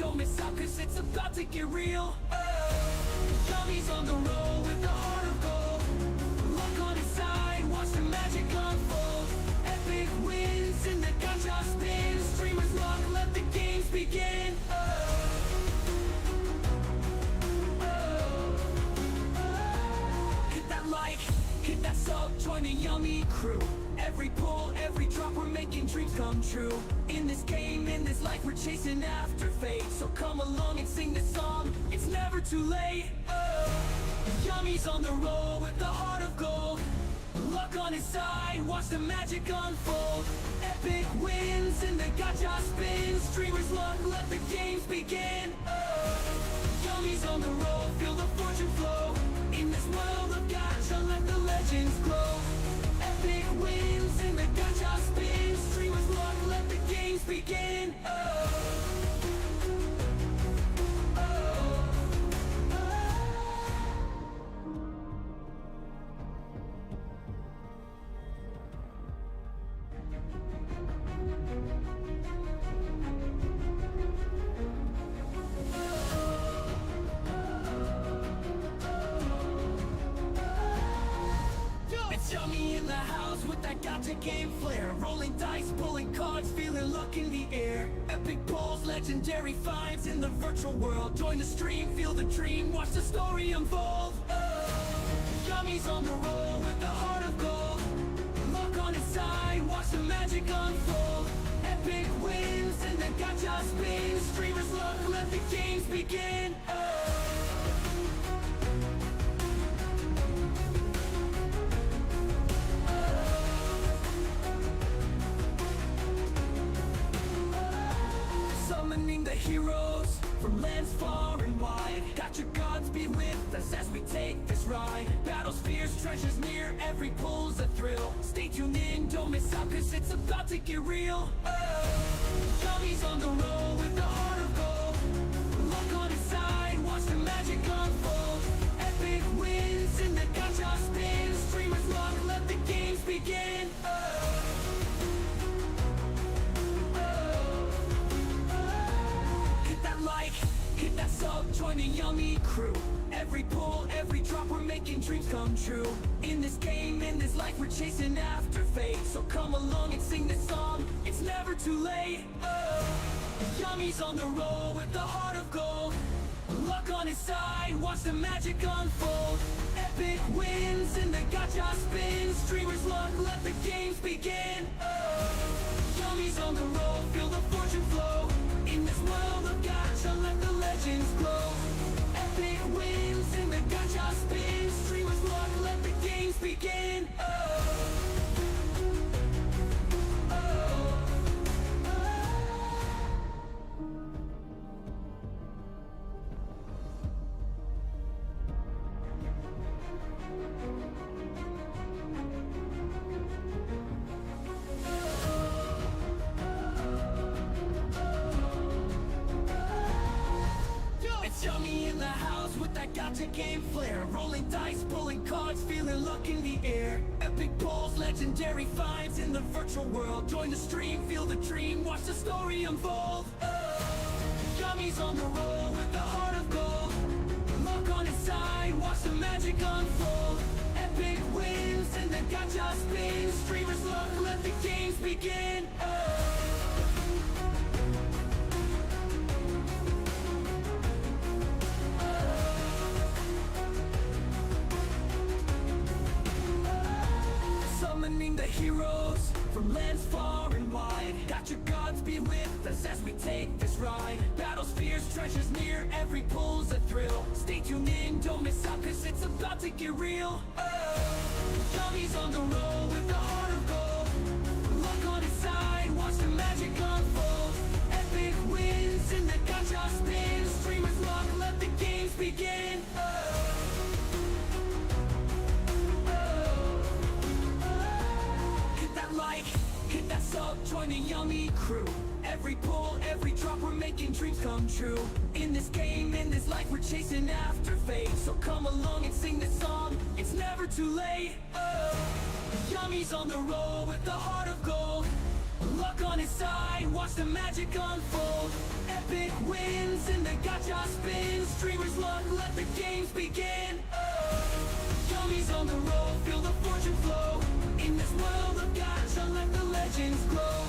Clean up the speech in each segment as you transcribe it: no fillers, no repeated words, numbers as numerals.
don't miss out, cause it's about to get real. Yummy's on the roll with the heart of gold. Luck on his side, watch the magic unfold. Epic wins in the gacha spins. Streamers luck, let the games begin. Hit that like, hit that sub, join the Yummy crew. Every pull, every drop, we're making dreams come true. In this game, in this life, we're chasing after fate. So come along and sing this song, it's never too late. Yummy's on the roll with the heart of gold. Luck on his side, watch the magic unfold. Epic wins in the gacha spins. Streamers luck, let the games begin. Yummy's on the roll, feel the fortune flow. In this world of gacha, let the legends glow. Epic wins in the gacha spins. Streamers luck, let the games begin. Yummy in the house with that gacha game flair. Rolling dice, pulling cards, feeling luck in the air. Epic pulls, legendary finds in the virtual world. Join the stream, feel the dream, watch the story unfold. Yummy's on the roll with the heart of gold. Luck on his side, watch the magic unfold. Epic wins in the gacha spins. Streamers luck, let the games begin. Summoning the heroes from lands far and wide. Got your gods be with us as we take this ride. Battles fierce, treasures near, every pull's a thrill. Stay tuned in, don't miss out, cause it's about to get real. Yummy's on the roll with the heart of gold. Luck on his side, watch the magic unfold. Epic wins in the gacha spins. Streamers luck, let the games begin. Hit that sub, join the Yummy crew. Every pull, every drop, we're making dreams come true. In this game, in this life, we're chasing after fate. So come along and sing this song, it's never too late. Yummy's on the roll with the heart of gold. Luck on his side, watch the magic unfold. Epic wins in the gacha spins. Streamers luck, let the games begin. Yummy's on the roll, feel the fortune flow. In this world of gacha, let the legends glow. Epic wins in the gacha spins. Streamers luck, let the games begin. Yummy in the house with that gacha game flair. Rolling dice, pulling cards, feeling luck in the air. Epic pulls, legendary finds in the virtual world. Join the stream, feel the dream, watch the story unfold. Yummy's on the roll with the heart of gold. Luck on his side, watch the magic unfold. Epic wins in the gacha spins. Streamers luck, let the games begin. Summoning the heroes from lands far and wide. Got your gods be with us as we take this ride. Battles fierce, treasures near, every pull's a thrill. Stay tuned in, don't miss out, cause it's about to get real. Yummy's on the roll with the heart of gold. Luck on his side, watch the magic unfold. Epic wins in the gacha spins. Streamers luck, let the games begin. Hit that sub, join the Yummy crew. Every pull, every drop, we're making dreams come true. In this game, in this life, we're chasing after fate. So come along and sing this song, it's never too late. Yummy's on the roll with the heart of gold. Luck on his side, watch the magic unfold. Epic wins wins and the gacha spins. Streamers luck, let the games begin. Yummies on the road, feel the fortune flow. In this world of gacha, let the legends grow.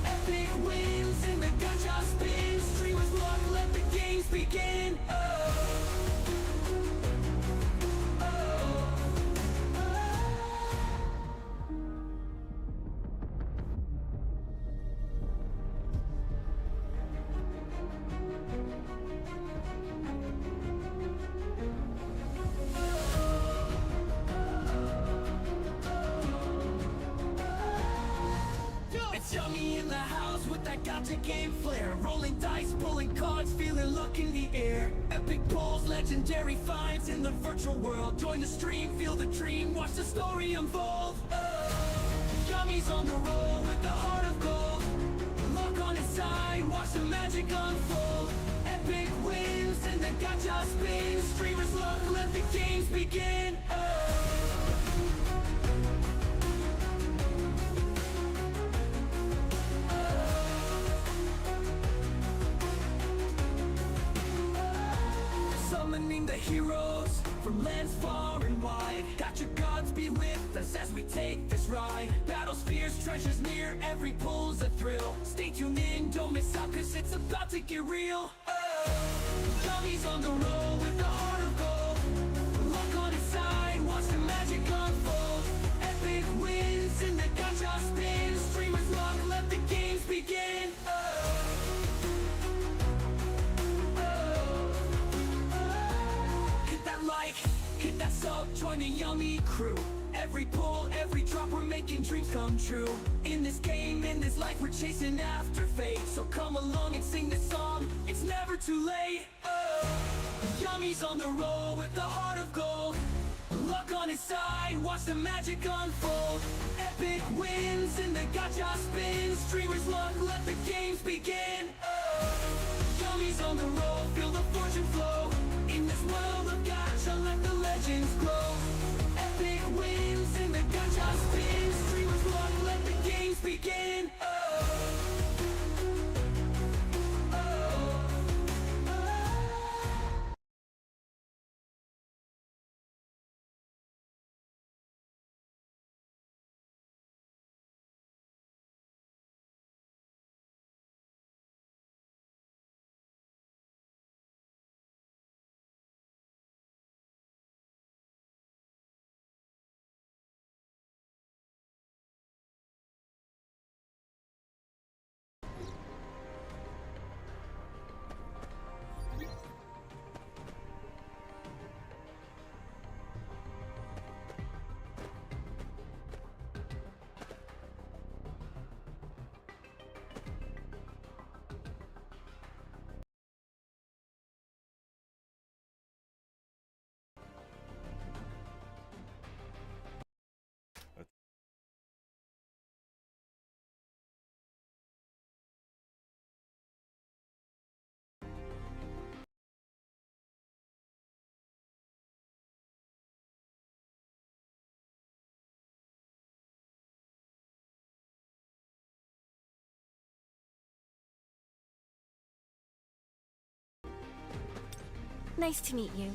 Epic wins and the gacha spins. Streamers luck, let the games begin. It's Yummy in the house with that gacha game flair. Rolling dice, pulling cards, feeling luck in the air. Epic pulls, legendary finds in the virtual world. Join the stream, feel the dream, watch the story unfold. Yummy's on the roll with the heart of gold. Luck on his side, watch the magic unfold. Epic wins and the gacha spins. Streamers luck, let the games begin. Summoning the heroes from lands far and wide. Got your gods be with us as we take this ride. Battle spheres, treasures near, every pull's a thrill. Stay tuned in, don't miss out, cause it's about to get real. Yummy's on the roll with the heart of gold. Luck on his side, watch the magic unfold. Epic wins and the gacha spins. Streamers luck, let the games begin. Hit that like, hit that sub, join the Yummy crew. Every pull, every drop, we're making dreams come true. In this game, in this life, we're chasing after fate. So come along and sing this song, it's never too late. Yummy's on the roll with the heart of gold. Luck on his side, watch the magic unfold. Epic wins and the gacha spins. Streamers luck, let the games begin. Yummy's on the roll, feel the fortune flow. In this world of gacha, let the legends grow. Epic wins and the gacha spins. Streamers luck, let the games begin. Nice to meet you.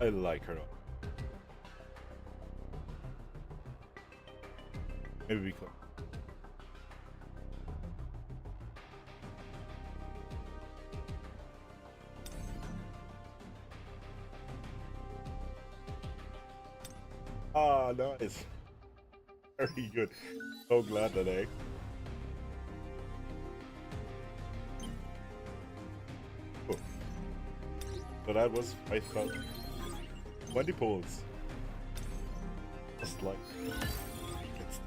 I like her. Maybe because nice. Very good. So glad that oh. So that was 5,000. 20 polls. Just like it's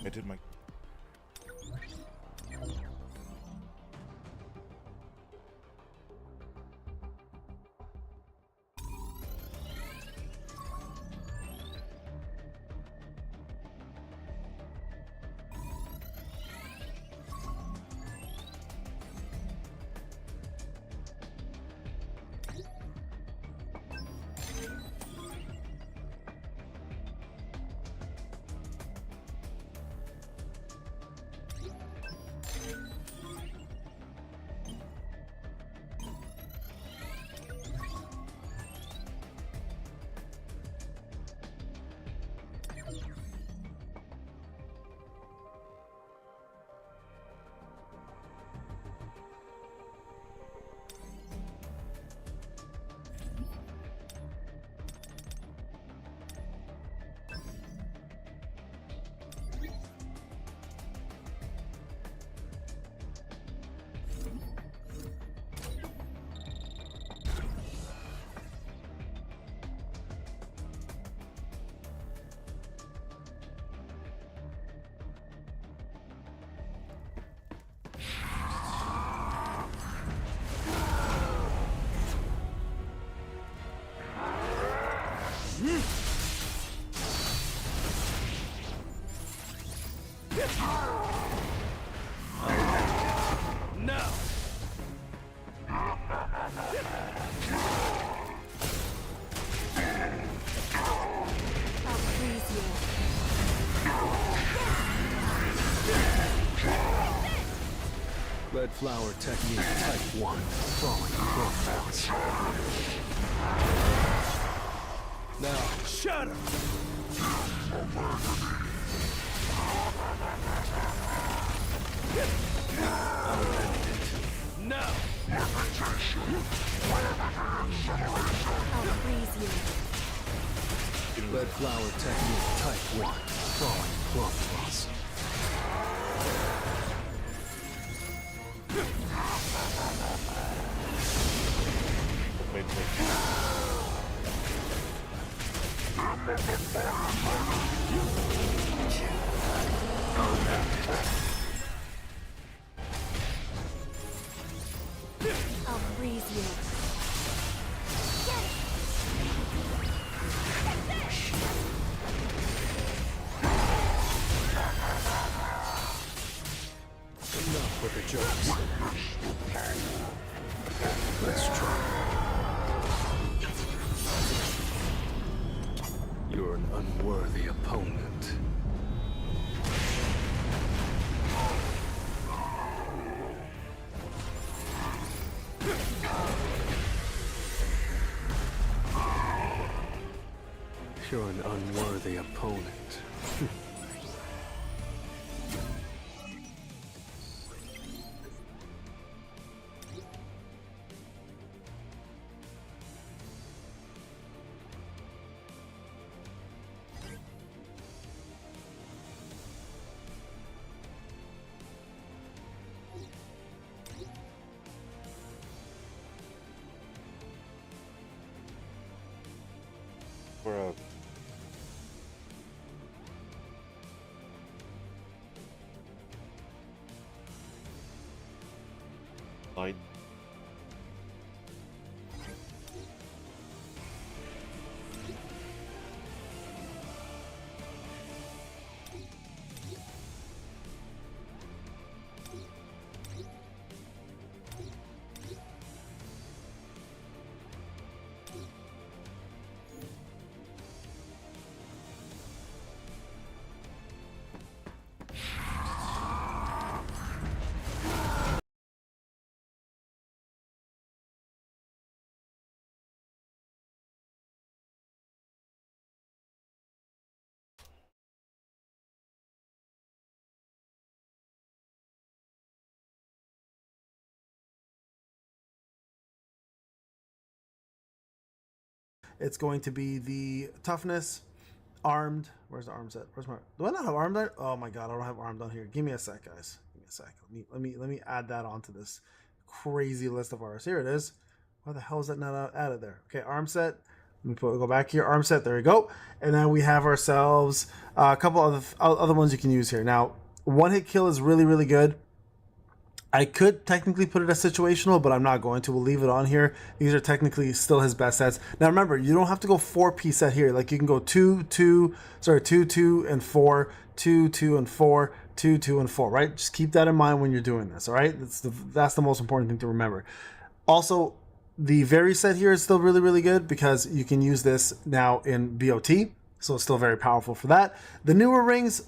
I did my Red flower technique type 1. Falling bounce. Now, shut up! No! I'll freeze you. Red flower technique type 1. Falling bounce. wait. I'll freeze you. Enough with the jokes. Let's try. You're an unworthy opponent. You're an unworthy opponent. For a side it's going to be the toughness, armed. Where's the arm set? Where's my? Do I not have armed on? Oh my god, I don't have armed on here. Give me a sec, guys. Give me a sec. Let me add that onto this crazy list of ours. Here it is. Why the hell is that not added there? Okay, arm set. Let me go back here. Arm set. There we go. And then we have ourselves a couple other ones you can use here. Now, one hit kill is really good. I could technically put it as situational, but I'm not going to. We'll leave it on here. These are technically still his best sets. Now remember, you don't have to go 4P set here. Like you can go 2, 2, and 4, 2, 2, and 4, 2, 2, and 4, right? Just keep that in mind when you're doing this, all right? That's the most important thing to remember. Also, the Very set here is still really good because you can use this now in BOT, so it's still very powerful for that. The newer rings,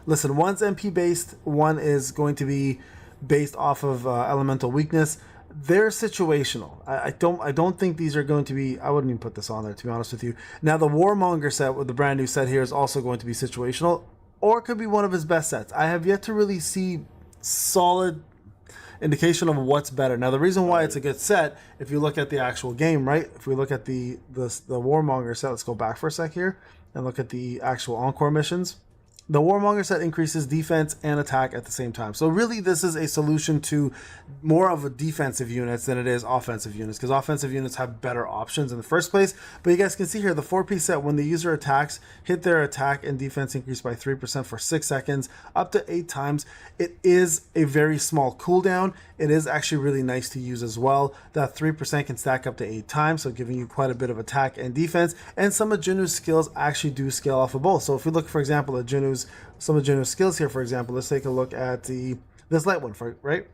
listen, one's MP based, one is going to be based off of elemental weakness. They're situational. I don't think these are going to be. I wouldn't even put this on there, to be honest with you. Now the Warmonger set with the brand new set here is also going to be situational, or it could be one of his best sets. I have yet to really see solid indication of what's better. Now the reason why it's a good set, if you look at the actual game, right? If we look at the Warmonger set, let's go back for a sec here and look at the actual Encore missions. The Warmonger set increases defense and attack at the same time. So really this is a solution to more of a defensive units than it is offensive units, because offensive units have better options in the first place. But you guys can see here, the 4P set, when the user attacks, hit their attack and defense increase by 3% for 6 seconds, up to 8 times. It is a very small cooldown. It is actually really nice to use as well. That 3% can stack up to 8 times, so giving you quite a bit of attack and defense. And some of Junu's skills actually do scale off of both. So if we look, for example, at some of Junu's skills here, for example, let's take a look at this light one, right?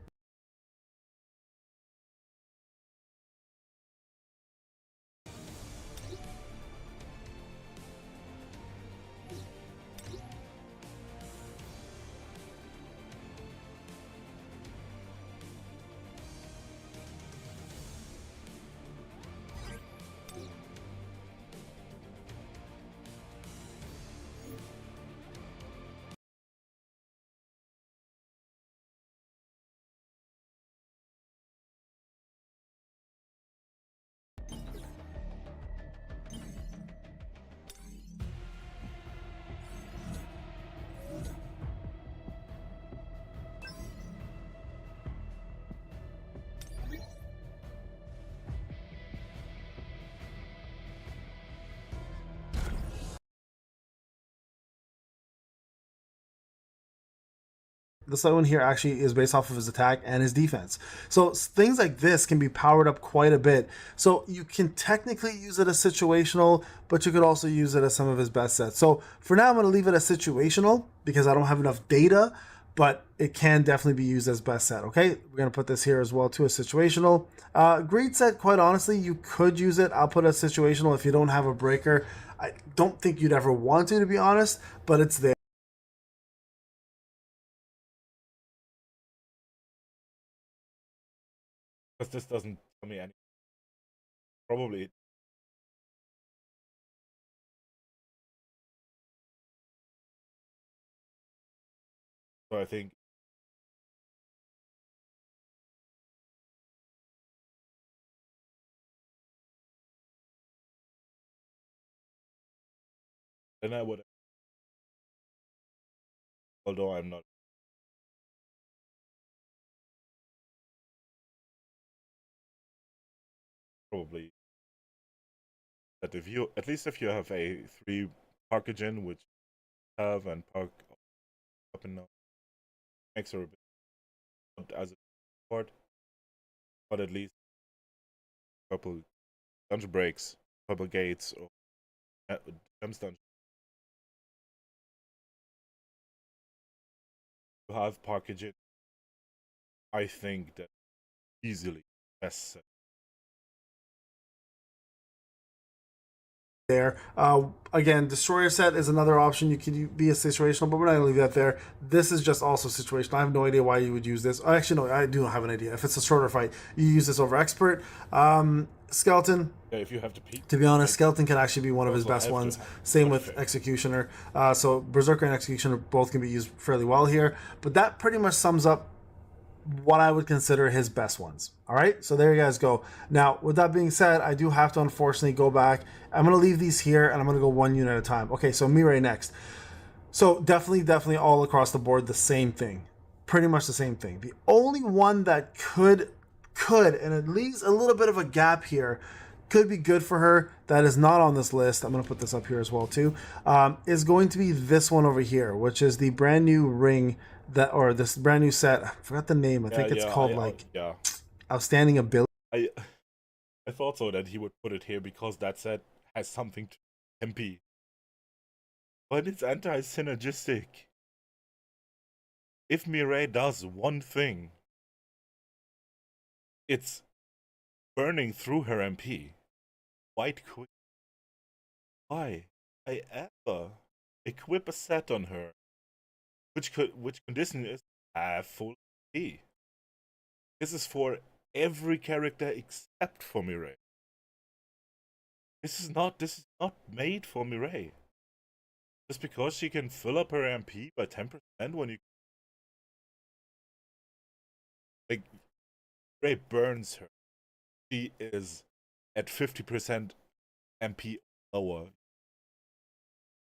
This light one here actually is based off of his attack and his defense. So things like this can be powered up quite a bit. So you can technically use it as situational, but you could also use it as some of his best sets. So for now, I'm going to leave it as situational because I don't have enough data, but it can definitely be used as best set. Okay, we're going to put this here as well too, as situational. Great set, quite honestly, you could use it. I'll put it as situational if you don't have a breaker. I don't think you'd ever want to be honest, but it's there. Because this doesn't tell me anything. Probably. So I think then I would, although I'm not probably, that if you, at least if you have a 3 packaging, which have and park up and down, makes her a bit not as a part, but at least a couple dungeon breaks, couple gates, or gems dungeon. To have packaging, I think that easily best set. There again, destroyer set is another option. You could be a situational, but we're not gonna leave that there. This is just also situational. I have no idea why you would use this. Actually, no, I do have an idea. If it's a shorter fight, you use this over expert. Skeleton, Yeah, if you have to peek, to be honest, Skeleton can actually be one of his best ones. Same with Executioner. So Berserker and Executioner both can be used fairly well here. But that pretty much sums up what I would consider his best ones. All right, so there you guys go. Now, with that being said, I do have to unfortunately go back. I'm gonna leave these here, and I'm gonna go one unit at a time. Okay, so Mirei next. So definitely all across the board, the same thing. Pretty much the same thing. The only one that could, and it leaves a little bit of a gap here, could be good for her, that is not on this list, I'm going to put this up here as well too, is going to be this one over here, which is the brand new ring that, or this brand new set, I forgot the name, I think it's called Outstanding Ability. I thought so that he would put it here because that set has something to MP. But it's anti-synergistic. If Mirei does one thing, it's burning through her MP quite quick. Why I ever equip a set on her which condition is have full MP? This is for every character except for Mirei. This is not made for Mirei. Just because she can fill up her MP by 10% when you like Mirei burns her. She is at 50% MP lower.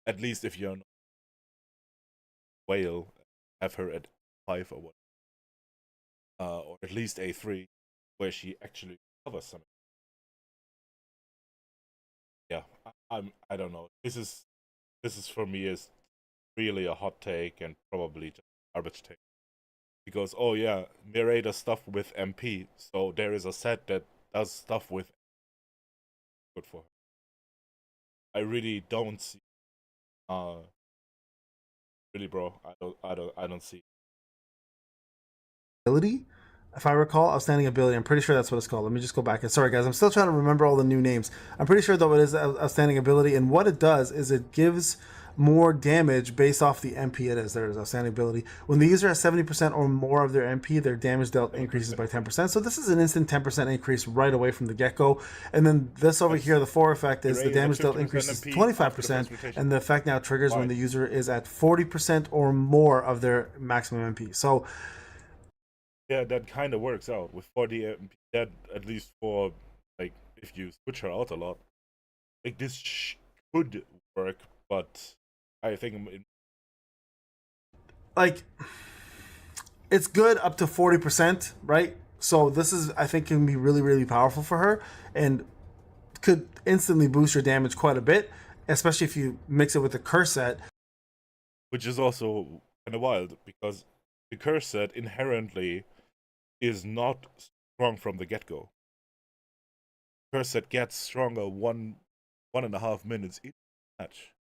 At least if you're not whale, have her at 5 or what. Or at least A3, where she actually covers something. Yeah, I don't know. This is for me is really a hot take and probably just garbage take. Because oh yeah, Mirei does stuff with MP, so there is a set that does stuff with good for her. I really don't see really bro, I don't see Ability, if I recall, Outstanding Ability. I'm pretty sure that's what it's called. Let me just go back. And sorry, guys, I'm still trying to remember all the new names. I'm pretty sure, though, it is Outstanding Ability. And what it does is it gives more damage based off the MP it is. There is Outstanding Ability. When the user has 70% or more of their MP, their damage dealt increases by 10%. So this is an instant 10% increase right away from the get-go. And then this over here, the 4 effect is the damage dealt increases 25%. And the effect now triggers when the user is at 40% or more of their maximum MP. So yeah, that kind of works out with 40 MP. That at least for like if you switch her out a lot, like this could work, but I think like it's good up to 40%, right? So this is, I think, can be really powerful for her and could instantly boost your damage quite a bit, especially if you mix it with the curse set, which is also kind of wild because the curse set inherently is not strong from the get-go. Curse set gets stronger 1.5 minutes each match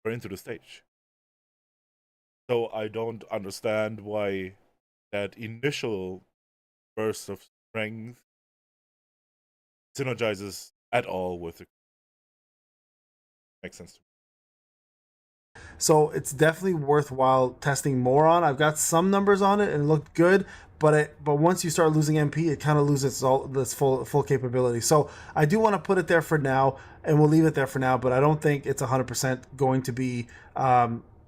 or into the stage. So I don't understand why that initial burst of strength synergizes at all with it. Makes sense to me. So it's definitely worthwhile testing more on. I've got some numbers on it and it looked good, but once you start losing MP, it kind of loses all this full capability. So I do want to put it there for now, and we'll leave it there for now. But I don't think it's 100% going to be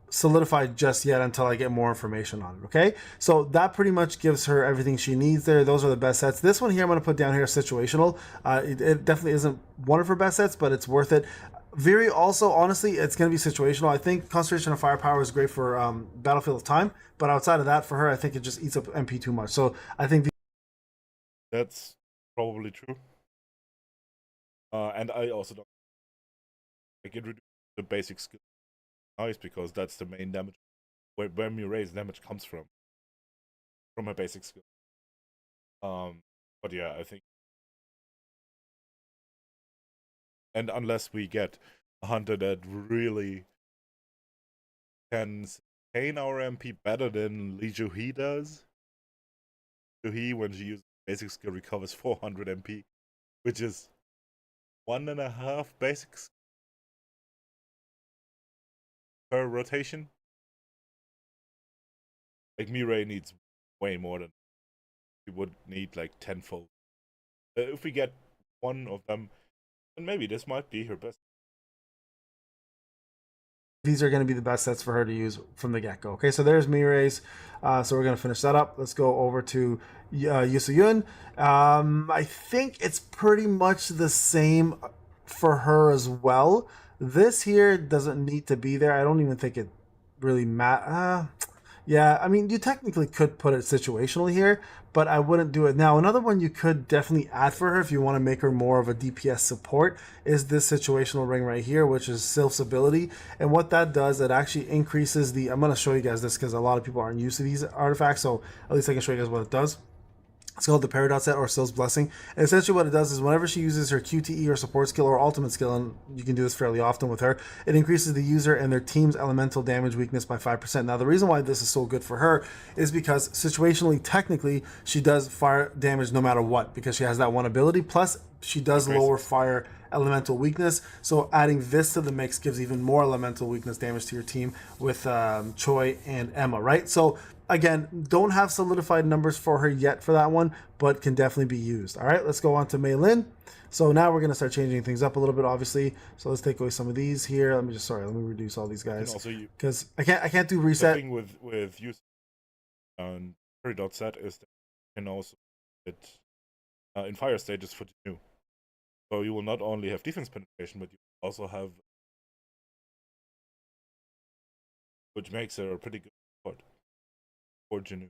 solidified just yet until I get more information on it. Okay, so that pretty much gives her everything she needs there. Those are the best sets. This one here I'm going to put down here situational. It definitely isn't one of her best sets, but it's worth it. Viri also, honestly, it's going to be situational. I think Concentration of Firepower is great for Battlefield of Time, but outside of that, for her, I think it just eats up MP too much. So I think that's probably true. And I also don't like it reduces the basic skill. Nice, because that's the main damage where Mirei's damage comes from her basic skill. But yeah, I think, and unless we get a hunter that really can sustain our MP better than Li Juhi does, Juhi, when she uses basic skill, recovers 400 MP, which is 1.5 basics per rotation. Like Mirei needs way more than we would need, like tenfold. If we get one of them, then maybe this might be her best. these are going to be the best sets for her to use from the get-go. Okay, so there's Mirei's. So we're going to finish that up. Let's go over to Yusuyun. I think it's pretty much the same for her as well. This here doesn't need to be there. I don't even think it really matters. Yeah, I mean, you technically could put it situationally here, but I wouldn't do it now. Another one you could definitely add for her if you want to make her more of a DPS support is this situational ring right here, which is Sylph's ability. And what that does, it actually increases the... I'm going to show you guys this because a lot of people aren't used to these artifacts, so at least I can show you guys what it does. It's called the Paradox set or Sylph's Blessing. And essentially what it does is whenever she uses her QTE or support skill or ultimate skill, and you can do this fairly often with her, it increases the user and their team's elemental damage weakness by 5%. Now the reason why this is so good for her is because situationally, technically, she does fire damage no matter what because she has that one ability. Plus, she does lower fire elemental weakness. So adding this to the mix gives even more elemental weakness damage to your team with Choi and Emma, right? So again, don't have solidified numbers for her yet for that one, but can definitely be used. All right, let's go on to Mei Lin. So now we're going to start changing things up a little bit, obviously. So let's take away some of these here. Let me reduce all these guys because I can't do reset. The thing with use on Peridot set is that you can also it in fire stages for the new. So you will not only have defense penetration, but you also have, which makes it a pretty good support for Janu.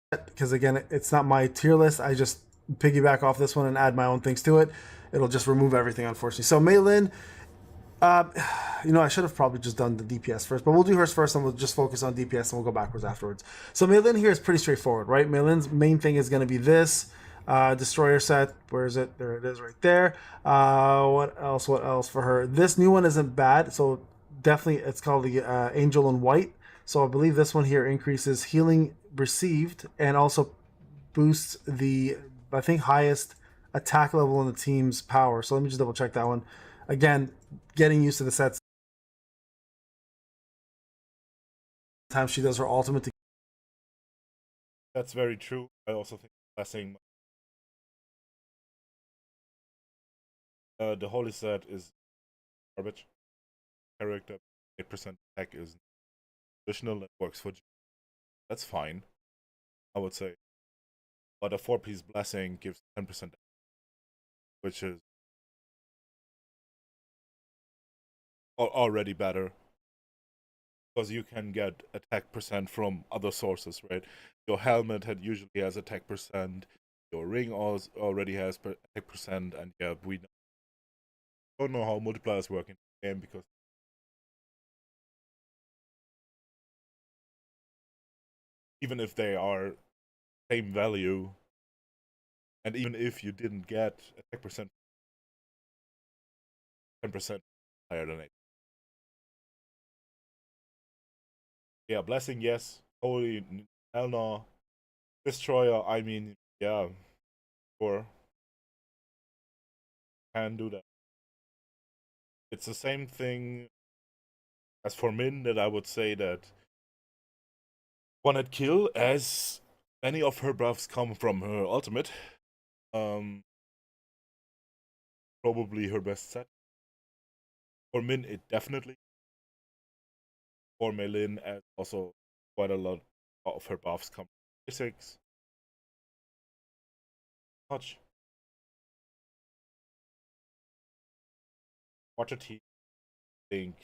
Because again, it's not my tier list. I just piggyback off this one and add my own things to it. It'll just remove everything, unfortunately. So Mei Lin, you know, I should have probably just done the DPS first, but we'll do hers first and we'll just focus on DPS and we'll go backwards afterwards. So Mei Lin here is pretty straightforward, right? Mei Lin's main thing is going to be this destroyer set. Where is it? There it is right there. What else for her? This new one isn't bad. So definitely it's called the Angel in White. So I believe this one here increases healing received and also boosts the, I think, highest attack level in the team's power. So let me just double check that one. Again, getting used to the sets. Time she does her ultimate. That's very true. I also think blessing. The holy set is garbage. Character 8% attack is additional and works for. That's fine, I would say. But a 4-piece blessing gives 10%, which is already better. Because you can get attack percent from other sources, right? Your helmet usually has attack percent. Your ring already has attack percent, and yeah, we don't know how multipliers work in the game because even if they are same value, and even if you didn't get attack percent, 10% higher than 8. Yeah, blessing, yes. Holy, hell no. Destroyer, I mean, yeah, sure. Can do that. It's the same thing as for Min that I would say that one-hit kill, as many of her buffs come from her ultimate. Probably her best set. For Min, it definitely. For Mei Lin, as also quite a lot of her buffs come from basics. Much. Watch a team think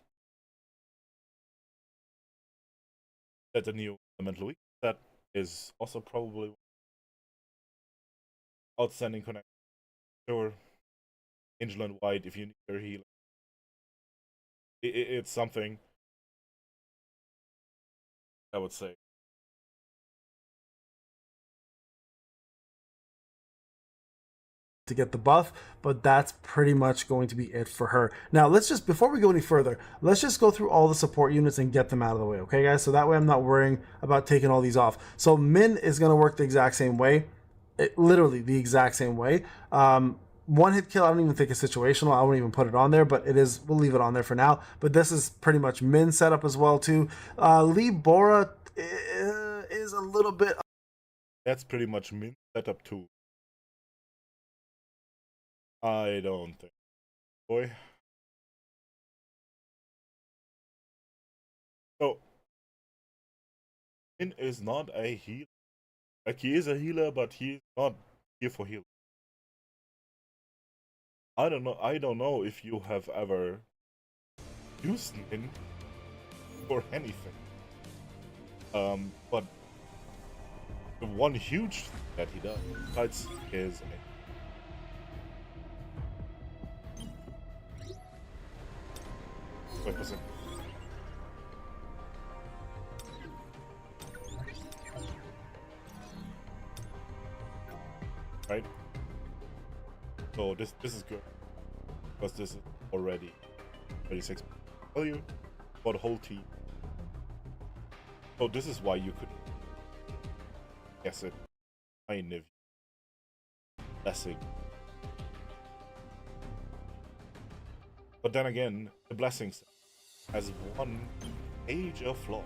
that the new elemental weak set is also probably outstanding connection. Sure, Angel and White if you need their healing. It's something I would say. To get the buff, but that's pretty much going to be it for her. Now let's just, before we go any further, let's just go through all the support units and get them out of the way, okay guys? So that way I'm not worrying about taking all these off. So Min is going to work the exact same way, literally the exact same way. One hit kill, I don't even think it's situational. I won't even put it on there, but it is, we'll leave it on there for now. But this is pretty much Min setup as well too. Lee Bora is a little bit. That's pretty much Min setup too. I don't think. Boy. So, Min is not a healer. Like, he is a healer, but he's not here for healing. I don't know if you have ever used Min for anything. But the one huge thing that he does, besides his wait a second. Right? So this is good. Because this is already 36 value for the whole team. So this is why you could guess it. Kind of blessing. But then again, the blessings has one major flaw.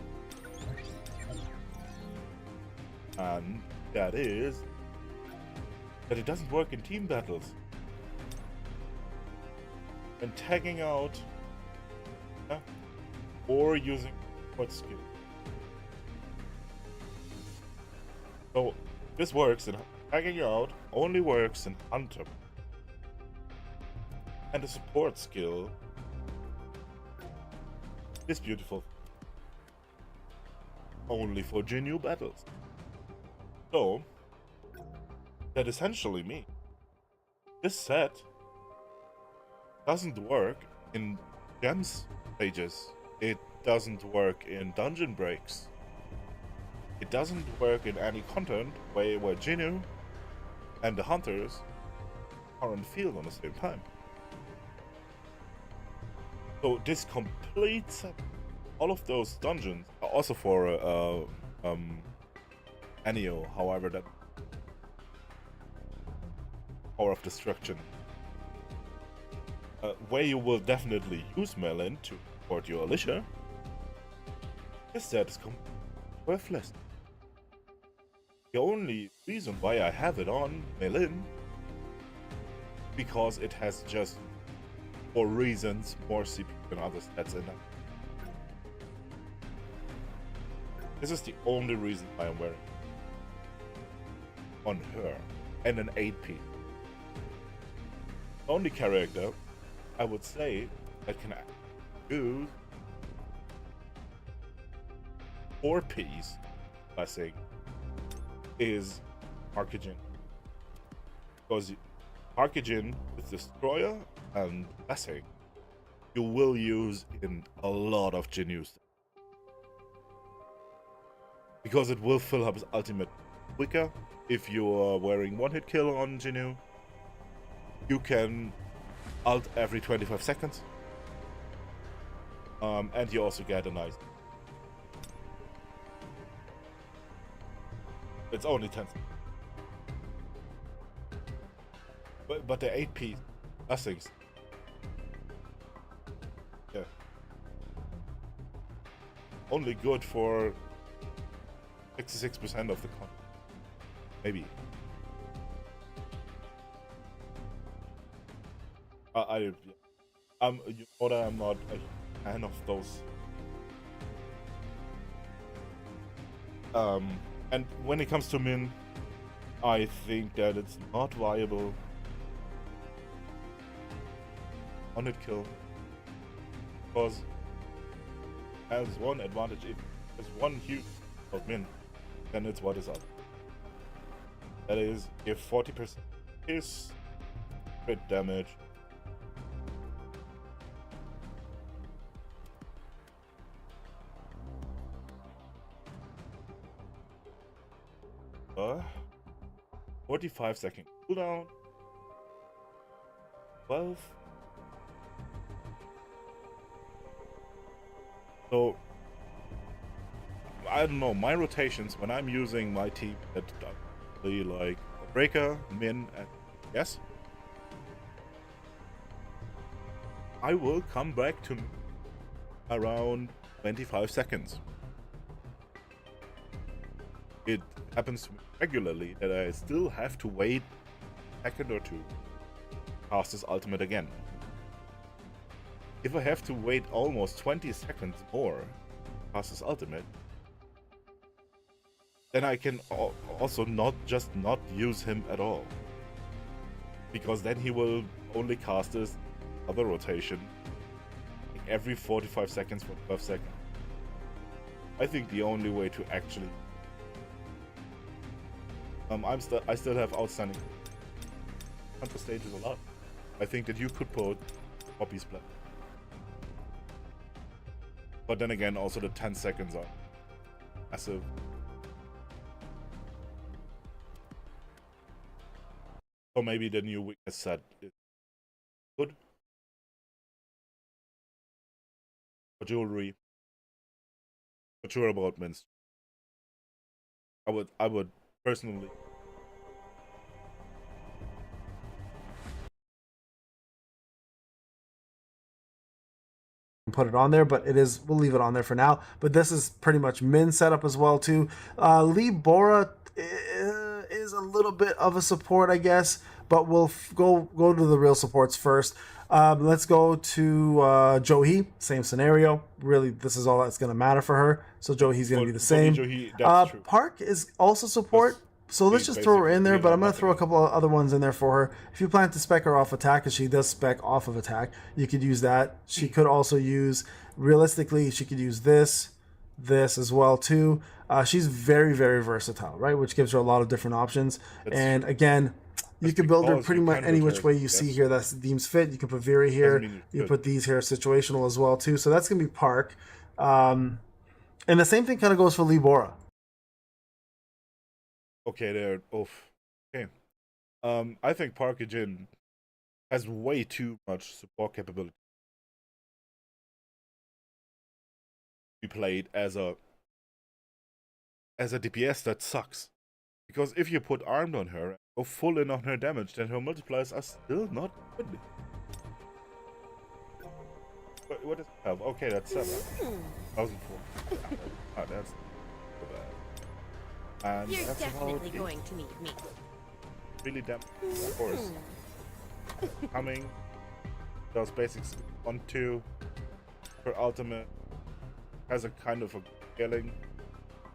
And that is that it doesn't work in team battles. And tagging out or using what skill. So this works in tagging out, only works in Hunter. And the support skill is beautiful. Only for GNU battles. So that essentially means this set doesn't work in gems stages. It doesn't work in dungeon breaks. It doesn't work in any content where GNU and the hunters are on the field on the same time. So this completes all of those dungeons, also for Anio, however that Power of Destruction, where you will definitely use Melin to support your Alicia. This set is worthless. The only reason why I have it on Melin, because it has just, for reasons, more CPU than other stats in it. This is the only reason why I'm wearing it on her, and an 8p. The only character I would say that can use 4p's blessing is Archegin. Because Archegin with Destroyer and Blessing, you will use in a lot of GNU stuff. Because it will fill up his ultimate quicker. If you are wearing one-hit kill on GNU, you can ult every 25 seconds. And you also get a nice... It's only 10 seconds. But the 8p blessings. Yeah. Only good for 66% of the con. Maybe. You know that I'm not a fan of those. And when it comes to Min, I think that it's not viable on it kill, because it has one advantage. If there's one huge of Min, then it's what is up. That is, if 40% is crit damage, uh, 45-second cooldown, 12. So I don't know, my rotations when I'm using my team that really like Breaker, Min, and yes, I will come back to around 25 seconds. It happens to me regularly that I still have to wait a second or two to cast his ultimate again. If I have to wait almost 20 seconds more to cast his ultimate, then I can also not use him at all. Because then he will only cast his other rotation every 45 seconds for 12 seconds. I think the only way to actually I still have outstanding counter stages a lot. I think that you could put Poppy's play. But then again, also the 10 seconds are massive. So maybe the new weakness set is good. For jewelry. For sure about mints. I would personally put it on there, but we'll leave it on there for now. But this is pretty much min setup as well too. Lee Bora is a little bit of a support, I guess, but we'll go to the real supports first. Let's go to Johi. Same scenario. Really, this is all that's going to matter for her. So Johi's going to be the same. that's true. Park is also support. So let's just throw her in there, but I'm going to throw a couple of other ones in there for her. If you plan to spec her off attack, because she does spec off of attack, you could use that. She could also use, realistically, she could use this as well too. She's very, very versatile, right? Which gives her a lot of different options. And again, you can build her pretty much any which way you see here that deems fit. You can put Viri here. You put these here situational as well too. So that's going to be Park. And the same thing kind of goes for Lee Bora. Okay, they're off. Okay. I think Parker Jin has way too much support capability. Be played as a DPS that sucks. Because if you put armed on her, go full in on her damage, then her multipliers are still not good. What does it have? Okay, that's 7,004. That's so bad. And You're that's definitely about going to meet me. really damn, of course. Coming, those basics 1-2, her ultimate has a kind of a scaling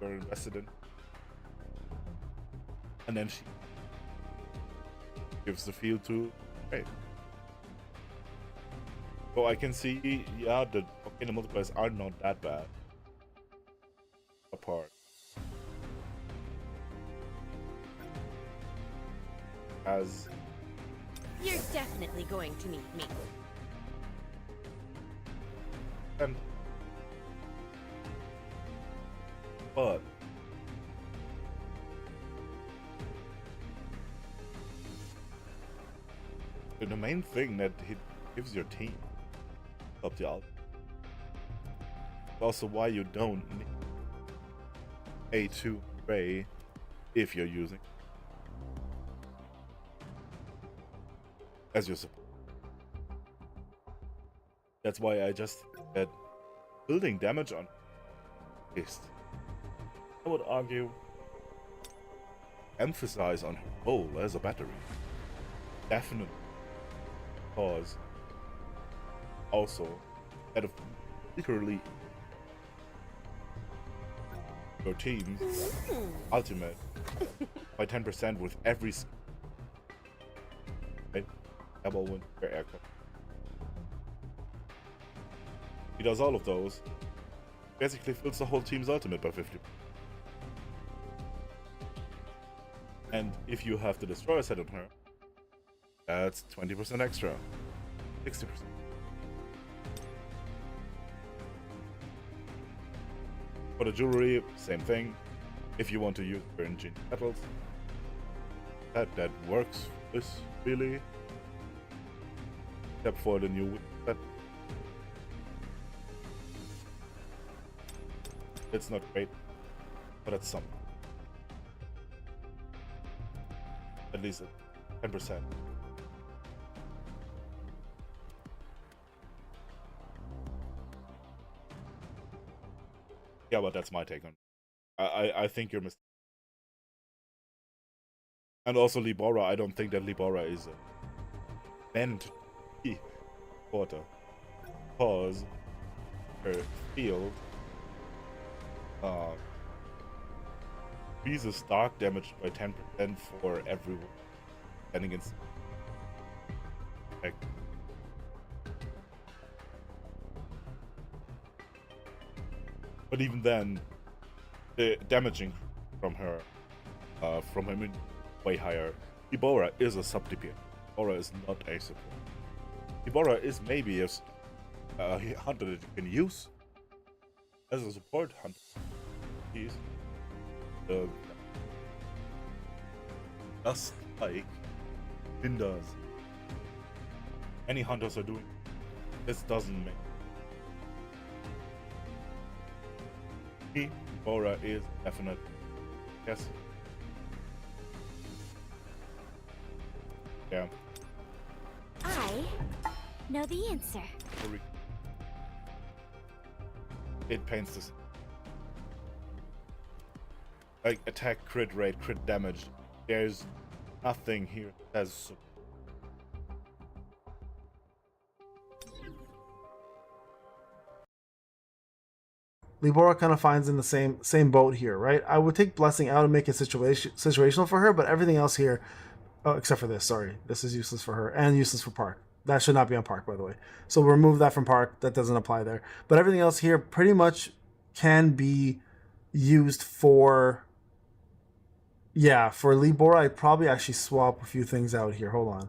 you're invested in, and then she gives the field to hey. So I can see, yeah, the multipliers are not that bad. Apart. As You're definitely going to meet me. and but the main thing that he gives your team up the alt. Also why you don't need A2 Ray if you're using as your support. That's why I just think that building damage on is, I would argue, emphasize on her role as a battery. Definitely. Because also out of literally your team's ultimate by 10% with every right? Double win for aircraft. He does all of those. Basically fills the whole team's ultimate by 50%. And if you have the destroyer set on her, that's 20% extra. 60%. For the jewelry, same thing. If you want to use her in gene petals, that works. This really, except for the new set. It's not great, but it's something. At least 10%. Yeah, but that's my take on it. I think you're mistaken. And also Libora, I don't think that Libora is meant to be quarter. Because her field increases dark damage by 10% for everyone and against effect. But even then, the damaging from her, from him, is way higher. Ibora is a sub DPS. Ibora is not a support. Ibora is maybe a hunter that you can use as a support hunter. He's just like Finn does. Any hunters are doing. This doesn't make. Ibora is definite. Yes. Yeah. I know the answer. It pains to see. Like attack, crit rate, crit damage. There's nothing here that has. Libora kind of finds in the same boat here, right? I would take Blessing out and make it situational for her, but everything else here, oh, except for this, sorry. This is useless for her and useless for Park. That should not be on Park, by the way. So we'll remove that from Park. That doesn't apply there. But everything else here pretty much can be used for... Yeah, for Libora, I'd probably actually swap a few things out here. Hold on.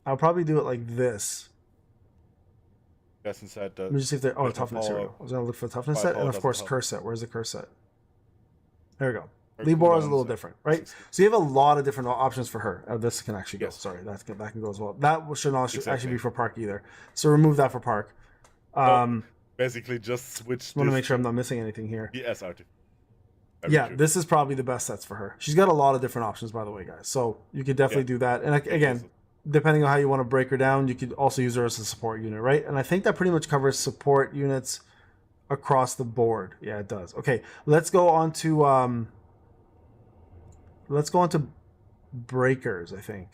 I'll probably do it like this. Yes, inside the. Let me just see if there. Oh, toughness. Here we go. I was gonna look for the toughness set, and of course, curse set. Where's the curse set? There we go. Libora is a little different, right? So you have a lot of different options for her. This can actually go. Sorry, that can go as well. That should not actually be for Park either. So remove that for Park. Basically, just switch. I want to make sure I'm not missing anything here. Yes, yeah, this is probably the best sets for her. She's got a lot of different options, by the way, guys. So you could definitely do that. And again, depending on how you want to break her down, you could also use her as a support unit, right? And I think that pretty much covers support units across the board. Yeah, it does. Okay, let's go on to breakers. I think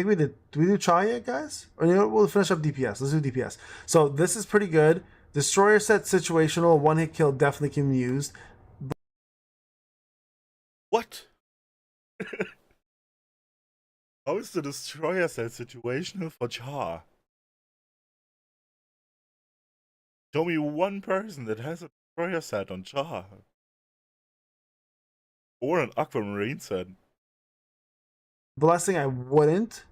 we did. Do we do Cha yet, guys? Or you know what? We'll finish up DPS. Let's do DPS. So this is pretty good. Destroyer set situational. One hit kill definitely can be used. What? How is the destroyer set situational for Cha? Show me one person that has a destroyer set on Cha. Or an aquamarine set. Blessing, I wouldn't.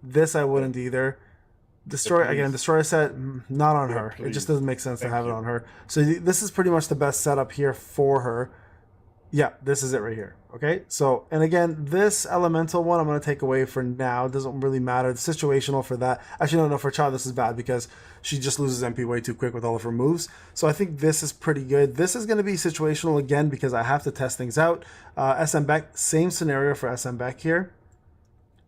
This I wouldn't either. Destroyer set, not on her. It just doesn't make sense to have it on her. So this is pretty much the best setup here for her. Yeah, this is it right here. Okay, so, and again, this elemental one I'm going to take away for now. It doesn't really matter. It's situational for that. Actually, no, for Cha, this is bad because she just loses MP way too quick with all of her moves. So I think this is pretty good. This is going to be situational again because I have to test things out. SM Beck, same scenario for SM Beck here.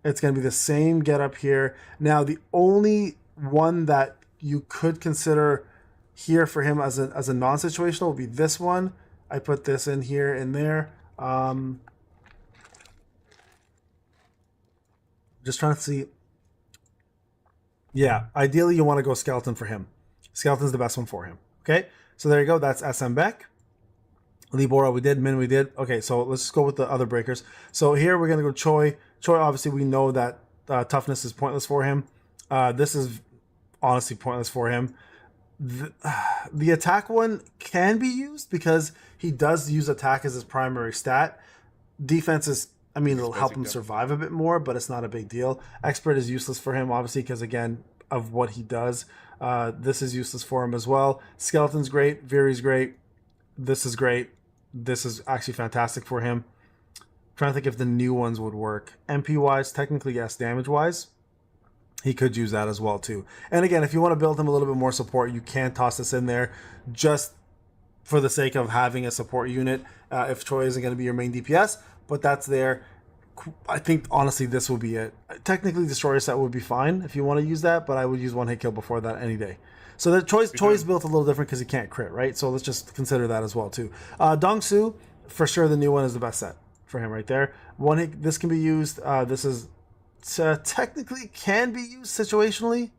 It's going to be the same getup here. Now, the only one that you could consider here for him as a non-situational would be this one. I put this in here and there. Just trying to see. Yeah, ideally you want to go Skeleton for him. Skeleton's the best one for him. Okay, so there you go. That's SM Beck. Libora we did, Min we did. Okay, so let's just go with the other breakers. So here we're going to go Choi. Choi, obviously we know that toughness is pointless for him. This is honestly pointless for him. The attack one can be used because he does use attack as his primary stat. Defense is, I mean, it'll help him survive a bit more, but it's not a big deal. Expert is useless for him, obviously, because again, of what he does. This is useless for him as well. Skeleton's great. Viri's great. This is great. This is actually fantastic for him. I'm trying to think if the new ones would work. MP-wise, technically, yes. Damage-wise, he could use that as well too. And again, if you want to build him a little bit more support, you can toss this in there just for the sake of having a support unit if Choi isn't going to be your main DPS, but that's there. I think honestly this will be it. Technically Destroyer set would be fine if you want to use that, but I would use one hit kill before that any day. So the Choi's built a little different because he can't crit, right? So let's just consider that as well too. Dongsu, for sure the new one is the best set for him right there. One hit, this can be used. This is technically can be used situationally,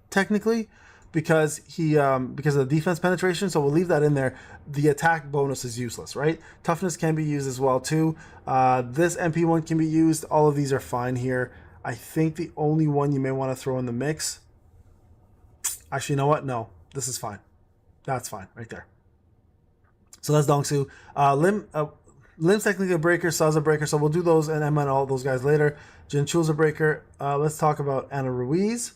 technically, because because of the defense penetration, so we'll leave that in there. The attack bonus is useless, right? Toughness can be used as well too. This MP1 can be used. All of these are fine here. I think the only one you may want to throw in the mix, actually, you know what? No, this is fine. That's fine right there. So that's Dongsu. Lim's technically a breaker, Sa's a breaker, so we'll do those and Emma and all those guys later. Jinchul's a breaker. Let's talk about Ana Ruiz.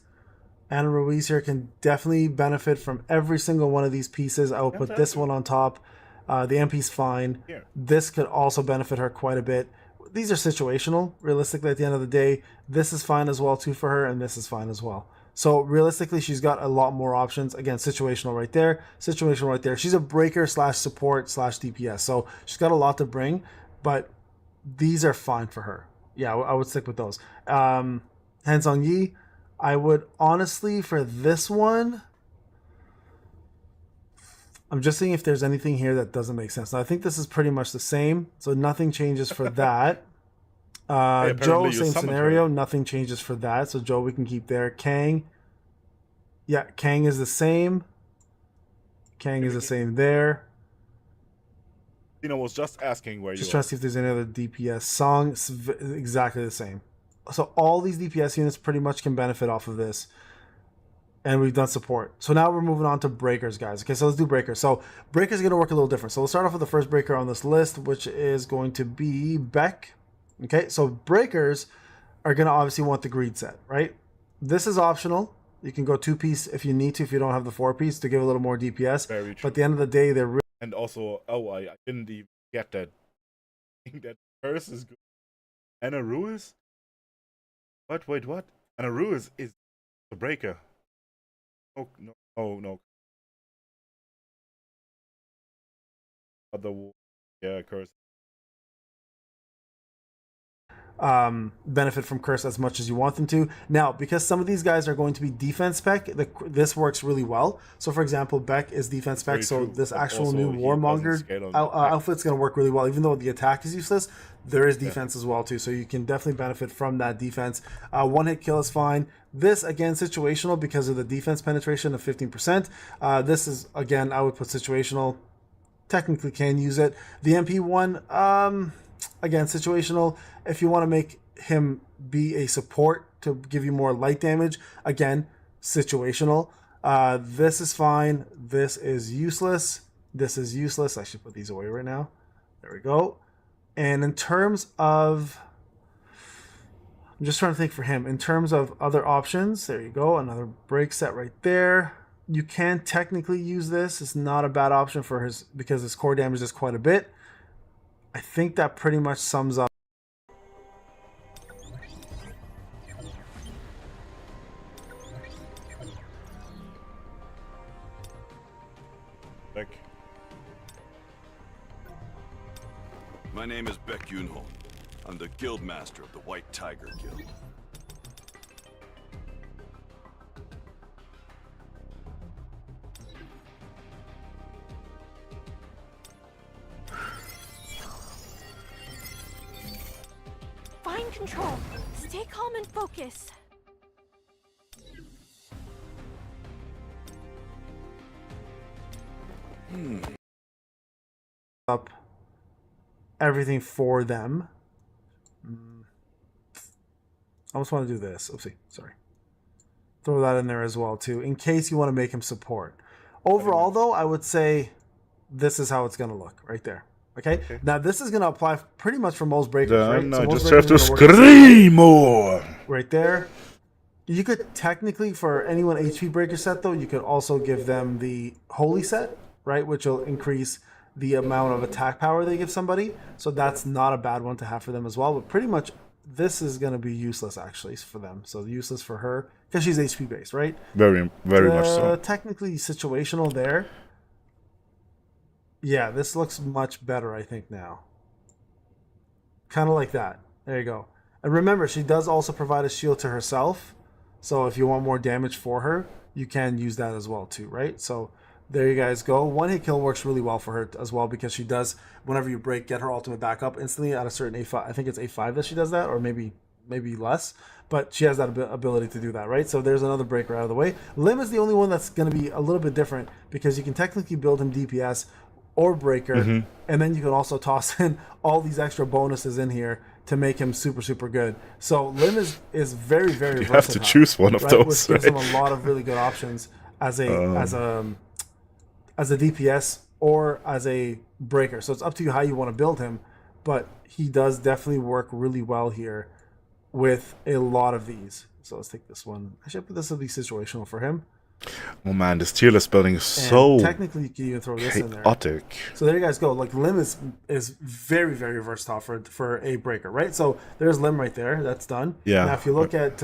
Ana Ruiz here can definitely benefit from every single one of these pieces. I will put this one on top. The MP's fine. Yeah. This could also benefit her quite a bit. These are situational. Realistically, at the end of the day, this is fine as well too for her, and this is fine as well. So realistically, she's got a lot more options. Again, situational right there, situational right there. She's a breaker slash support slash DPS. So she's got a lot to bring, but these are fine for her. Yeah, I would stick with those. Han Song Yi, I would honestly, for this one, I'm just seeing if there's anything here that doesn't make sense. Now, I think this is pretty much the same, so nothing changes for that. Joe, same scenario. Her. Nothing changes for that. So Joe, we can keep there. Kang. Yeah, Kang is the same. Kang is the same there. You know, was just asking where just you trying to see if there's any other DPS. Song, exactly the same. So all these DPS units pretty much can benefit off of this. And we've done support. So now we're moving on to breakers, guys. Okay, so let's do breakers. So breakers are going to work a little different. So we'll start off with the first breaker on this list, which is going to be Beck. Okay, so breakers are going to obviously want the greed set, right? This is optional. You can go 2-piece if you need to, if you don't have the 4-piece to give a little more DPS. Very true. But at the end of the day, they're really... And also, oh, I didn't even get that. I think that curse is good. Ana Ruiz? What? Wait, what? Ana Ruiz is the breaker. No. Yeah, curse. Benefit from curse as much as you want them to. Now, because some of these guys are going to be defense spec, this works really well. So, for example, Beck is defense spec, so this actual new Warmonger outfit's going to work really well. Even though the attack is useless, there is defense as well, too. So you can definitely benefit from that defense. One-hit kill is fine. This, again, situational because of the defense penetration of 15%. This is, again, I would put situational. Technically can use it. The MP1... again, situational. If you want to make him be a support to give you more light damage, again, situational. This is fine. This is useless. This is useless. I should put these away right now. There we go. And in terms of... I'm just trying to think for him. In terms of other options, there you go. Another break set right there. You can technically use this. It's not a bad option for his... because his core damage is quite a bit. I think that pretty much sums up. Beck. My name is Beck Yunho. I'm the guild master of the White Tiger Guild. Find control. Stay calm and focus. Up everything for them. I almost want to do this. Oopsie, sorry. Throw that in there as well too, in case you want to make him support. Overall, though, I would say this is how it's going to look right there. Okay? Now this is going to apply pretty much for most breakers, Then right? I So just most have to breakers scream more. right there. You could technically, for anyone HP breaker set though, you could also give them the holy set, right? Which will increase the amount of attack power they give somebody. So that's not a bad one to have for them as well. But pretty much this is going to be useless actually for them. So useless for her because she's HP based, right? Very much so. Technically situational there. Yeah, this looks much better, I think, now. Kind of like that. There you go. And remember, she does also provide a shield to herself. So if you want more damage for her, you can use that as well, too, right? So there you guys go. One-hit kill works really well for her as well because she does, whenever you break, get her ultimate back up instantly at a certain A5. I think it's A5 that she does that, or maybe maybe less, but she has that ability to do that, right? So there's another breaker out of the way. Lim is the only one that's going to be a little bit different because you can technically build him DPS or breaker, and then you can also toss in all these extra bonuses in here to make him super, super good. So Lim is very, very You versatile. have to choose one of right? those, Which gives right? him a lot of really good options as a DPS or as a breaker. So it's up to you how you want to build him, but he does definitely work really well here with a lot of these. So let's take this one. Actually, this will be situational for him. Oh man, this tier list building is so And technically, you can even throw this in there. chaotic. So there you guys go. Like Lim is very, very versatile for a breaker, right? So there's Lim right there. That's done. Yeah. Now if you look at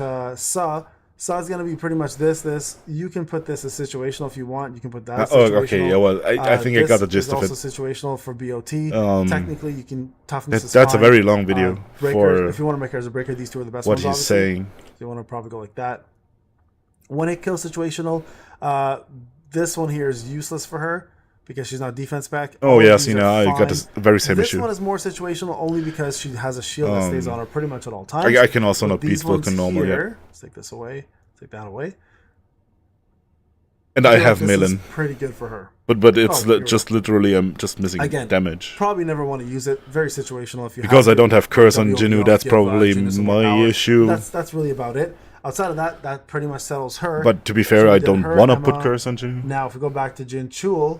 Sa's gonna be pretty much this. You can put this as situational if you want. You can put that as situational. Okay, yeah, well, I think I got the gist of it. This is also situational for BOT. Technically, you can toughness is That's a fine. very long video for if you want to make her as a breaker, these two are the best what ones, he's obviously. saying. So you want to probably go like that. One hit kill situational. This one here is useless for her because she's not defense back. Oh yes, you know, I got this very same This issue. one is more situational only because she has a shield that stays on her pretty much at all times. I can also But not beat these ones Vulcan normal yet. here, let's take this away. Take that away. And I feel like have this is Millen. pretty good for her. But it's Oh, just literally I'm just missing Again, damage. Probably never want to use it. Very situational if you Because have I don't have curse on WOBL, Jinu, that's give, probably Jinu some more my power. issue. That's really about it. Outside of that, that pretty much settles her. But to be So fair, we I did don't her, want to Emma. put curse on Jinu. Now, if we go back to Jin Chul,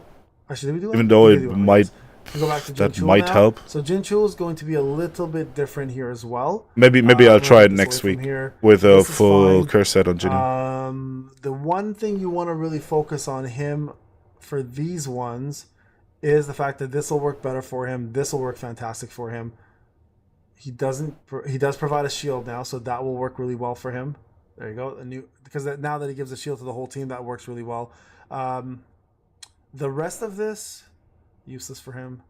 actually, did we do Even it? though We it did do one, might- yes. We go back to Jin that Chul might now. help. So Jin Chul is going to be a little bit different here as well. Maybe I'm I'll gonna try take it this next away week from here. with a This is full fine. curse set on Jinu. The one thing you want to really focus on him for these ones is the fact that this will work better for him. This will work fantastic for him. He does provide a shield now, so that will work really well for him. There you go. Now that he gives a shield to the whole team, that works really well. The rest of this, useless for him.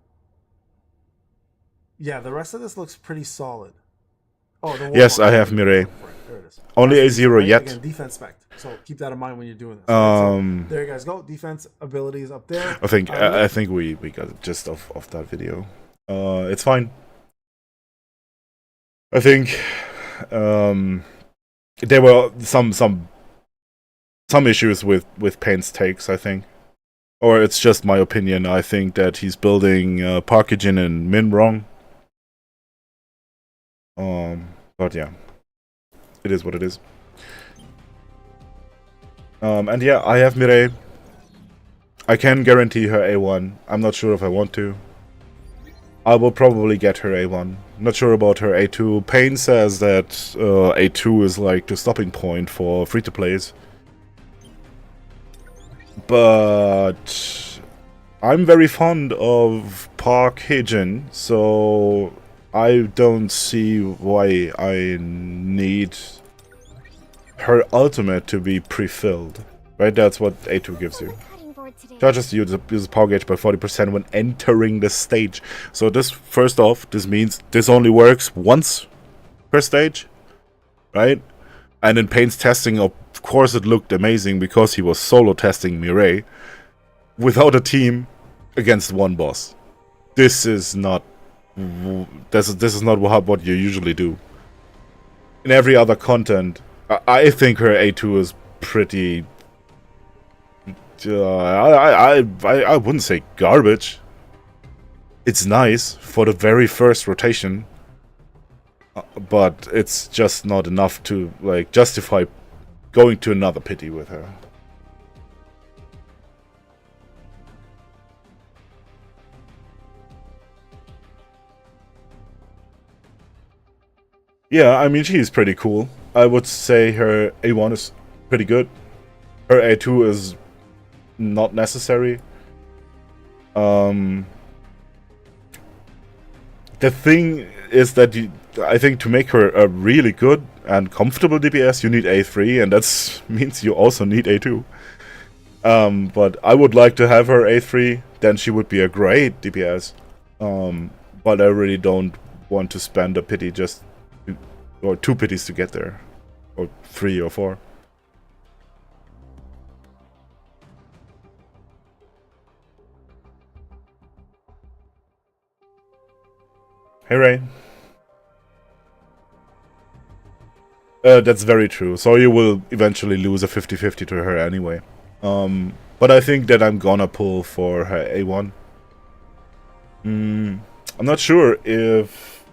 Yeah, the rest of this looks pretty solid. Oh, the Yes, I have Mirei. Mirei. There it is. Only That's A0 right? yet. Again, defense spec. So keep that in mind when you're doing this. right? So there you guys go. Defense abilities up there. I think we got the gist of that video. It's fine. I think there were some issues with Payne's takes, I think. Or it's just my opinion. I think that he's building Parkijin and Min wrong. But yeah. It is what it is. And yeah, I have Mirei. I can guarantee her A1. I'm not sure if I want to. I will probably get her A1. Not sure about her A2. Payne says that A2 is like the stopping point for free-to-plays. But I'm very fond of Park Hee-jin, so I don't see why I need her ultimate to be pre-filled. Right, that's what A2 gives you. Charges use a power gauge by 40% when entering the stage. So this, first off, this means this only works once per stage, right? And in Payne's testing, of course it looked amazing because he was solo testing Mirei without a team against one boss. This is not what you usually do. In every other content, I think her A2 is pretty. I wouldn't say garbage. It's nice for the very first rotation, but it's just not enough to like justify going to another pity with her. Yeah, I mean, she's pretty cool. I would say her A1 is pretty good. Her A2 is not necessary. The thing is that I think to make her a really good and comfortable DPS, you need A3, and that means you also need A2. But I would like to have her A3, then she would be a great DPS. But I really don't want to spend a pity or 2 pities to get there, or 3 or 4. Hey Ray. That's very true. So you will eventually lose a 50-50 to her anyway. But I think that I'm gonna pull for her A1. I'm not sure if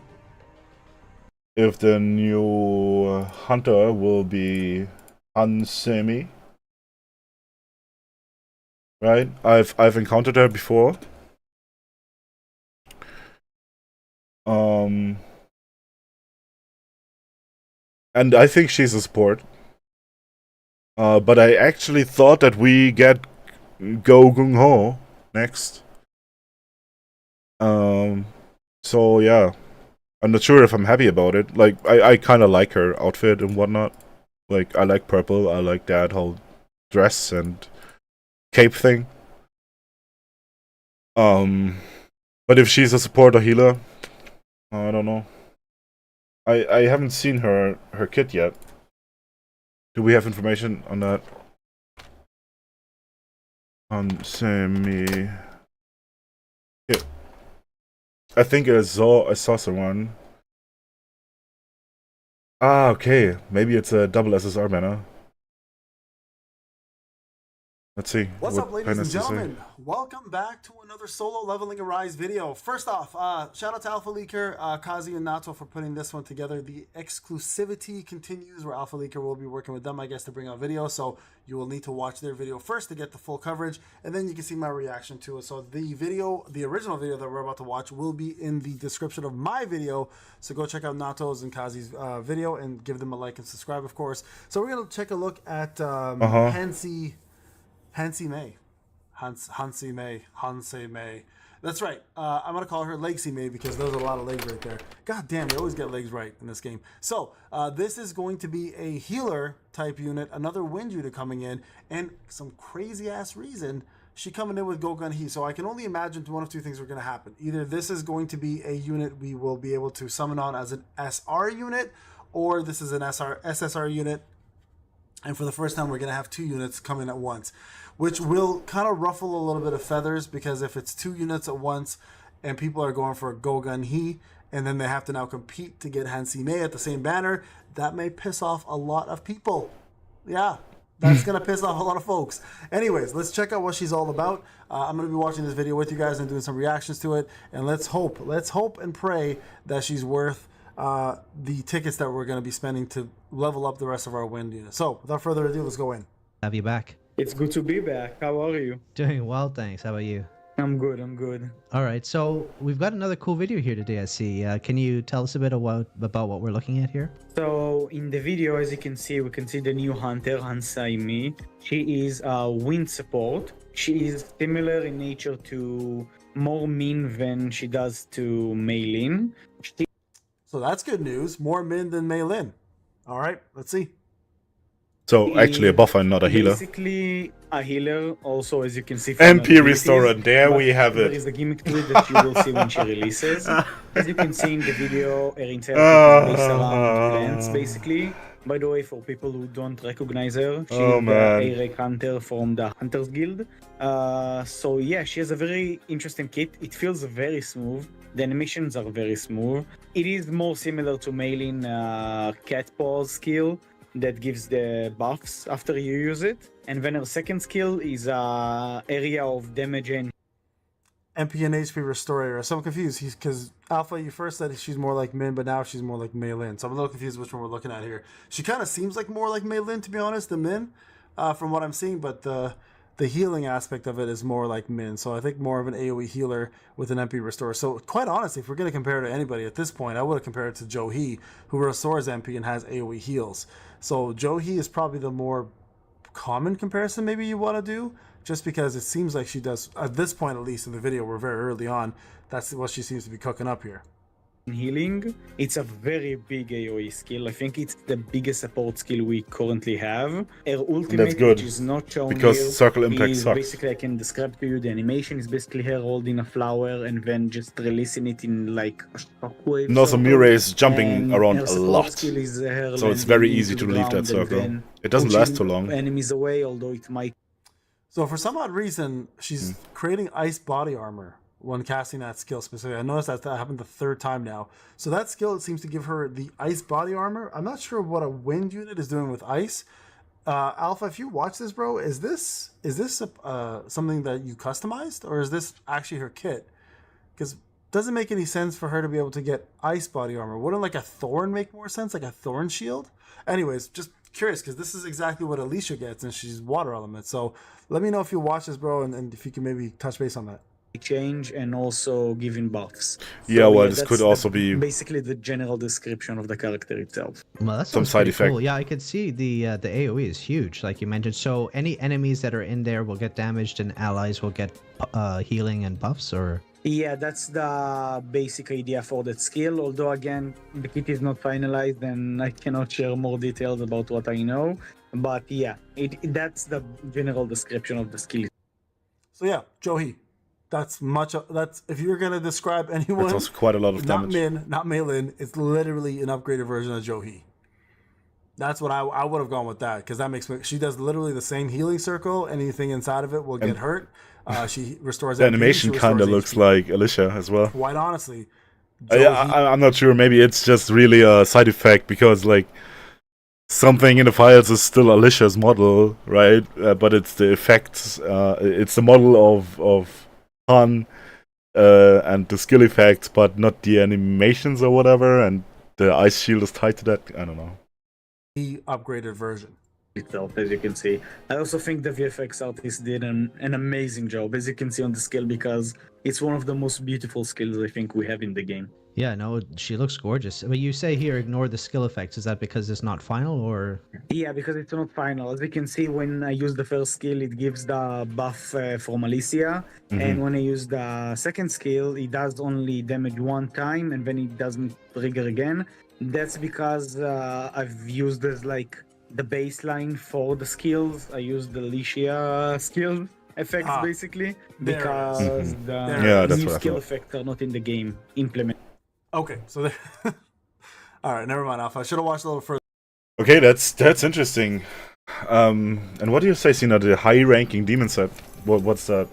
the new hunter will be Hansemi. Right? I've encountered her before. And I think she's a support. But I actually thought that we get Go Gung Ho next. So yeah, I'm not sure if I'm happy about it. Like, I kind of like her outfit and whatnot. Like, I like purple. I like that whole dress and cape thing. But if she's a support or healer, I don't know. I haven't seen her kit yet. Do we have information on that? On semi. Yeah. I think I saw someone. Ah, okay. Maybe it's a double SSR banner. Let's see. What's what up, ladies Paynes and to say. gentlemen? Welcome back to another solo leveling Arise video. First off, shout out to Alpha Leaker, Kazi, and Nato for putting this one together. The exclusivity continues where Alpha Leaker will be working with them, I guess, to bring out videos. So you will need to watch their video first to get the full coverage, and then you can see my reaction to it. So the video, the original video that we're about to watch, will be in the description of my video. So go check out Nato's and Kazi's video and give them a like and subscribe, of course. So we're gonna take a look at Hansi May. Hansi May. That's right. I'm going to call her Legsy May because there's a lot of legs right there. God damn, they always get legs right in this game. So, this is going to be a healer type unit, another wind unit coming in, and some crazy ass reason she coming in with Gogun He. So I can only imagine one of two things are going to happen. Either this is going to be a unit we will be able to summon on as an SR unit, or this is an SSR unit. And for the first time, we're going to have two units coming at once, which will kind of ruffle a little bit of feathers, because if it's two units at once and people are going for Gogun He, and then they have to now compete to get Hansi May at the same banner, that may piss off a lot of people. Yeah, that's going to piss off a lot of folks. Anyways, let's check out what she's all about. I'm going to be watching this video with you guys and doing some reactions to it. And let's hope and pray that she's worth the tickets that we're going to be spending to level up the rest of our wind unit. So without further ado, let's go in. Have you back? It's good to be back. How are you? Doing well, thanks. How about you? I'm good. All right, so we've got another cool video here today, I see. Can you tell us a bit about what we're looking at here? So in the video, as you can see, we can see the new hunter, Hansaimi. She is a wind support. She is similar in nature to more Min than she does to Meilin. So that's good news. More Min than Meilin. All right, let's see. So actually a buffer and not a healer. Basically a healer, also, as you can see. MP Restorer, there we have There it. is a gimmick to it that you will see when she releases. As you can see in the video, her entire is based around plants, basically. By the way, for people who don't recognize her, she's a Rake Hunter from the Hunters Guild. So yeah, she has a very interesting kit. It feels very smooth. The animations are very smooth. It is more similar to Meilin Cat Paws skill that gives the buffs after you use it. And then her second skill is area of damage and MP and HP Restorer. So I'm confused because Alpha, you first said she's more like Min, but now she's more like Meilin. So I'm a little confused which one we're looking at here. She kind of seems like more like Meilin, to be honest, than Min, from what I'm seeing. But the healing aspect of it is more like Min. So I think more of an AoE healer with an MP Restorer. So quite honestly, if we're going to compare her to anybody at this point, I would have compared it to Joe He, who restores MP and has AoE heals. So Joe He is probably the more common comparison maybe you want to do, just because it seems like she does, at this point at least in the video, we're very early on, that's what she seems to be cooking up here. healing. It's a very big AoE skill. I think it's the biggest support skill we currently have. Her ultimate, That's good, which is not shown because here, circle impact is sucks. basically, I can describe to you, the animation is basically her holding a flower and then just releasing it in like a shockwave. And also Mirei is jumping And around her a support lot. skill is her So it's very landing easy into to the leave that ground and circle. then It doesn't pushing last too long. enemies away, although it might. So for some odd reason, she's creating ice body armor when casting that skill specifically. I noticed that happened the third time now. So that skill, it seems to give her the ice body armor. I'm not sure what a wind unit is doing with ice. Alpha, if you watch this, bro, is this something that you customized, or is this actually her kit? Because doesn't make any sense for her to be able to get ice body armor. Wouldn't like a thorn make more sense, like a thorn shield? Anyways, just curious, because this is exactly what Alicia gets, and she's water element. So let me know if you watch this, bro, and if you can maybe touch base on that. Change and also giving buffs. Yeah, well, this could also be basically the general description of the character itself. Well, that's some side effect. Cool. Yeah, I could see the AOE is huge, like you mentioned. So any enemies that are in there will get damaged, and allies will get healing and buffs, or. Yeah, that's the basic idea for that skill. Although again, the kit is not finalized, and I cannot share more details about what I know. But yeah, that's the general description of the skill. So yeah, Johi. That's if you're gonna describe anyone, it's also quite a lot of damage. Not Min, not Maylin. It's literally an upgraded version of Johi. That's what I would have gone with that, because that makes me. She does literally the same healing circle. Anything inside of it will get hurt. She restores. The animation kind of looks like Alicia as well. Quite honestly, I'm not sure. Maybe it's just really a side effect, because like something in the files is still Alicia's model, right? But it's the effects. It's the model of Han and the skill effects, but not the animations or whatever, and the ice shield is tied to that. I don't know. The upgraded version itself, as you can see. I also think the VFX artist did an amazing job, as you can see on the skill, because it's one of the most beautiful skills I think we have in the game. Yeah, no, she looks gorgeous. But you say here, ignore the skill effects. Is that because it's not final, or? Yeah, because it's not final. As you can see, when I use the first skill, it gives the buff from Alicia. And when I use the second skill, it does only damage one time, and then it doesn't trigger again. That's because I've used as like the baseline for the skills. I used the Alicia skill effects basically, because the new skill effects are not in the game implemented. Okay, so all right, never mind, Alpha. I should have watched a little further. Okay, that's interesting. And what do you say, Sina? The high-ranking demon set. What's that?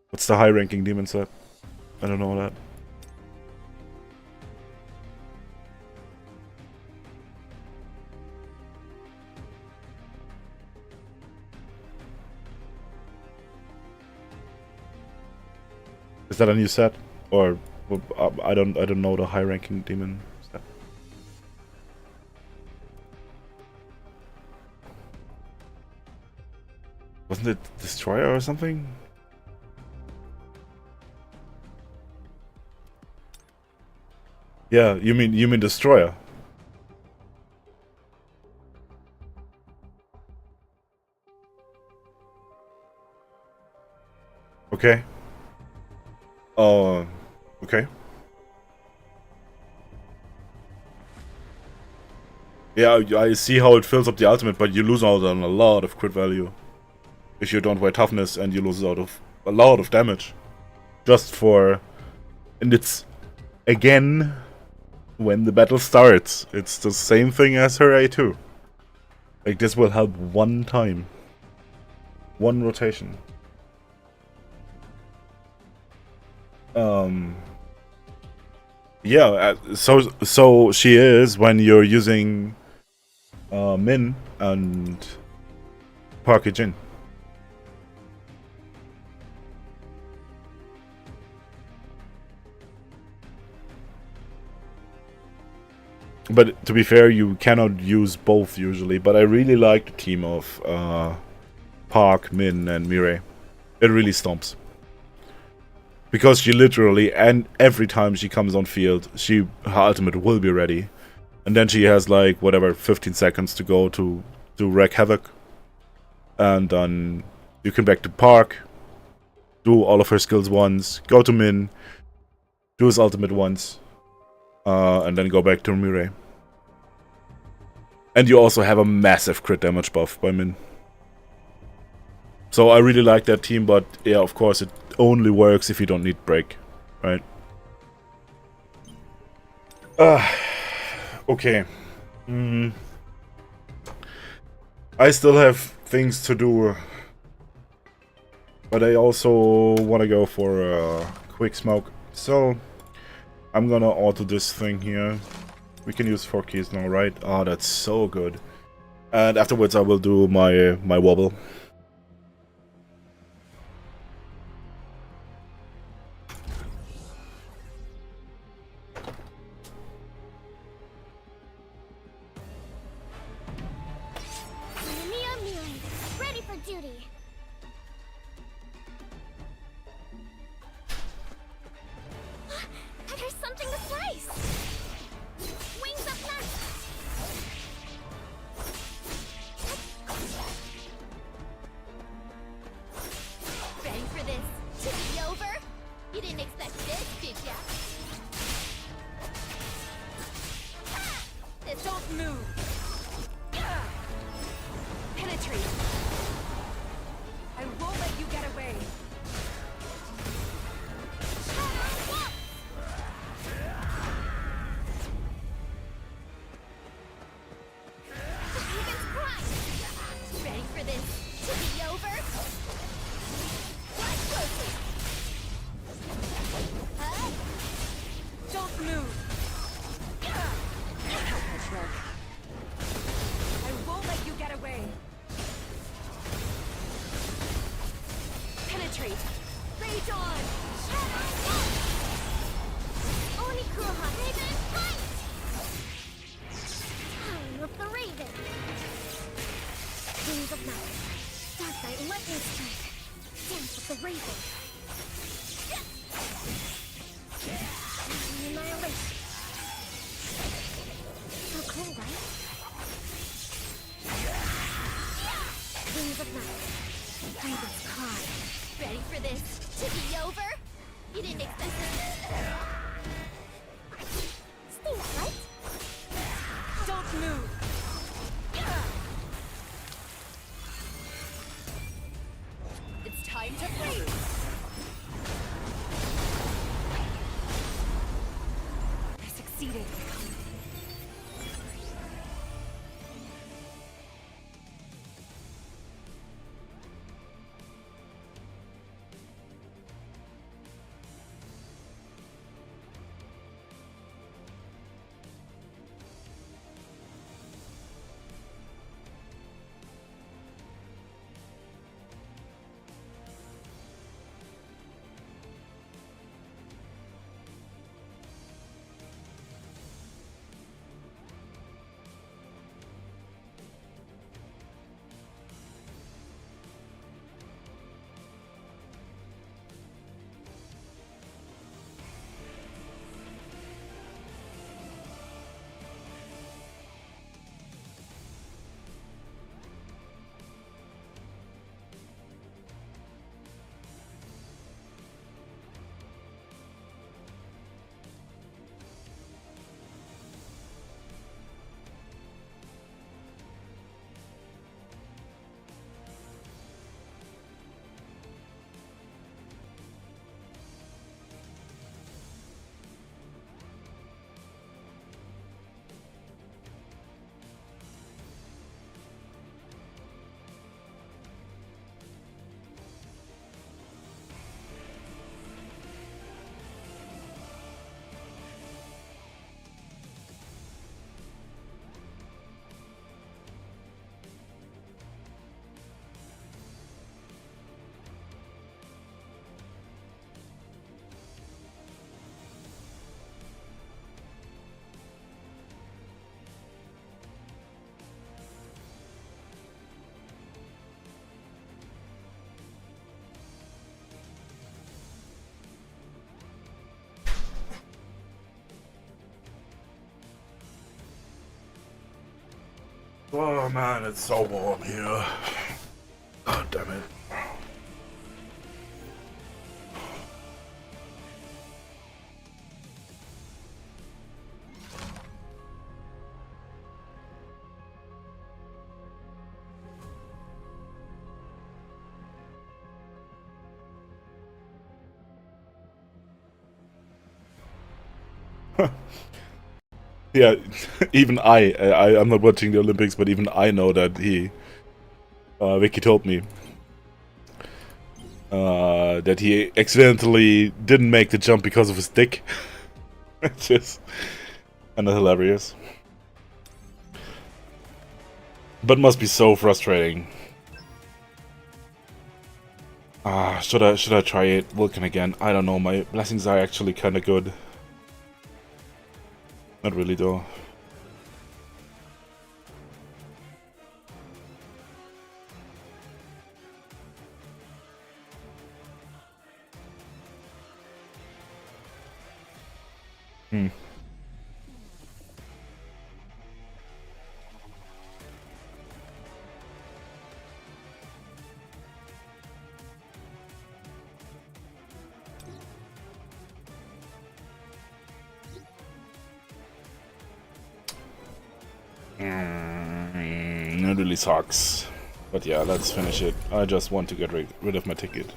What's the high-ranking demon set? I don't know that. Is that a new set, or I don't know the high-ranking demon set. Wasn't it Destroyer or something? Yeah, you mean Destroyer. Okay. Oh, okay. Yeah, I see how it fills up the ultimate, but you lose out on a lot of crit value if you don't wear toughness, and you lose out of a lot of damage just for. And it's again when the battle starts. It's the same thing as her A2. Like, this will help one time, one rotation. Yeah, so she is when you're using Min and Parker Jin. But to be fair, you cannot use both usually. But I really like the team of Park, Min, and Mirei. It really stomps. Because she literally, and every time she comes on field, her ultimate will be ready. And then she has like, whatever, 15 seconds to go to wreak havoc. And then you can back to Park, do all of her skills once, go to Min, do his ultimate once, and then go back to Mirei. And you also have a massive crit damage buff by Min. So I really like that team, but yeah, of course it only works if you don't need break, right? Okay. I still have things to do but I also want to go for a quick smoke. So I'm gonna auto this thing here. We can use 4 keys now, right? Oh, that's so good. And afterwards I will do my wobble. Mirei, ready for duty. There's something to slice. Wings up next. Ready for this to be over? You didn't expect this, did ya? This Don't move. Penetrate. I won't let you get away. Raven's pride. Ready for this to be over? Watch closely. Huh? Don't move. I won't let you get away. Penetrate. Rage on. Oni Kuroha, Raven, fight! Time of the Raven. Wings of Night. Dark Knight Lightning Strike. Dance of the Raven. Annihilation. So cool, right? Wings of Night. Raven's cry. Ready for this to be over? You didn't expect it. Stinks, right? Don't move. It's time to freeze. I succeeded. Oh man, it's so warm here. God damn it. Yeah, even I'm not watching the Olympics, but even I know that Vicky told me. that he accidentally didn't make the jump because of his dick. It's just kind of hilarious. But must be so frustrating. Should I try it? Vulcan again? I don't know. My blessings are actually kind of good. Not really though. It really sucks. But yeah, let's finish it. I just want to get rid of my ticket.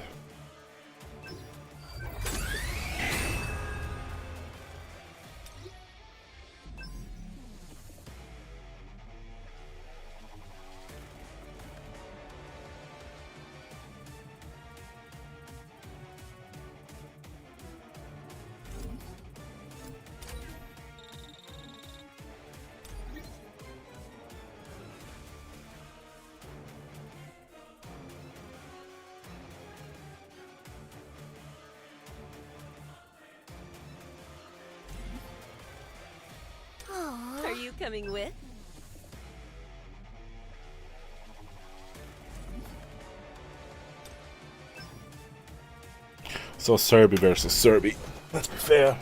Are you coming with? So Serbi versus Serbi. Let's be fair.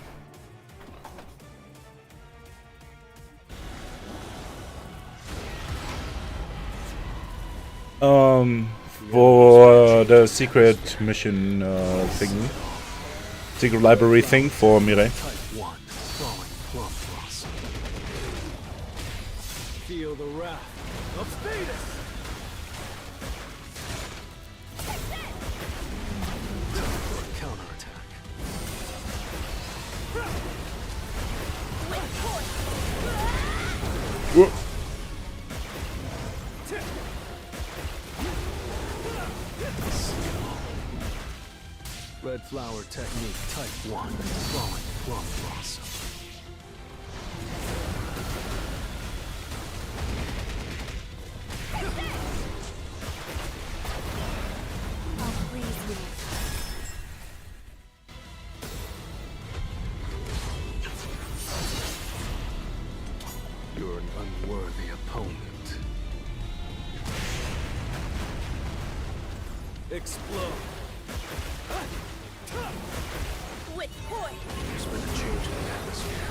For the secret mission thing, secret library thing for Mirei. Type 1, falling plum blossom. Feel the wrath of Paynes. Time for a counterattack. Whoa. Red flower technique type 1, falling plum blossom. I'll freeze you. You're an unworthy opponent. Explode. With point. There's been a change in the atmosphere.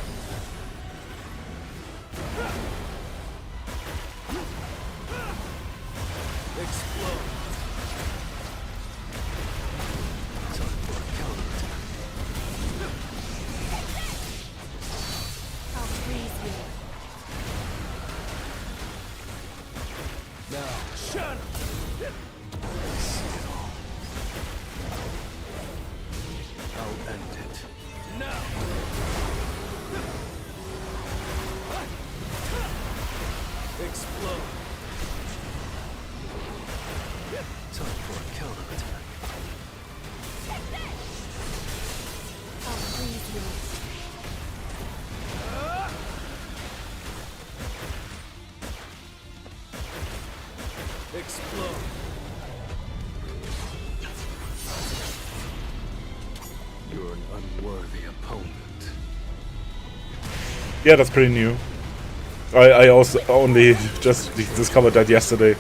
Explode. Time for a counterattack. I'll freeze you. Now, shut up. I see it all. I'll end it. Now. Explode. Time for a counterattack. I'll freeze you. Explode. You're an unworthy opponent. Yeah, that's pretty new. I also only just discovered that yesterday.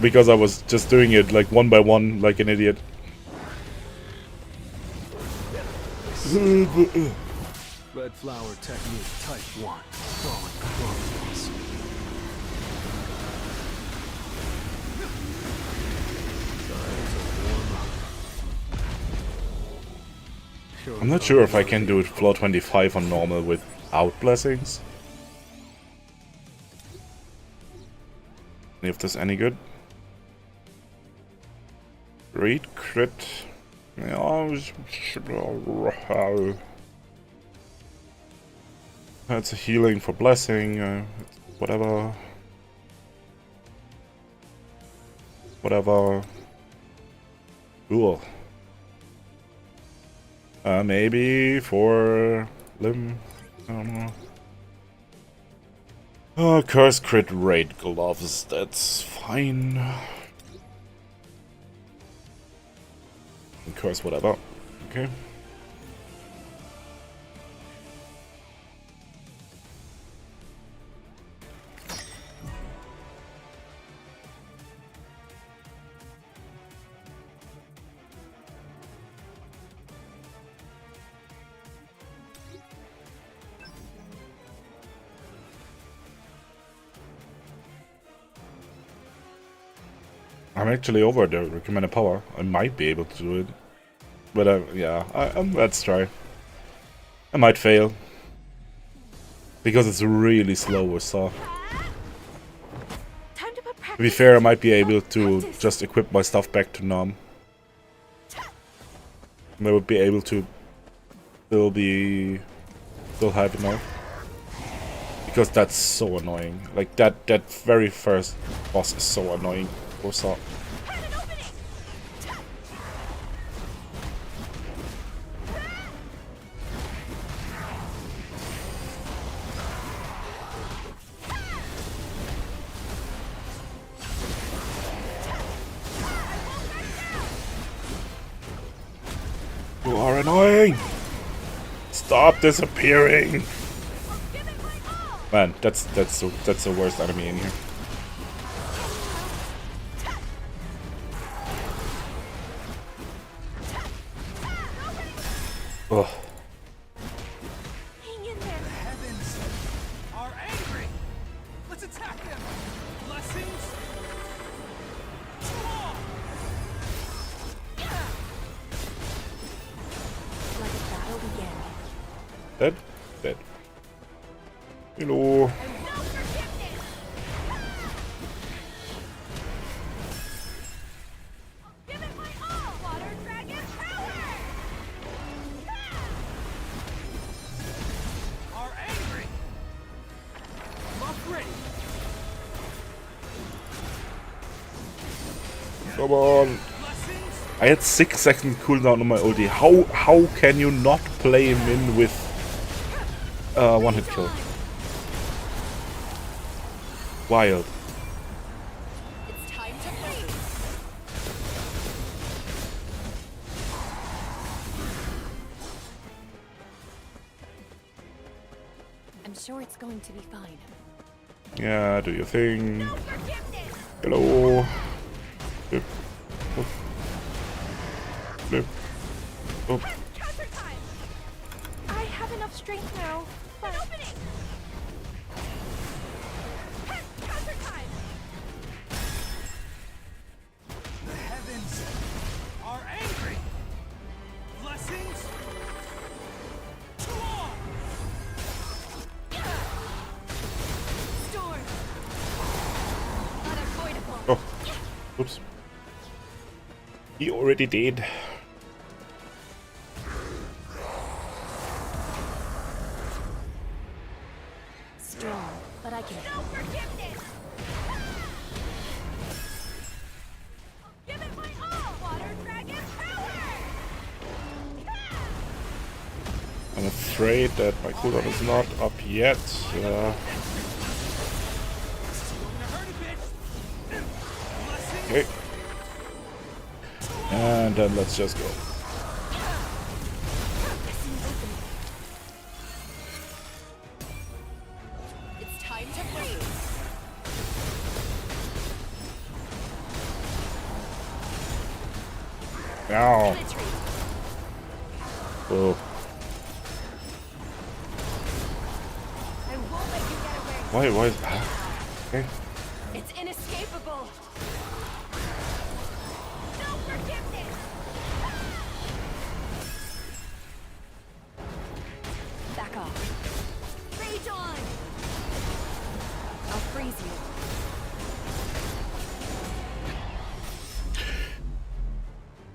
Because I was just doing it like one by one, like an idiot. Red flower technique type 1. Falling plum blossom. Time to warm up. I'm not sure if I can do floor 25 on normal without blessings. If that's any good. Read crit. That's a healing for blessing. Whatever. Whatever. Cool. Maybe for limb. I don't know. Oh, curse crit rate gloves. That's fine. And curse whatever. Okay. I'm actually over the recommended power. I might be able to do it. But yeah, let's try. I might fail. Because it's really slow with Saw. To be fair, I might be able to just equip my stuff back to Nom. And I would be able to still have enough. Because that's so annoying. Like that very first boss is so annoying for Saw. You are annoying! Stop disappearing! Man, that's the worst enemy in here. Ugh. Hang in there. The heavens are angry. Let's attack them. Blessings. Let the battle begin. Dead? Dead. Hello. Come on. I had 6 seconds cooldown on my ulti. How can you not play him in with one hit kill? Wild. It's time to freeze. I'm sure it's going to be fine. Yeah, do your thing. Hello. Flip. Oh. Flip. Oh. Counter time! I have enough strength now. But... opening! Counter time! The heavens are angry. Blessings. Storm! Unavoidable. Oh. Oops. He already did. Strong, but I can... No forgiveness. Give it my all! Water dragon power! I'm afraid that my cooldown is not up yet. Okay. And then let's just go. It's time to freeze. Now. Oh. I won't let you get away. Why is okay. It's inescapable. No forgiveness. Back off. Rage on. I'll freeze you.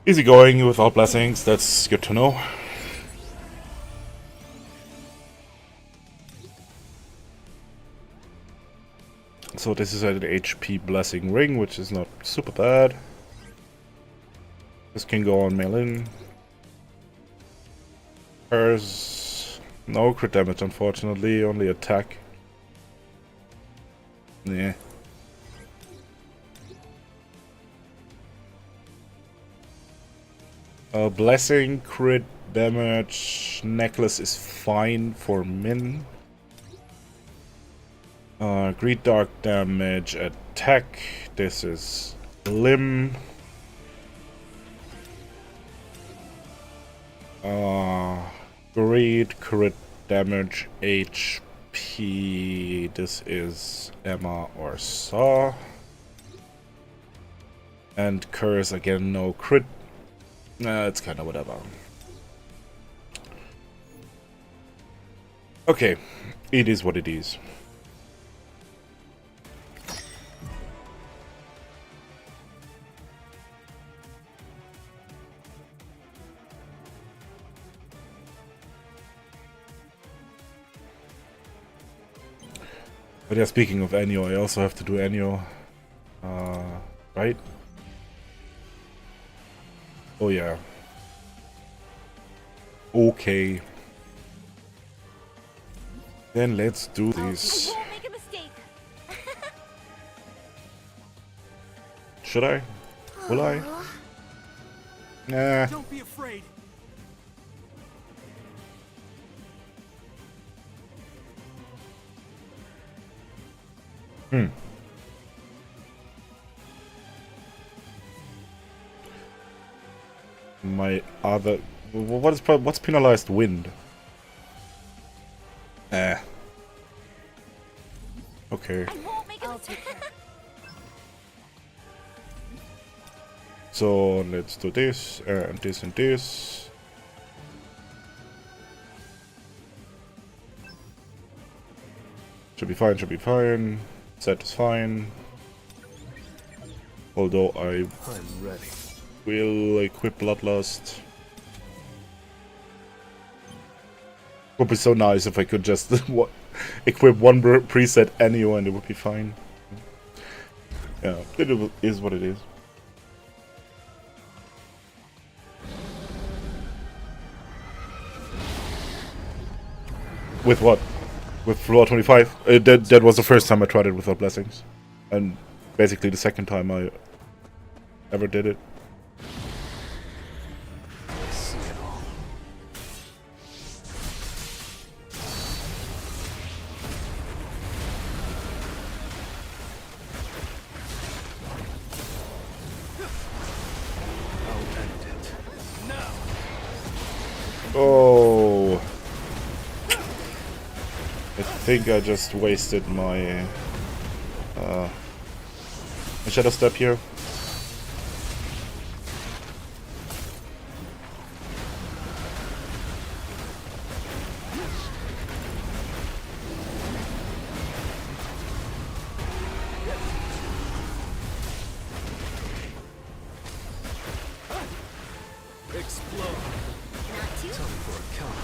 Easy going without blessings, that's good to know. So this is an HP blessing ring, which is not super bad. This can go on Melin. There's no crit damage, unfortunately, only attack. Yeah. Blessing, crit damage, necklace is fine for Min. Greed dark damage, attack. This is limb. Greed, crit damage, HP. This is Emma or Saw. And curse again, no crit. It's kind of whatever. Okay, it is what it is. But yeah, speaking of Annual, I also have to do Annual. Right? Oh yeah. Okay. Then let's do this. I won't make a mistake. Should I? Will I? Nah. Don't be afraid. My other... What's penalized? Wind. Okay. I won't make a mistake. So let's do this and this and this. Should be fine, should be fine. Set is fine. Although I I'm ready. will equip Bloodlust. Would be so nice if I could just equip one preset anywhere and it would be fine. Yeah, it is what it is. With what? With floor 25? That was the first time I tried it without blessings. And basically the second time I ever did it. I see it all. I'll end it. Oh. I think I just wasted my shadow step here. Explode. Not too. Time for a count.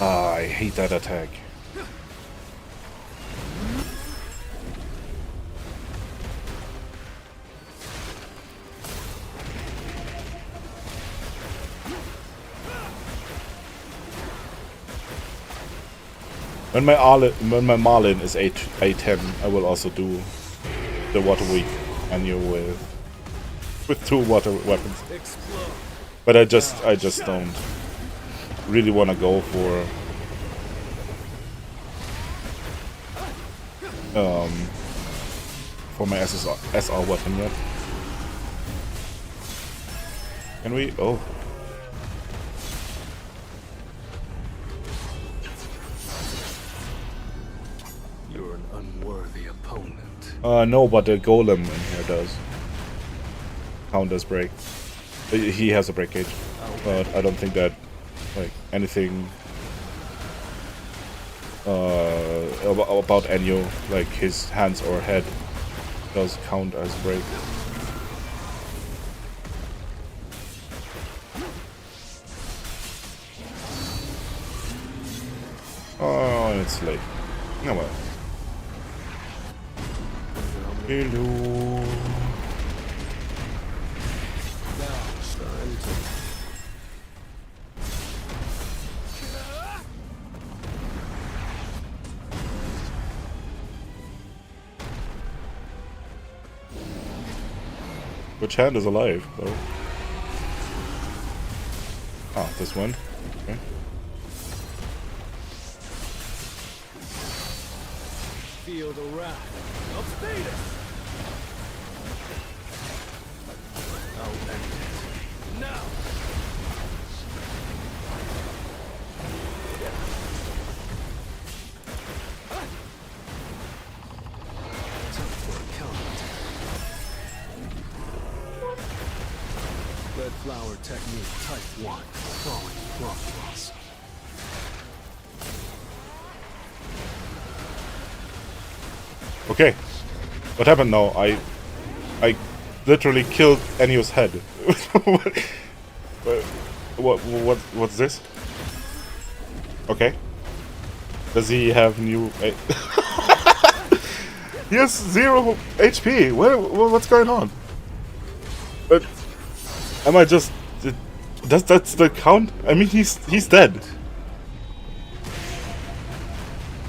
Ah, I hate that attack. When my Marlin is A10, I will also do the Water Week annual with 2 water weapons. Explode. But I just don't really want to go for my SR weapon yet. Can we? Oh. You're an unworthy opponent. No, but the golem in here does count as break. He has a break gauge, but I don't think that like anything about Ennio, like his hands or head, does count as break. Oh, it's late. No well. Hello. counter. Which hand is alive, though? Ah, this one. Okay. Feel the wrath of Paynes. I'll end it. Now! Time for a counterattack. Red flower technique type 1. Falling cross. Okay. What happened now? I literally killed Ennio's head. What's this? Okay. Does he have new... He has 0 HP. What's going on? Am I just... That's the count? I mean, he's dead.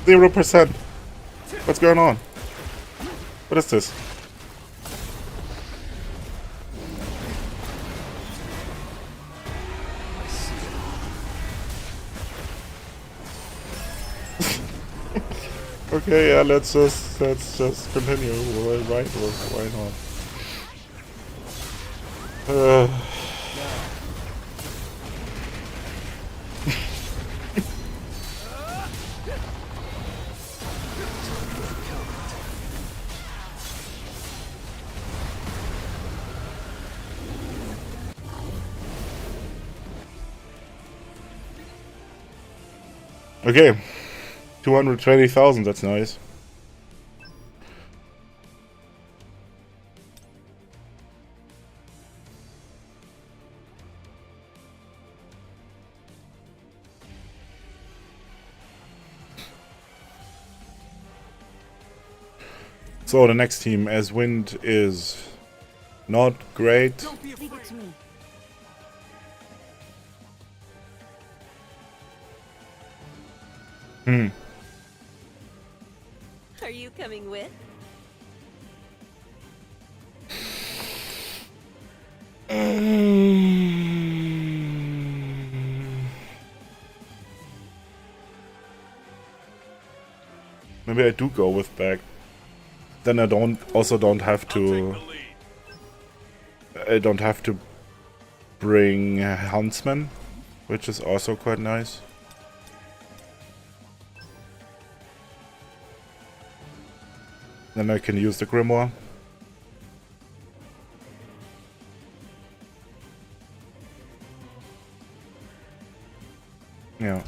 0%. What's going on? What is this? Okay, yeah, let's just continue. Right, or why not? Okay, 220,000. That's nice. So the next team, as Wind is not great. Leave it to me. Are you coming with? Maybe I do go with back. Then I don't have to. I don't have to bring Huntsman, which is also quite nice. Then I can use the Grimoire. Yeah.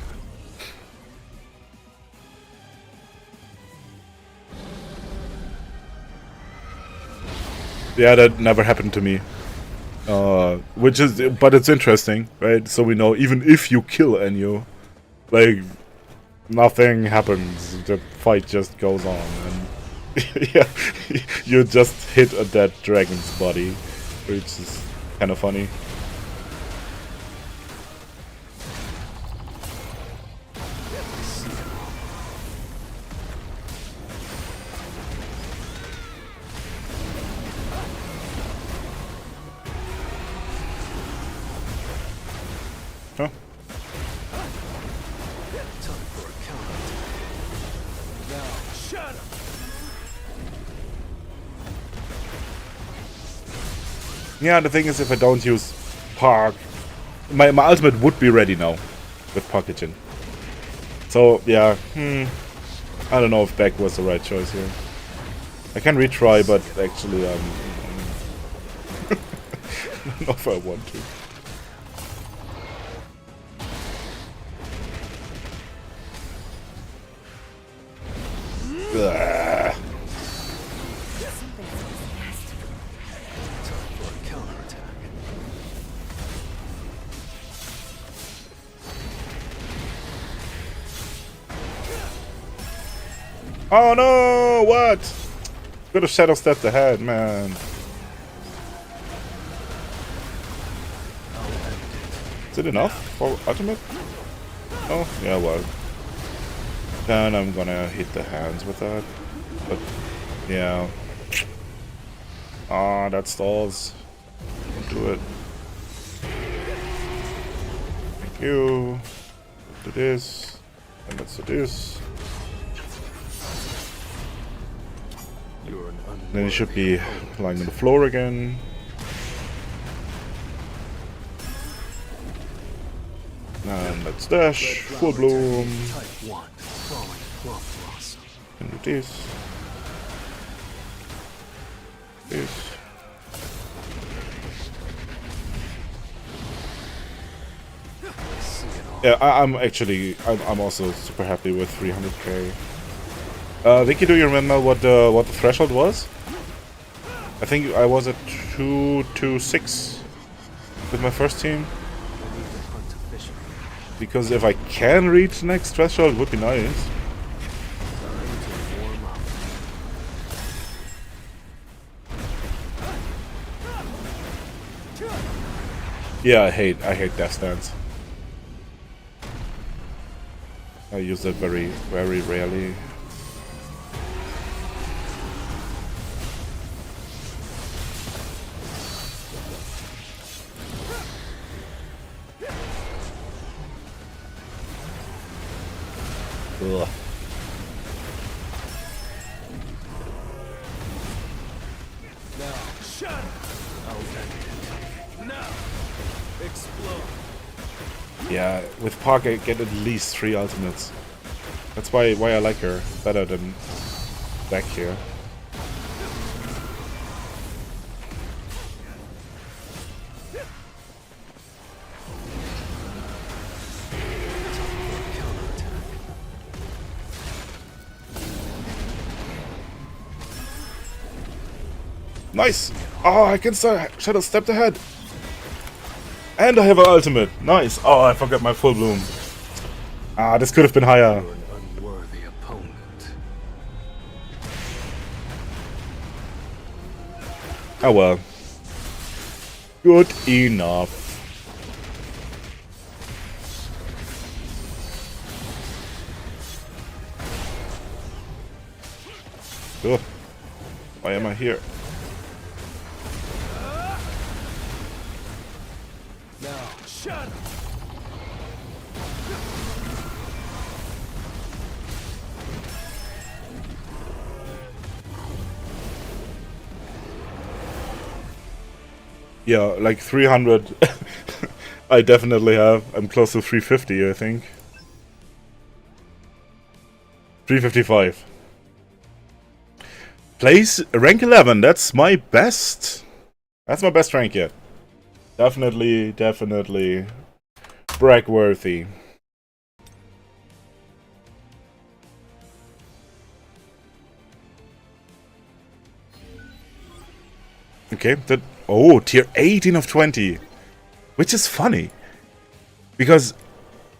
Yeah, that never happened to me. But it's interesting, right? So we know even if you kill Ennio, like, nothing happens. The fight just goes on, and yeah, you just hit a dead dragon's body, which is kind of funny. Huh? Time for a counterattack. Now, shatter! Yeah, the thing is, if I don't use Park, my ultimate would be ready now with Pocketgen. So yeah, I don't know if back was the right choice here. I can retry, but actually, I don't know if I want to. Ugh. Time for a counterattack. Oh no! What? Could have shadow stepped ahead, man. I'll Is it enough for ultimate? Oh, yeah, well. Then I'm gonna hit the hands with that. But, yeah. Ah, that stalls. Don't do it. Thank you. Do this. And let's do this. You're an Then it should be lying on the floor again. And let's dash. Full bloom. Type 1. Falling plum blossom. And do this. This. Yeah, I'm also super happy with 300k. Vicky, do you remember what the threshold was? I think I was at 226 with my first team. Because if I can reach the next threshold, it would be nice. Yeah, I hate Death Stance. I use it very, very rarely. Ugh. Now, shut. Now, explode. Yeah, with Park I get at least 3 ultimates. That's why I like her better than back here. Nice! Oh, I can Shadow Step ahead! And I have an ultimate! Nice! Oh, I forgot my full bloom. Ah, this could have been higher. You're an unworthy opponent. Oh well. Good enough. Ugh. Why am I here? Now, shut. Yeah, like 300. I definitely have. I'm close to 350, I think. 355. Place rank 11. That's my best. That's my best rank yet. Definitely brag worthy. Okay, oh, tier 18 of 20. Which is funny. Because,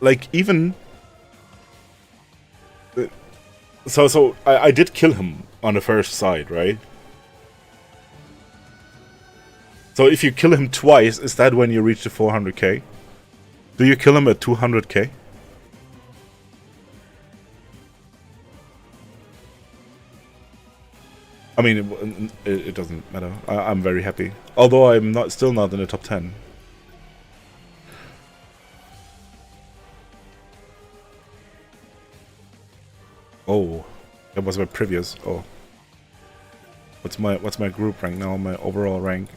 like, even... So I did kill him on the first side, right? So if you kill him twice, is that when you reach the 400k? Do you kill him at 200k? I mean, it doesn't matter. I'm very happy. Although I'm still not in the top 10. Oh, that was my previous. Oh, what's my group rank now? My overall rank.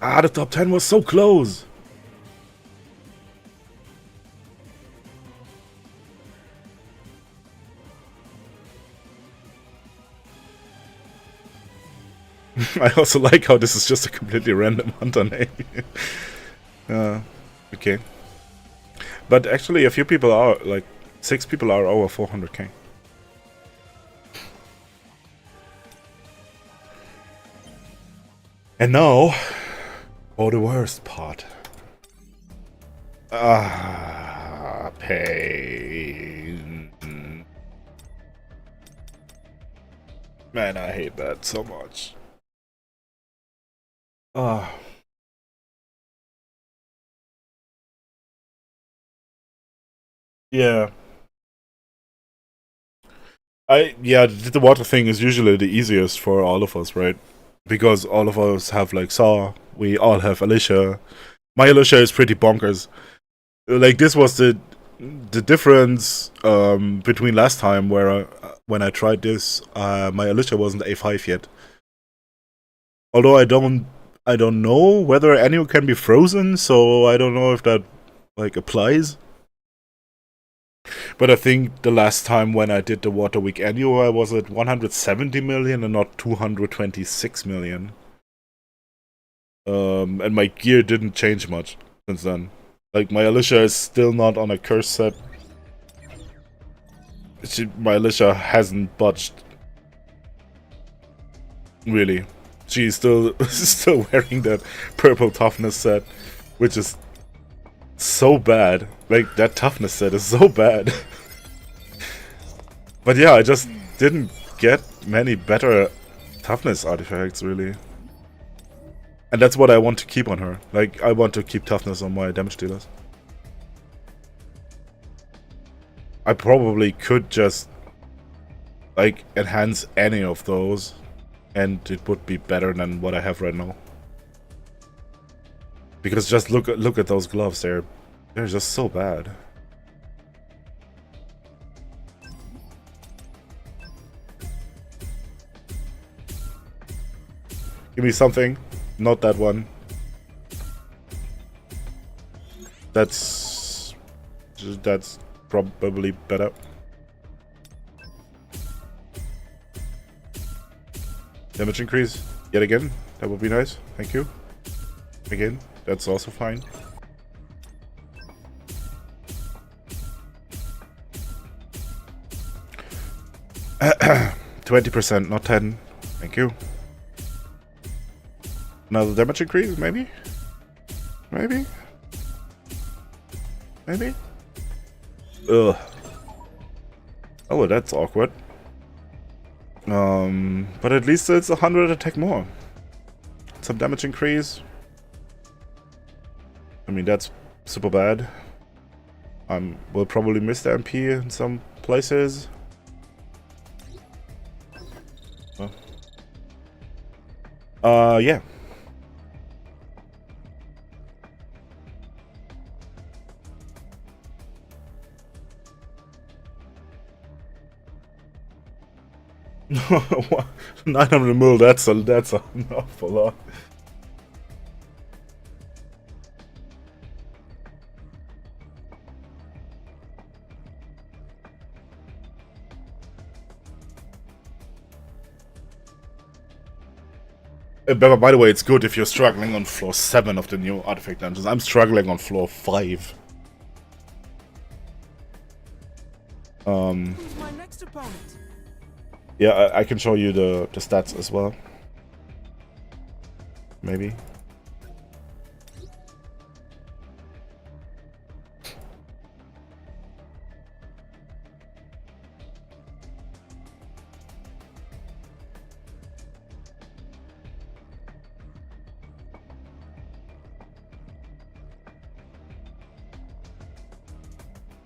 Ah, the top 10 was so close. I also like how this is just a completely random hunter name. Okay. But actually a few people are, like, 6 people are over 400k. And now, for the worst part. Ah, pain. Man, I hate that so much. Yeah. The water thing is usually the easiest for all of us, right? Because all of us have like Saw, we all have Alicia. My Alicia is pretty bonkers. Like this was the difference between last time where when I tried this, my Alicia wasn't A5 yet. Although I don't know whether any can be frozen, so I don't know if that like applies. But I think the last time when I did the Water Week annual, I was at 170 million and not 226 million. And my gear didn't change much since then. Like, my Alicia is still not on a curse set. My Alicia hasn't budged. Really. She's still wearing that purple toughness set, which is so bad. Like, that toughness set is so bad. But yeah, I just didn't get many better toughness artifacts, really. And that's what I want to keep on her. Like, I want to keep toughness on my damage dealers. I probably could just, like, enhance any of those, and it would be better than what I have right now. Because just look at those gloves, they're just so bad. Give me something, not that one. That's probably better. Damage increase yet again. That would be nice. Thank you. Again, that's also fine. %, 20%, not 10. Thank you. Another damage increase, maybe? Maybe? Maybe? Ugh. Oh, well, that's awkward. But at least it's 100 attack more. Some damage increase. I mean, that's super bad. We'll probably miss the MP in some places. Yeah. No, 900 mil, that's an awful lot. But by the way, it's good if you're struggling on floor 7 of the new artifact dungeons. I'm struggling on floor 5. Who's my next opponent? Yeah, I can show you the stats as well. Maybe.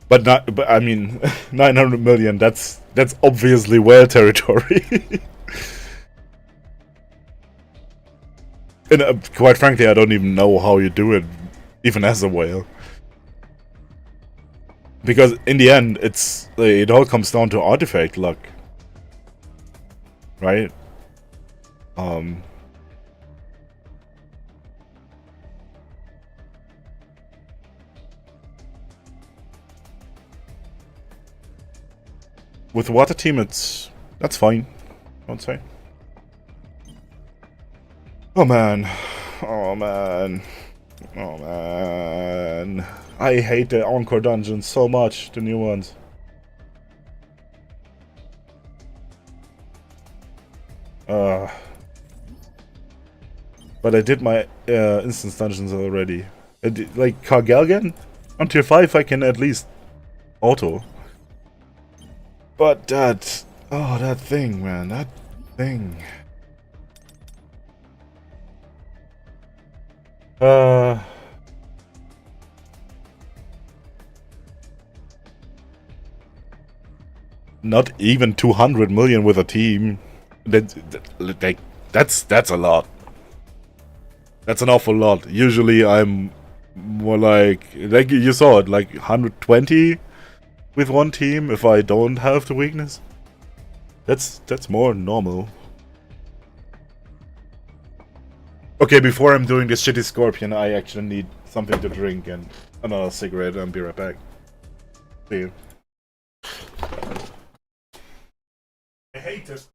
But I mean, 900 million. That's obviously whale territory. And quite frankly, I don't even know how you do it, even as a whale. Because in the end, it all comes down to artifact luck, right? With water team, that's fine, I would say. Oh man, oh man, oh man! I hate the Encore dungeons so much, the new ones. But I did my instance dungeons already. Like Kargelgen, on tier 5 I can at least auto. But that that thing, man, that thing. Not even 200 million with a team. That's a lot. That's an awful lot. Usually I'm more like you saw it, like 120 with one team if I don't have the weakness. That's more normal. Okay, before I'm doing this shitty scorpion, I actually need something to drink and another cigarette, and be right back. See you. I hate this.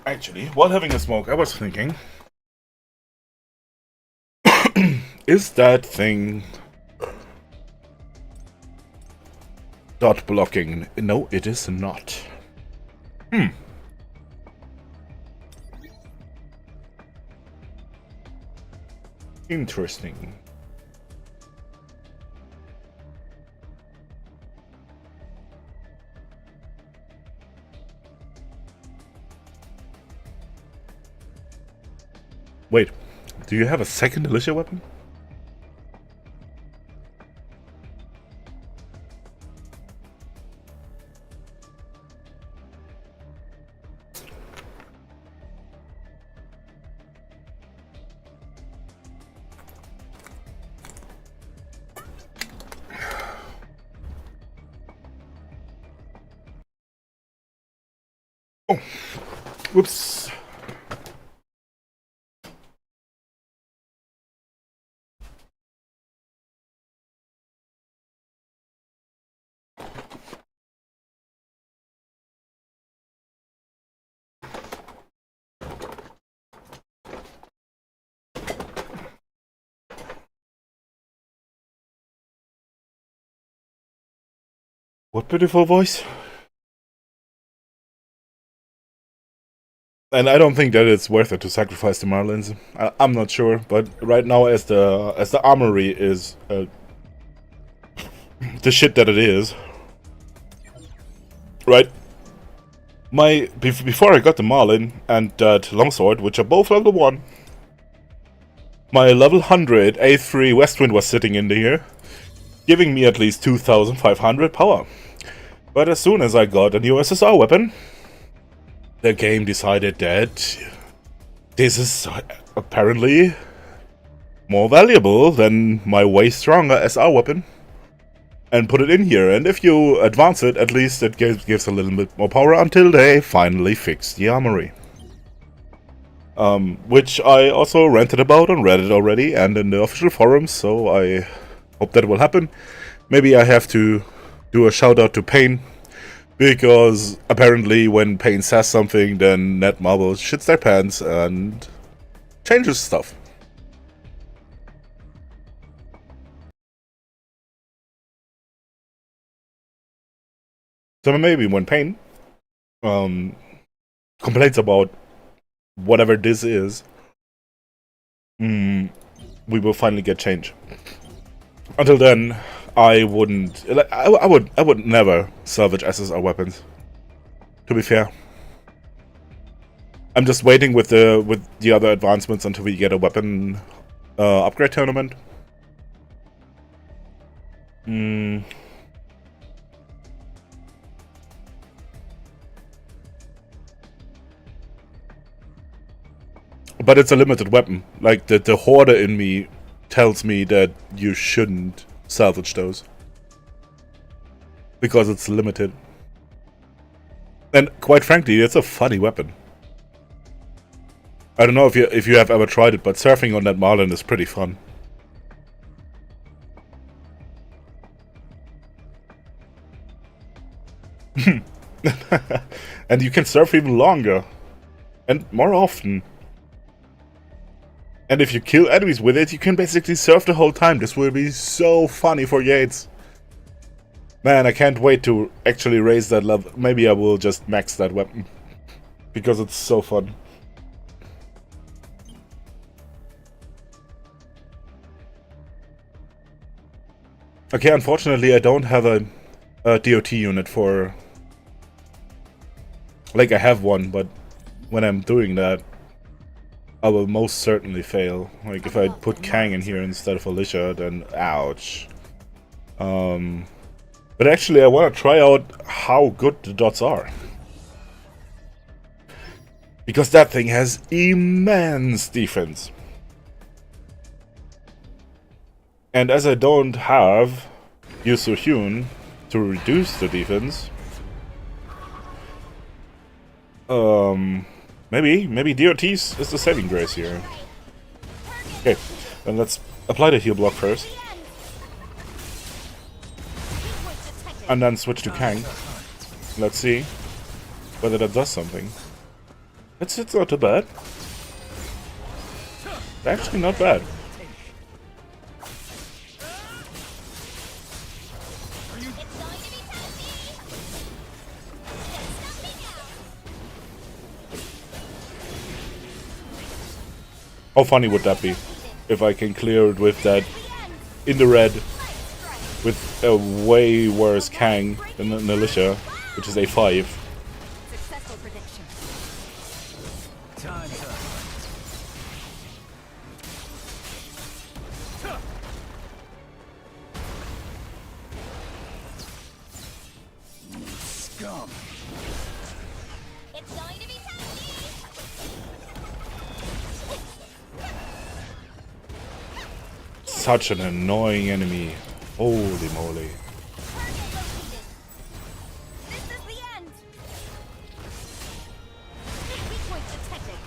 Actually, while having a smoke, I was thinking, is that thing dot blocking? No, it is not. Interesting. Wait, do you have a second militia weapon? Oh, whoops. What beautiful voice. And I don't think that it's worth it to sacrifice the Marlins. I'm not sure, but right now, as the armory is the shit that it is, right? Before I got the Marlin and that longsword, which are both level 1, my level 100 A3 Westwind was sitting in here, giving me at least 2,500 power. But as soon as I got a new SSR weapon, the game decided that this is apparently more valuable than my way stronger SR weapon, and put it in here. And if you advance it, at least it gives a little bit more power until they finally fix the armory. Which I also ranted about on Reddit already and in the official forums, so I hope that will happen. Maybe I have to do a shout out to Payne, because apparently when Payne says something, then Netmarble shits their pants and changes stuff. So maybe when Payne complains about whatever this is, we will finally get change. Until then, I wouldn't. I would never salvage SSR weapons. To be fair, I'm just waiting with the other advancements until we get a weapon upgrade tournament. But it's a limited weapon. Like the hoarder in me tells me that you shouldn't salvage those because it's limited. And quite frankly, it's a funny weapon. I don't know if you have ever tried it, but surfing on that Marlin is pretty fun. And you can surf even longer and more often. And if you kill enemies with it, you can basically surf the whole time. This will be so funny for Yates. Man, I can't wait to actually raise that level. Maybe I will just max that weapon, because it's so fun. Okay, unfortunately I don't have a DOT unit for... Like, I have one, but when I'm doing that, I will most certainly fail. Like, if I put Kang in here instead of Alicia, then ouch. But actually I want to try out how good the dots are. Because that thing has immense defense. And as I don't have Yusu Hyun to reduce the defense, maybe DOTs is the saving grace here. Okay, then let's apply the heal block first. And then switch to Kang. Let's see. whether that does something. It's not too bad. Actually not bad. How funny would that be if I can clear it with that in the red with a way worse Kang than the Militia, which is a 5. Successful prediction. Time's up. Scum. It's going to be tasty. Such an annoying enemy. Holy moly. Target located. This is the end. Weak point detected.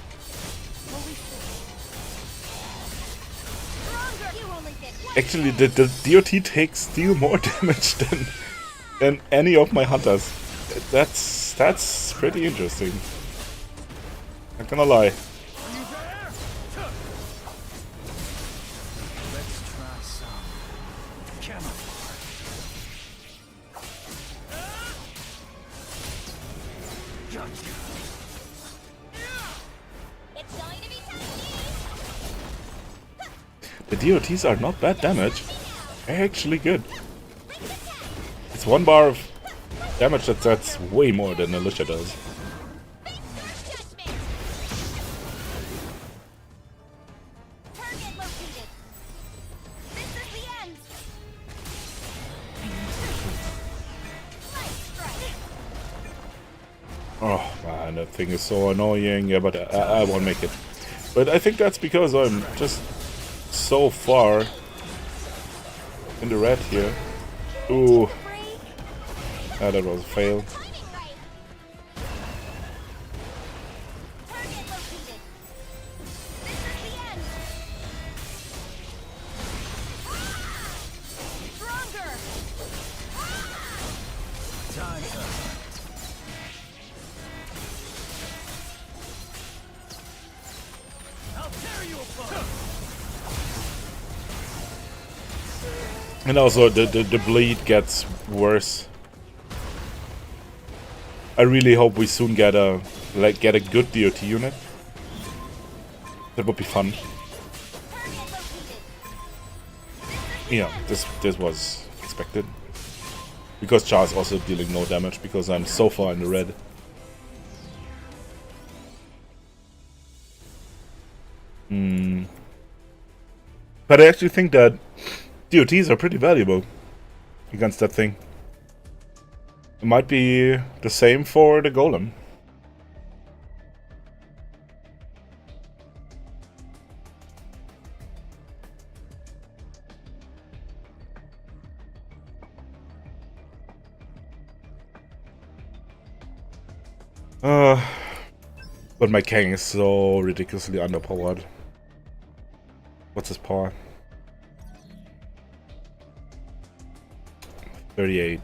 Holy stronger. You only did one. Actually, the DOT takes still more damage than any of my hunters. That's pretty interesting. Not gonna lie. Let's try some camouflage. Gotcha. It's going to be tasty. The DOTs are not bad damage. They're actually good. It's 1 bar of damage that's way more than Militia does. Judgment. Target located. This is the end. Light strike. Oh man, that thing is so annoying. Yeah, but I won't make it. But I think that's because I'm just so far in the red here. Ooh, that was a fail. Timing right. Target located. This is the end. Stronger. Time's up. I'll tear you apart. And also the bleed gets worse. I really hope we soon get a good DOT unit. That would be fun. Target located. Yeah, this was expected. Because Char's also dealing no damage because I'm so far in the red. But I actually think that DOTs are pretty valuable against that thing. It might be the same for the Golem. But my Kang is so ridiculously underpowered. What's his power? 38.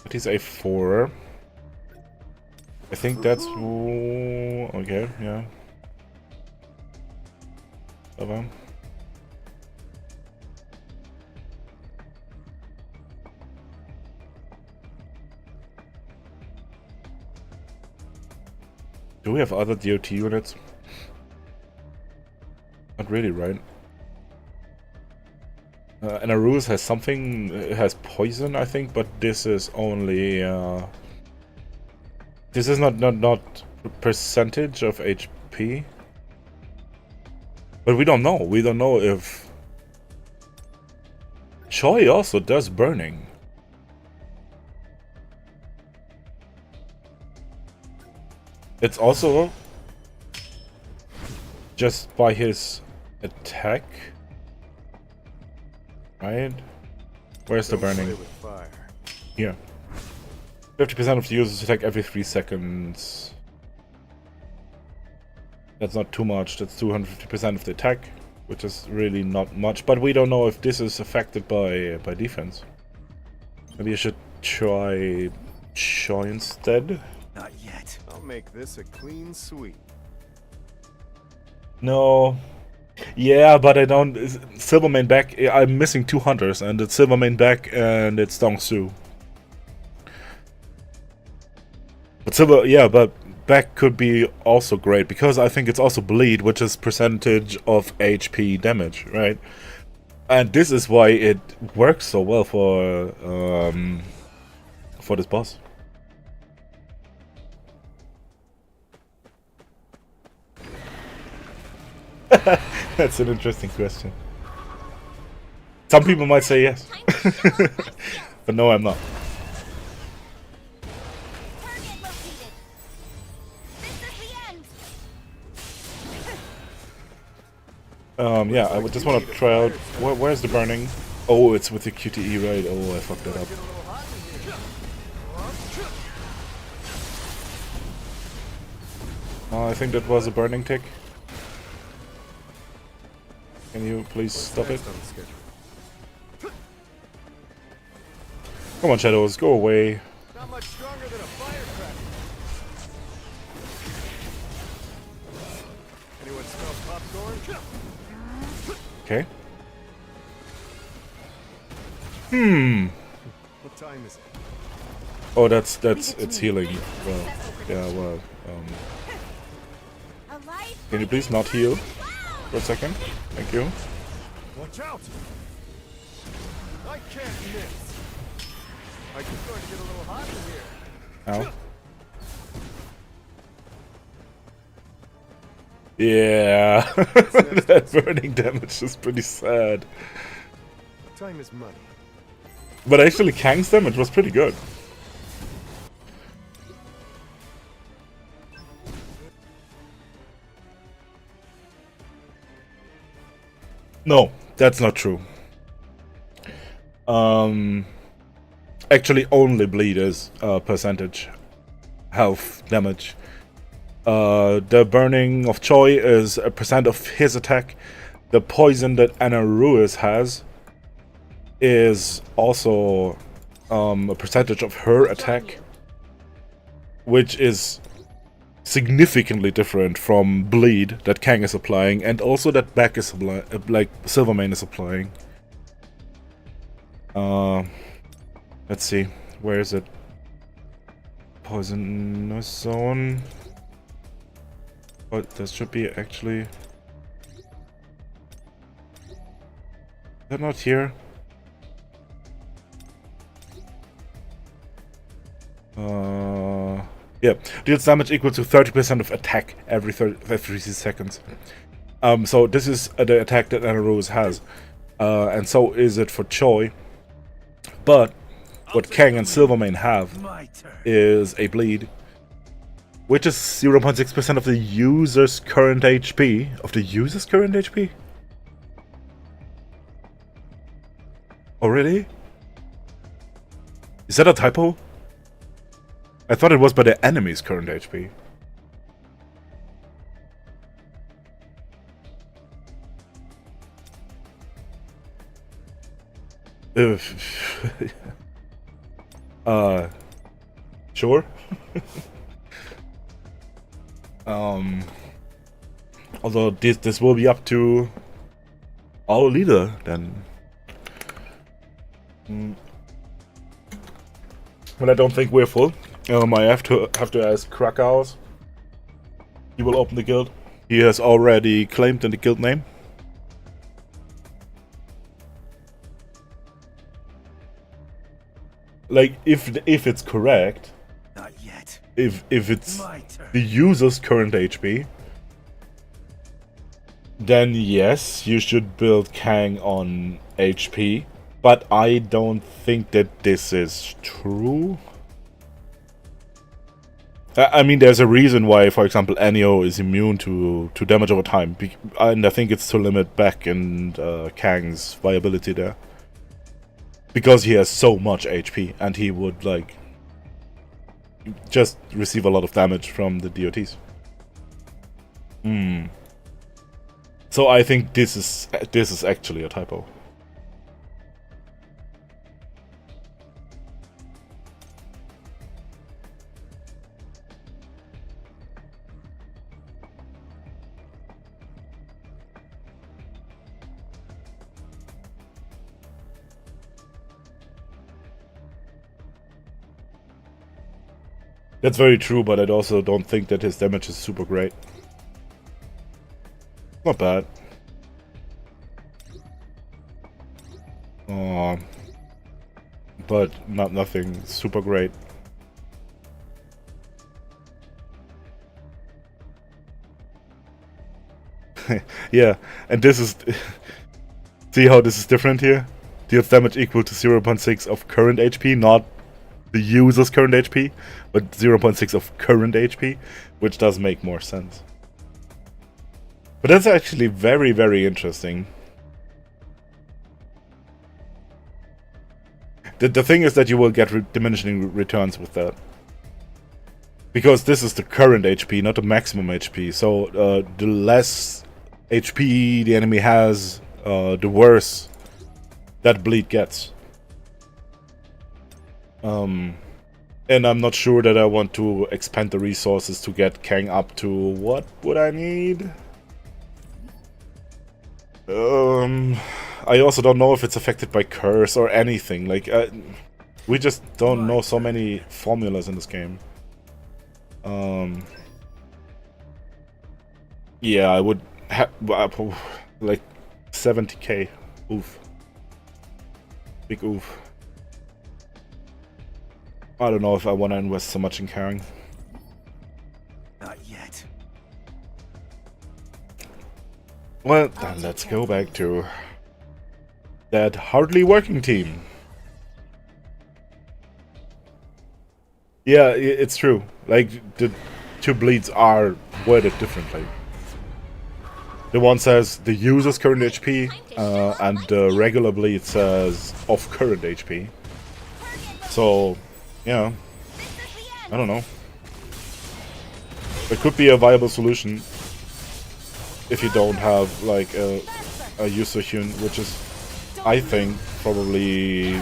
But he's a 4. I think that's okay. Yeah. Whatever. Do we have other DOT units? Not really, right? And Arus has something, it has poison, I think, but this is only this is not percentage of HP. But we don't know. We don't know if Choi also does burning. It's also just by his attack, right? Where's the burning? Here. 50% of the users attack every 3 seconds. That's not too much. That's 250% of the attack, which is really not much. But we don't know if this is affected by defense. Maybe I should try Choi instead. Not yet. I'll make this a clean sweep. No. Yeah, but I don't. Silvermane back. I'm missing 2 hunters, and it's Silvermane back, and it's Dong Su. But but back could be also great because I think it's also bleed, which is percentage of HP damage, right? And this is why it works so well for this boss. That's an interesting question. Some people might say yes. But no, I'm not. Target located. This is the end. Yeah, I would just want to try out. Where's the burning? Oh, it's with the QTE, right? Oh, I fucked that up. I think that was a burning tick. Can you please stop it? Come on, Shadows, go away. Not much stronger than a firecracker. Anyone smell popcorn? Okay. What time is it? Oh, it's healing. Well, yeah, well, can you please not heal for a second? Thank you. Watch out! I can't miss. I'm starting to get a little hot in here. Ow. Yeah, that burning damage is pretty sad. Time is money. But actually, Kang's damage was pretty good. No, that's not true. Actually, only bleed is percentage health damage. The burning of Choi is a percent of his attack. The poison that Anna Ruiz has is also a percentage of her attack, which is significantly different from bleed that Kang is applying, and also that Beck is like Silvermane is applying. Let's see, where is it? Poisonous zone. But there should be actually. Is that not here? Yeah, deals damage equal to 30% of attack every 3 seconds. So this is the attack that Anna Rose has, and so is it for Choi. But what Kang and Silvermane have is a bleed, which is 0.6% of the user's current HP. Of the user's current HP? Oh, really? Is that a typo? I thought it was by the enemy's current HP. Sure. Although this will be up to our leader then. Well, I don't think we're full. I have to ask Krakau's. He will open the guild. He has already claimed in the guild name. Like if it's correct. Not yet. If it's the user's current HP, then yes, you should build Kang on HP. But I don't think that this is true. I mean, there's a reason why, for example, Ennio is immune to damage over time. And I think it's to limit Beck and Kang's viability there. Because he has so much HP, and he would, like, just receive a lot of damage from the DOTs. So I think this is actually a typo. That's very true, but I also don't think that his damage is super great. Not bad. But nothing super great. Yeah, and this is... See how this is different here? Deals damage equal to 0.6 of current HP, not the user's current HP, but 0.6 of current HP, which does make more sense. But that's actually very, very interesting. The thing is that you will get diminishing returns with that. Because this is the current HP, not the maximum HP. So the less HP the enemy has, the worse that bleed gets. And I'm not sure that I want to expand the resources to get Kang up to... What would I need? I also don't know if it's affected by curse or anything. Like, we just don't know so many formulas in this game. Yeah, I would have like 70k. Oof. Big oof. I don't know if I want to invest so much in Kang. Not yet. Well, then let's go back to that hardly working team. Yeah, it's true. Like, the two bleeds are worded differently. The one says the user's current HP, and the regular bleed says of current HP. So, yeah, I don't know. It could be a viable solution if you don't have like a user tune, which is, I think, probably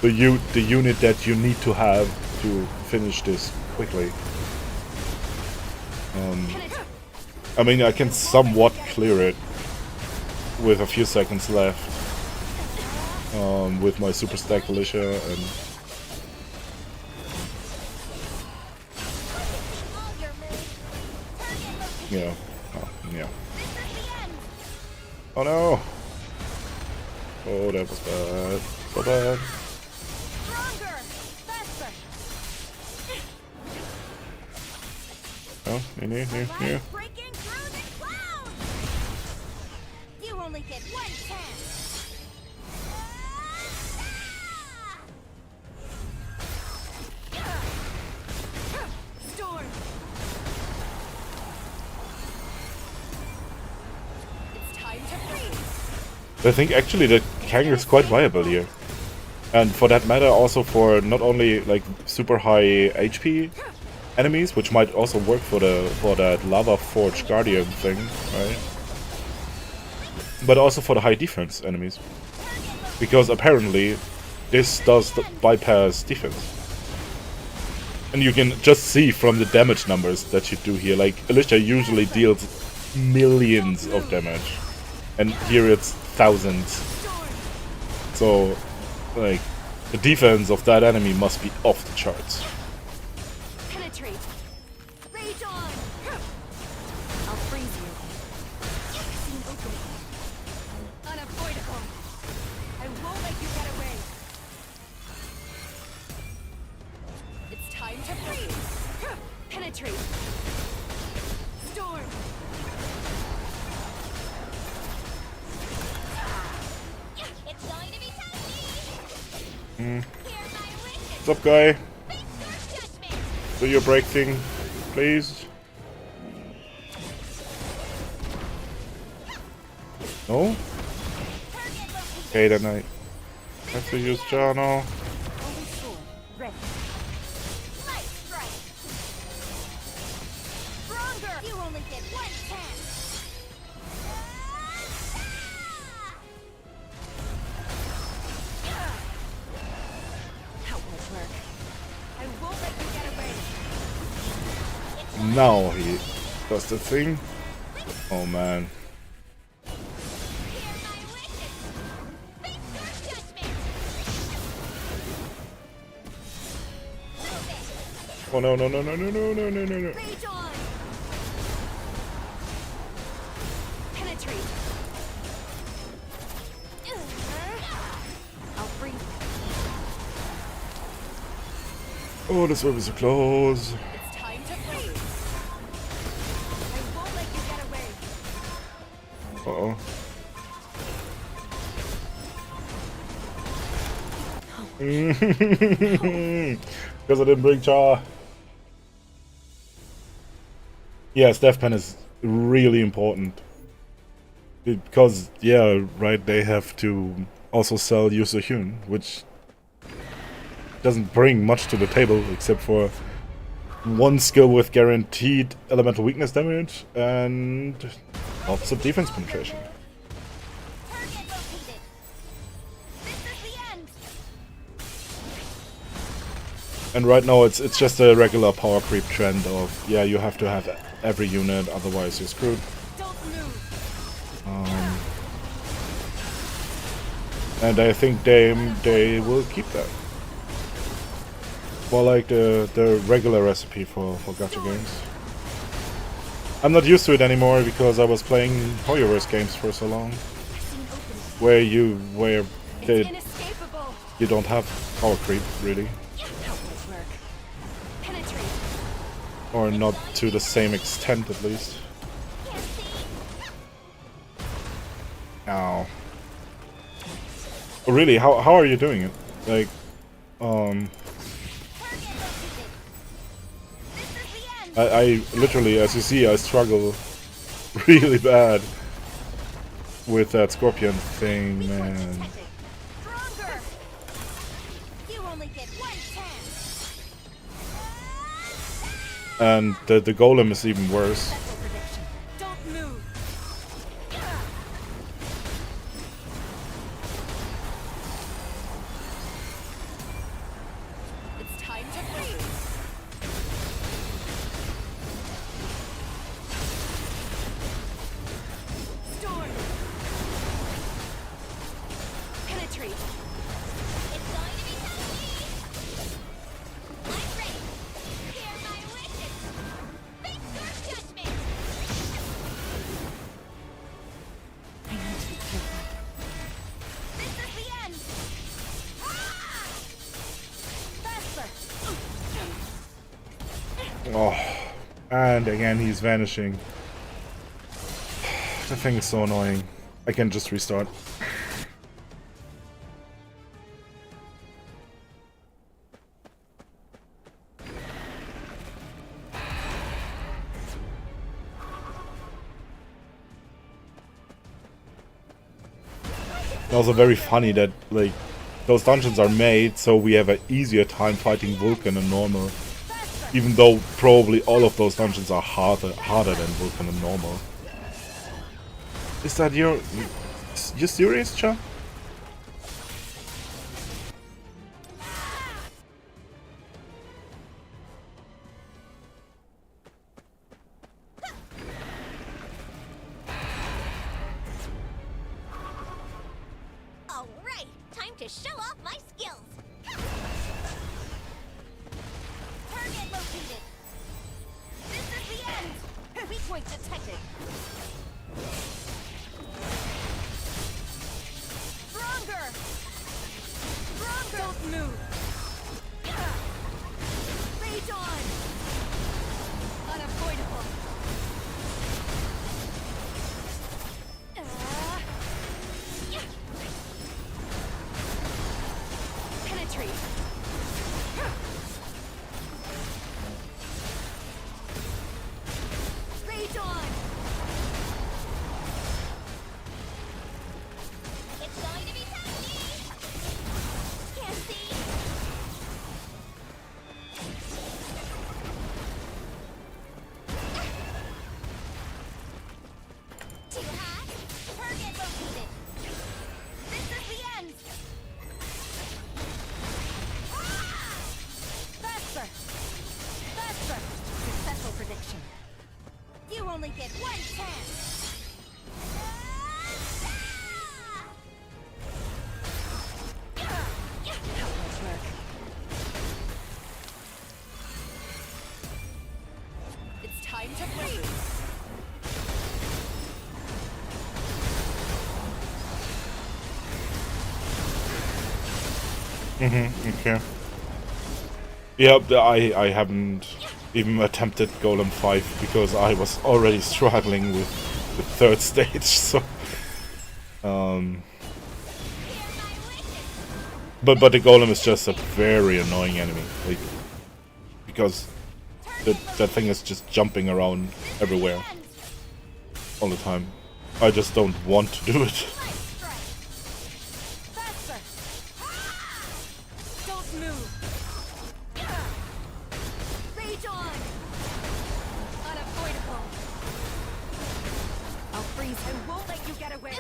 the unit that you need to have to finish this quickly. I mean, I can somewhat clear it with a few seconds left with my super stack militia and. Yeah. Oh, yeah. Oh no! Oh, that was bad. So bad. Oh, yeah. You only get one chance. Storm. It's time to freeze. I think actually the Kang is quite viable here. And for that matter also for not only like super high HP enemies, which might also work for that Lava Forge Guardian thing, right? But also for the high defense enemies. Because apparently this does bypass defense. And you can just see from the damage numbers that you do here, like Alicia usually deals millions of damage. And here it's thousands. So, like, the defense of that enemy must be off the charts. Penetrate. Rage on. I'll freeze you. Scene open. Unavoidable. I won't let you get away. It's time to freeze. Penetrate. Storm. It's going to be tasty. What's up, guy? Do your break thing, please. No? Okay, then I have to use Jano. You only only get one chance. That won't work. I won't let you get away. Now he does the thing. Oh man. Hear my wishes. Face your judgment. Move it. Oh no no no no no no no no no no. Rage on. Penetrate. I'll freeze. Oh, this will be so close. It's time to freeze. I won't let you get away. Uh-oh. Because I didn't bring Char. Yes, Death Pen is really important. Because, yeah, right, they have to also sell User Hyun, which doesn't bring much to the table except for one skill with guaranteed elemental weakness damage and lots of defense penetration. Target located. This is the end. And right now it's just a regular power creep trend of, yeah, you have to have every unit, otherwise you're screwed. Don't move. And I think they will keep that. More like the regular recipe for gacha games. I'm not used to it anymore because I was playing Hoyoverse games for so long, where they, Inescapable. you don't have power creep really, That won't work. Penetrate. or not to the same extent at least. Can't see. Ow. Oh, really? How are you doing it? Like, Target located. This is the end. I literally, as you see, I struggle really bad with that scorpion thing, man. Stronger. You only get one chance. And the golem is even worse. Special prediction. Don't move. It's time to freeze. Storm. Penetrate. It's going to be tasty. I'm ready. Hear my wishes. Face your judgment. I need to be careful. This is the end. Faster. Oh, and again he's vanishing. The thing is so annoying. I can just restart. Also very funny that like those dungeons are made so we have an easier time fighting Vulcan and normal. Even though probably all of those dungeons are harder than Vulcan and normal. Is that you serious, Cha? All right, time to show off my skills. Target located. This is the end. Weak point detected. Stronger. Don't move. Rage on. Unavoidable. Penetrate. Rage on. It's going to be tasty. Can't see. only get one chance. It's time to freeze. Okay. Yep, I haven't even attempted Golem 5 because I was already struggling with the third stage, so but the Golem is just a very annoying enemy, like, because that thing is just jumping around everywhere all the time. I just don't want to do it. Don't move. Rage on. Unavoidable. I'll freeze and won't let you get away.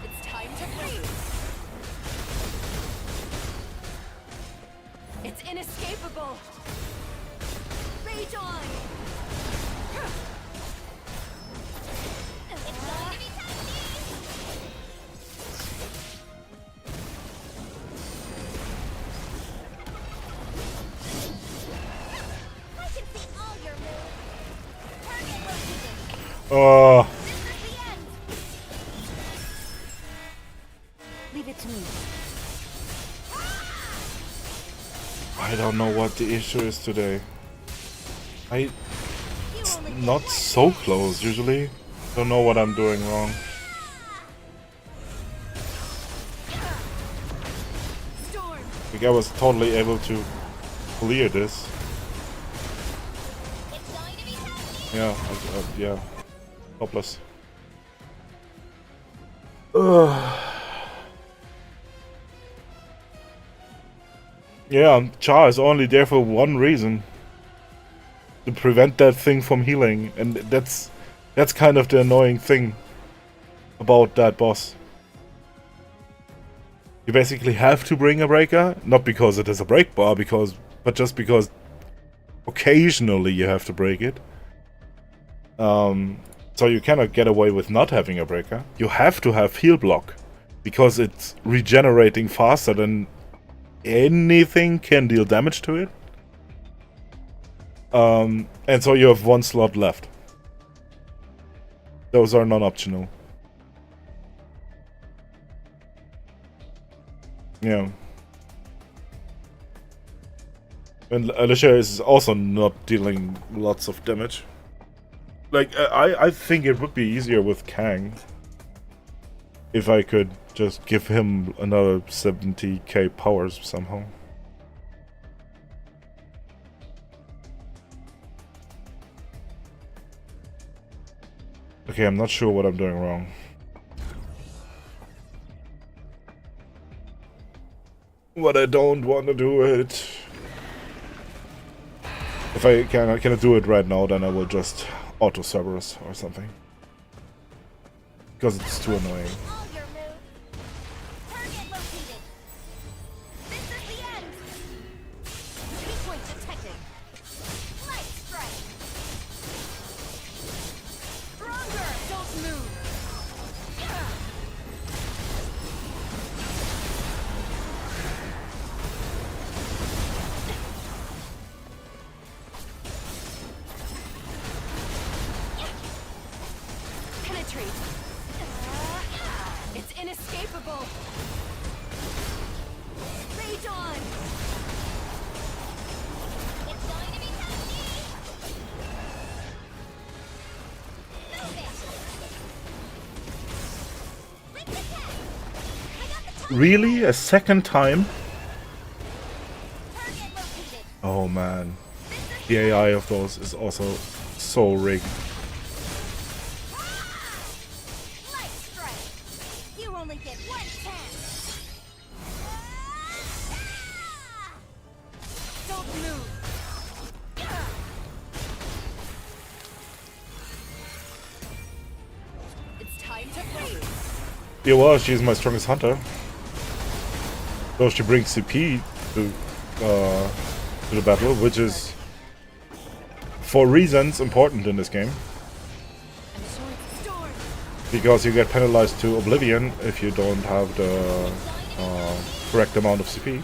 It's time to freeze. It's inescapable. Rage on. It's going to be tasty. I can see all your moves. Target located. Oh, This is the end. Leave it to me. I don't know what the issue is today. It's not so close usually. Don't know what I'm doing wrong. Storm. Like I was totally able to clear this. It's going to be tasty. Yeah, yeah. Hopeless. Ugh. Yeah, Char is only there for one reason. To prevent that thing from healing. And that's kind of the annoying thing about that boss. You basically have to bring a breaker, not because it is a break bar, but just because occasionally you have to break it. So you cannot get away with not having a breaker. You have to have heal block, because it's regenerating faster than anything can deal damage to it. And so you have one slot left. Those are non-optional. Yeah. And Alicia is also not dealing lots of damage. Like, I think it would be easier with Kang if I could just give him another 70k powers somehow. Okay, I'm not sure what I'm doing wrong. But I don't want to do it. If I cannot do it right now, then I will just auto Cerberus or something. Because it's too annoying. All your moves. Target located. This is the end. Key point detected. Light strike. Stronger. Don't move. Penetrate. It's inescapable. Rage on. It's going to be tasty. Move it. Quick attack. I got the target. Really? A second time? Target located. Oh man. The AI of those is also so rigged. Light strike. You only get one chance. Don't move. It's time to freeze. Yeah, well, she's my strongest hunter. So she brings CP to to the battle, which is for reasons important in this game. Because you get penalized to oblivion if you don't have the correct amount of CP.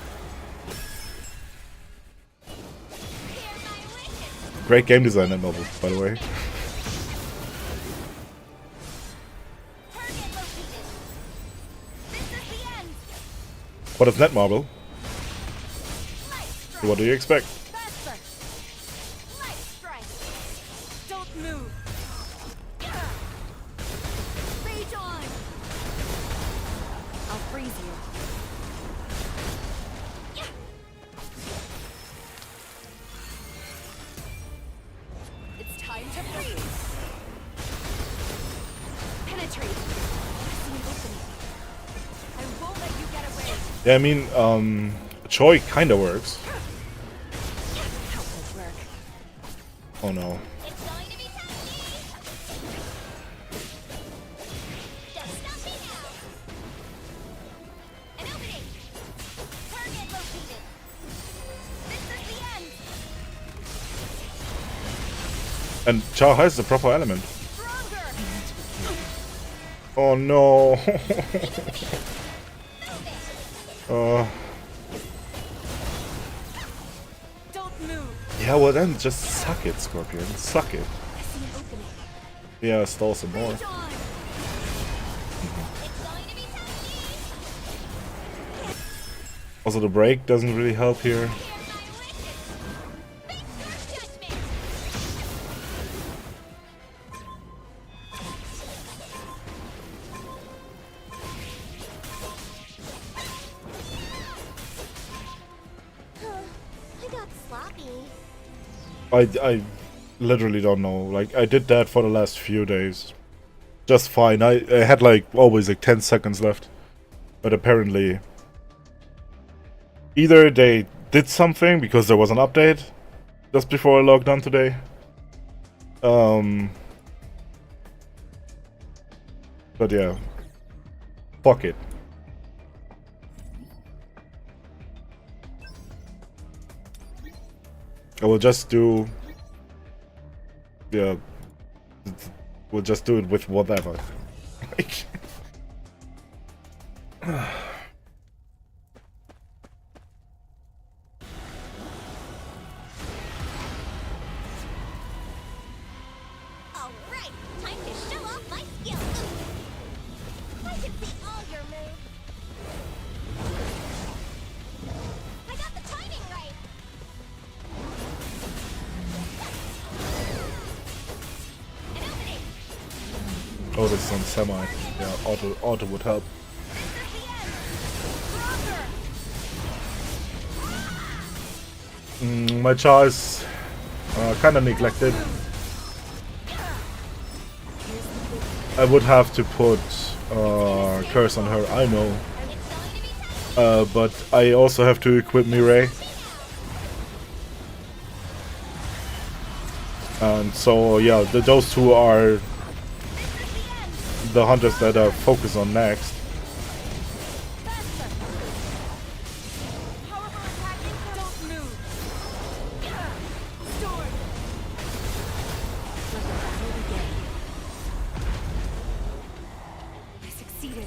Great game design in novel, by the way. What is net marble? What do you expect? Don't move. Rage on. I'll freeze you. It's time to freeze. Penetrate. I see an opening. I won't let you get away. Yeah, I mean, Choi kinda works. How will work? Oh no. It's going to be tasty. Don't stop me now. An opening. Target located. This is the end. And Cha has the proper element. Stronger. Oh no. Move it. Don't move. Yeah, well then just suck it, Scorpion. Suck it. I see an opening. Yeah, stall some more. Rage on. It's going to be tasty. Also, the break doesn't really help here. Hear my wishes. Fix your judgment. I got sloppy. I literally don't know. Like, I did that for the last few days. Just fine. I had like always like 10 seconds left. But apparently either they did something because there was an update just before I logged on today. But yeah. Fuck it. I will just do... Yeah. We'll just do it with whatever. Like... All right, time to show off my skills. I can see all your moves. I got the timing right. An opening. Oh, this is on semi. Yeah, auto would help. This is the end. Stronger. My Char is kind of neglected. I would have to put curse on her, I know. But I also have to equip Mirei. And so, yeah, those two are the hunters that I focus on next. Powerful attacking. Don't move. Storm. Let the battle begin. I succeeded.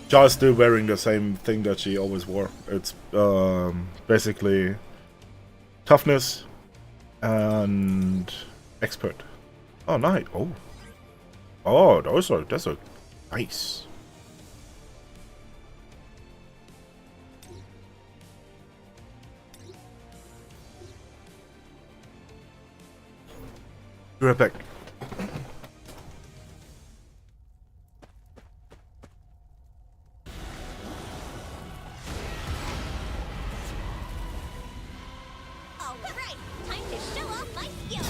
Char's still wearing the same thing that she always wore. It's basically toughness and expert. Oh, nice. Oh, those are nice. Be right back. All right, time to show off my skills.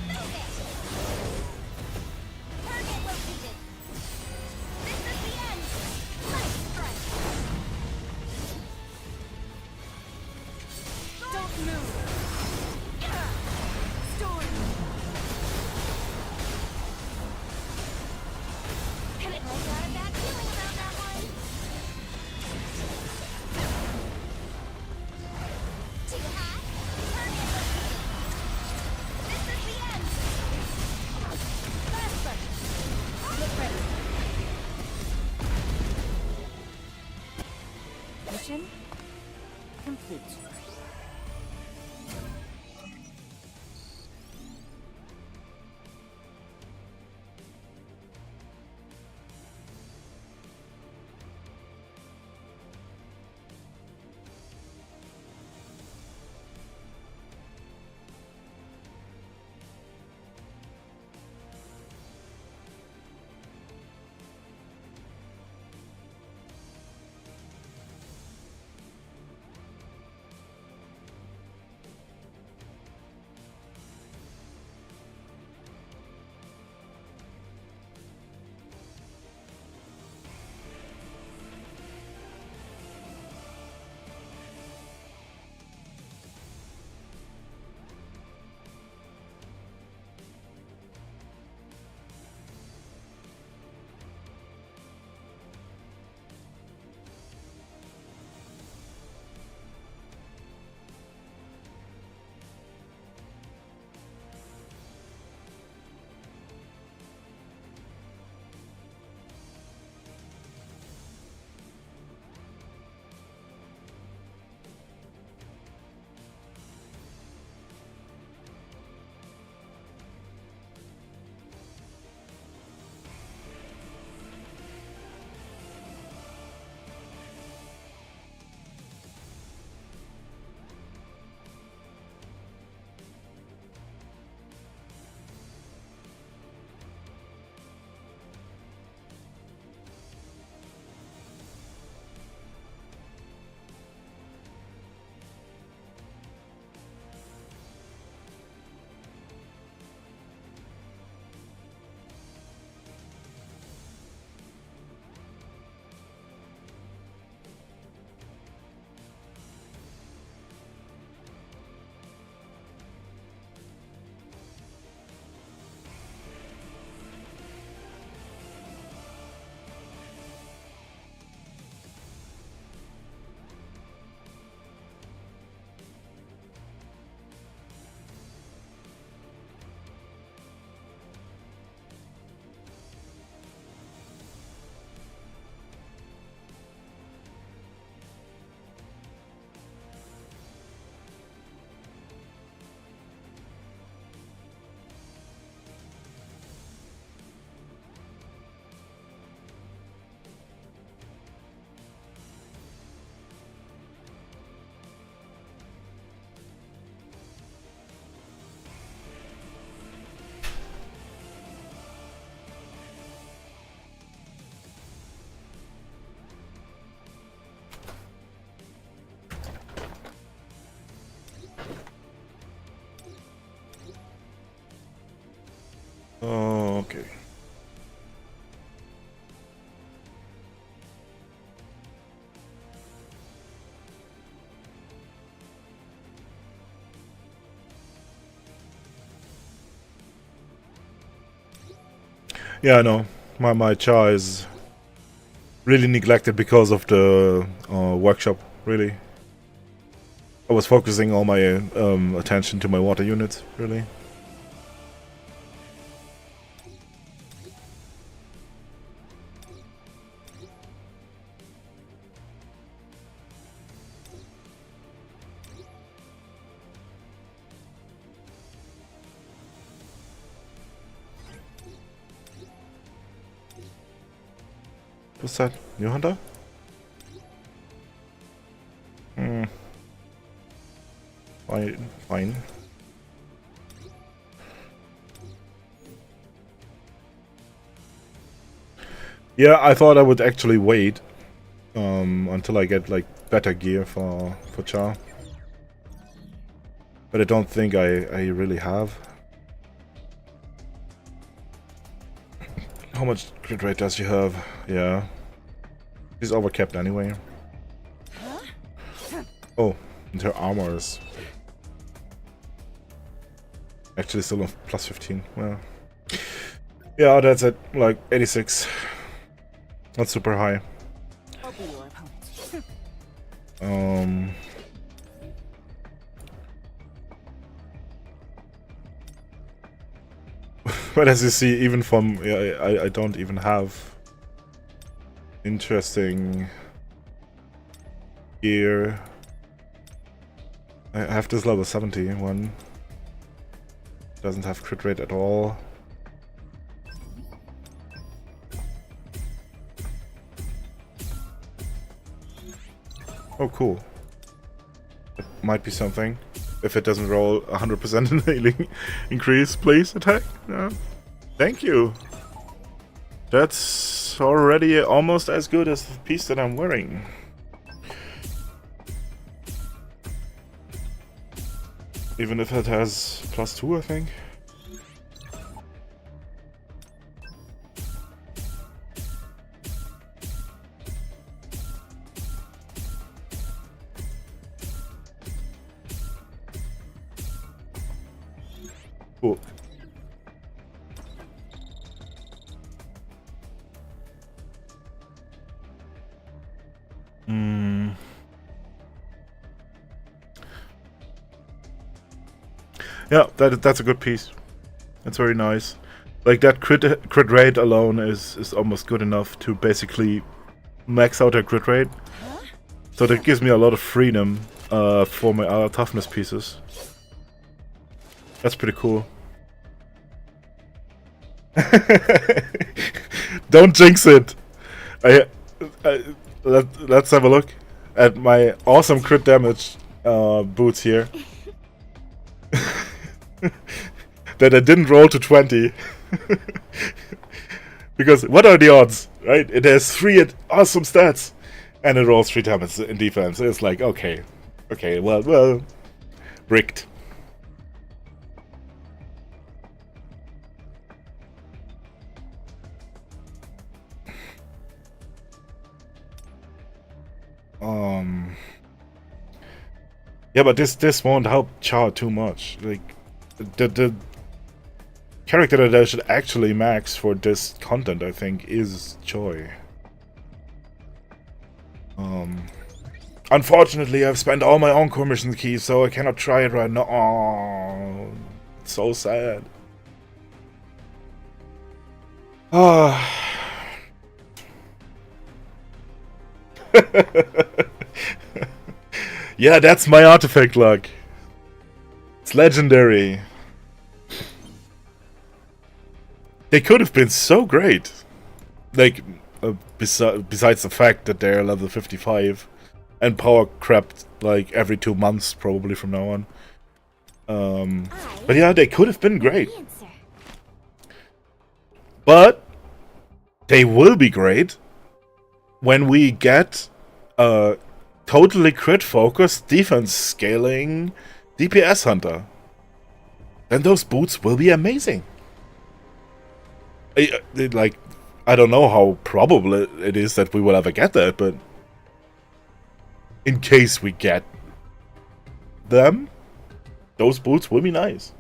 Move it. Target located. This is the end. Light strike. Don't move. Mission complete. Oh, okay. Yeah, I know. My char is really neglected because of the workshop, really. I was focusing all my attention to my water units, really. What's that? New hunter? Hmm. Fine. Yeah, I thought I would actually wait until I get like better gear for Char. But I don't think I really have. How much crit rate does she have? Yeah. She's overcapped anyway. Oh, and her armor is actually still on plus 15. Well, yeah, that's at like 86. Not super high. I'll be your opponent. But as you see, even from I don't even have interesting Here. I have this level 70 one. Doesn't have crit rate at all. Oh, cool. That might be something. If it doesn't roll 100% in healing increase, please attack. Thank you. That's already almost as good as the piece that I'm wearing. Even if it has +2, I think. Cool. Yeah, that's a good piece. That's very nice. Like that crit rate alone is almost good enough to basically max out a crit rate. So that gives me a lot of freedom for my other toughness pieces. That's pretty cool. Don't jinx it. Let's have a look at my awesome crit damage boots here. That I didn't roll to 20. Because what are the odds, right? It has 3 awesome stats and it rolls 3 times in defense. It's like, okay, well, bricked. Yeah, but this won't help Char too much. Like the character that I should actually max for this content, I think, is Joy. Unfortunately, I've spent all my Encore mission keys, so I cannot try it right now. Oh, it's so sad. Yeah, that's my artifact luck. It's legendary. They could have been so great. Like, besides the fact that they're level 55 and power crept like every 2 months probably from now on. But yeah, they could have been great. But they will be great when we get a totally crit focused defense scaling DPS hunter. Then those boots will be amazing. I don't know how probable it is that we will ever get that, but in case we get them, those boots will be nice.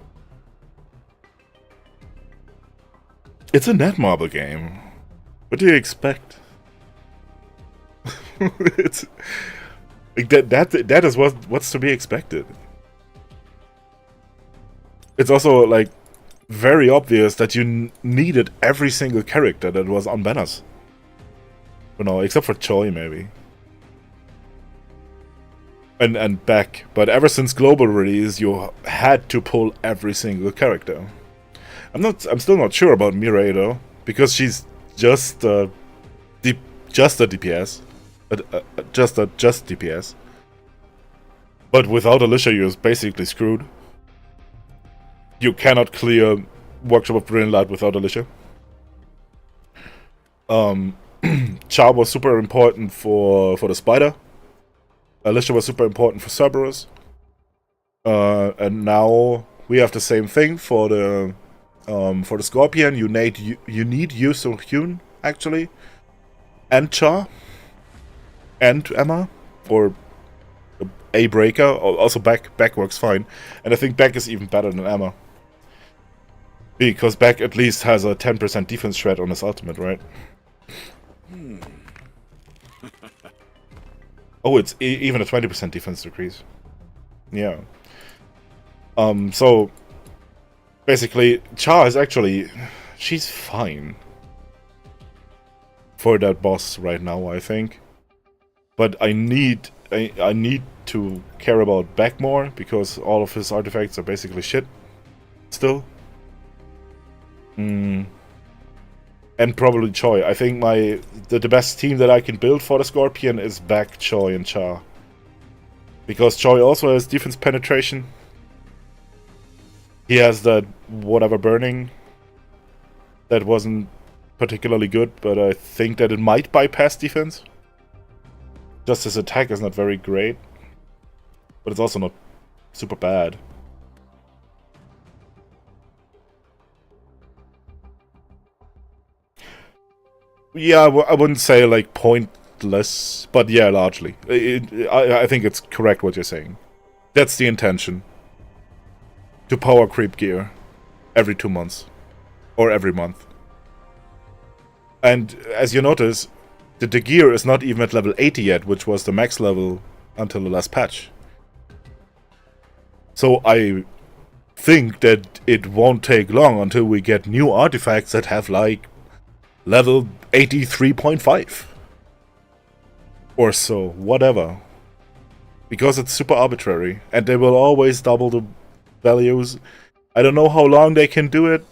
It's a Netmarble game. What do you expect? It's like that is what's to be expected. It's also like very obvious that you needed every single character that was on banners. You know, except for Choi maybe. And Beck, but ever since global release, you had to pull every single character. I'm still not sure about Mirei though, because she's just a DPS, just DPS. But without Alicia, you're basically screwed. You cannot clear Workshop of Brilliant Light without Alicia. Char was super important for the Spider. Alicia was super important for Cerberus. And now we have the same thing for the Scorpion. You need Yu Hyun actually, and Char, and Emma, or a Breaker. Also Beck works fine, and I think Beck is even better than Emma. Because Beck at least has a 10% defense shred on his ultimate, right? Oh, it's even a 20% defense decrease. Yeah. So basically, Char is actually, she's fine for that boss right now, I think. But I need I need to care about Beck more, because all of his artifacts are basically shit still. And probably Choi. I think the best team that I can build for the Scorpion is Beck, Choi, and Cha. Because Choi also has defense penetration. He has that whatever burning that wasn't particularly good, but I think that it might bypass defense. Just his attack is not very great, but it's also not super bad. Yeah, I wouldn't say like pointless, but yeah, largely. I think it's correct what you're saying. That's the intention. To power creep gear every 2 months. Or every month. And as you notice, the gear is not even at level 80 yet, which was the max level until the last patch. So I think that it won't take long until we get new artifacts that have like level 83.5 or so, whatever, because it's super arbitrary and they will always double the values. I don't know how long they can do it,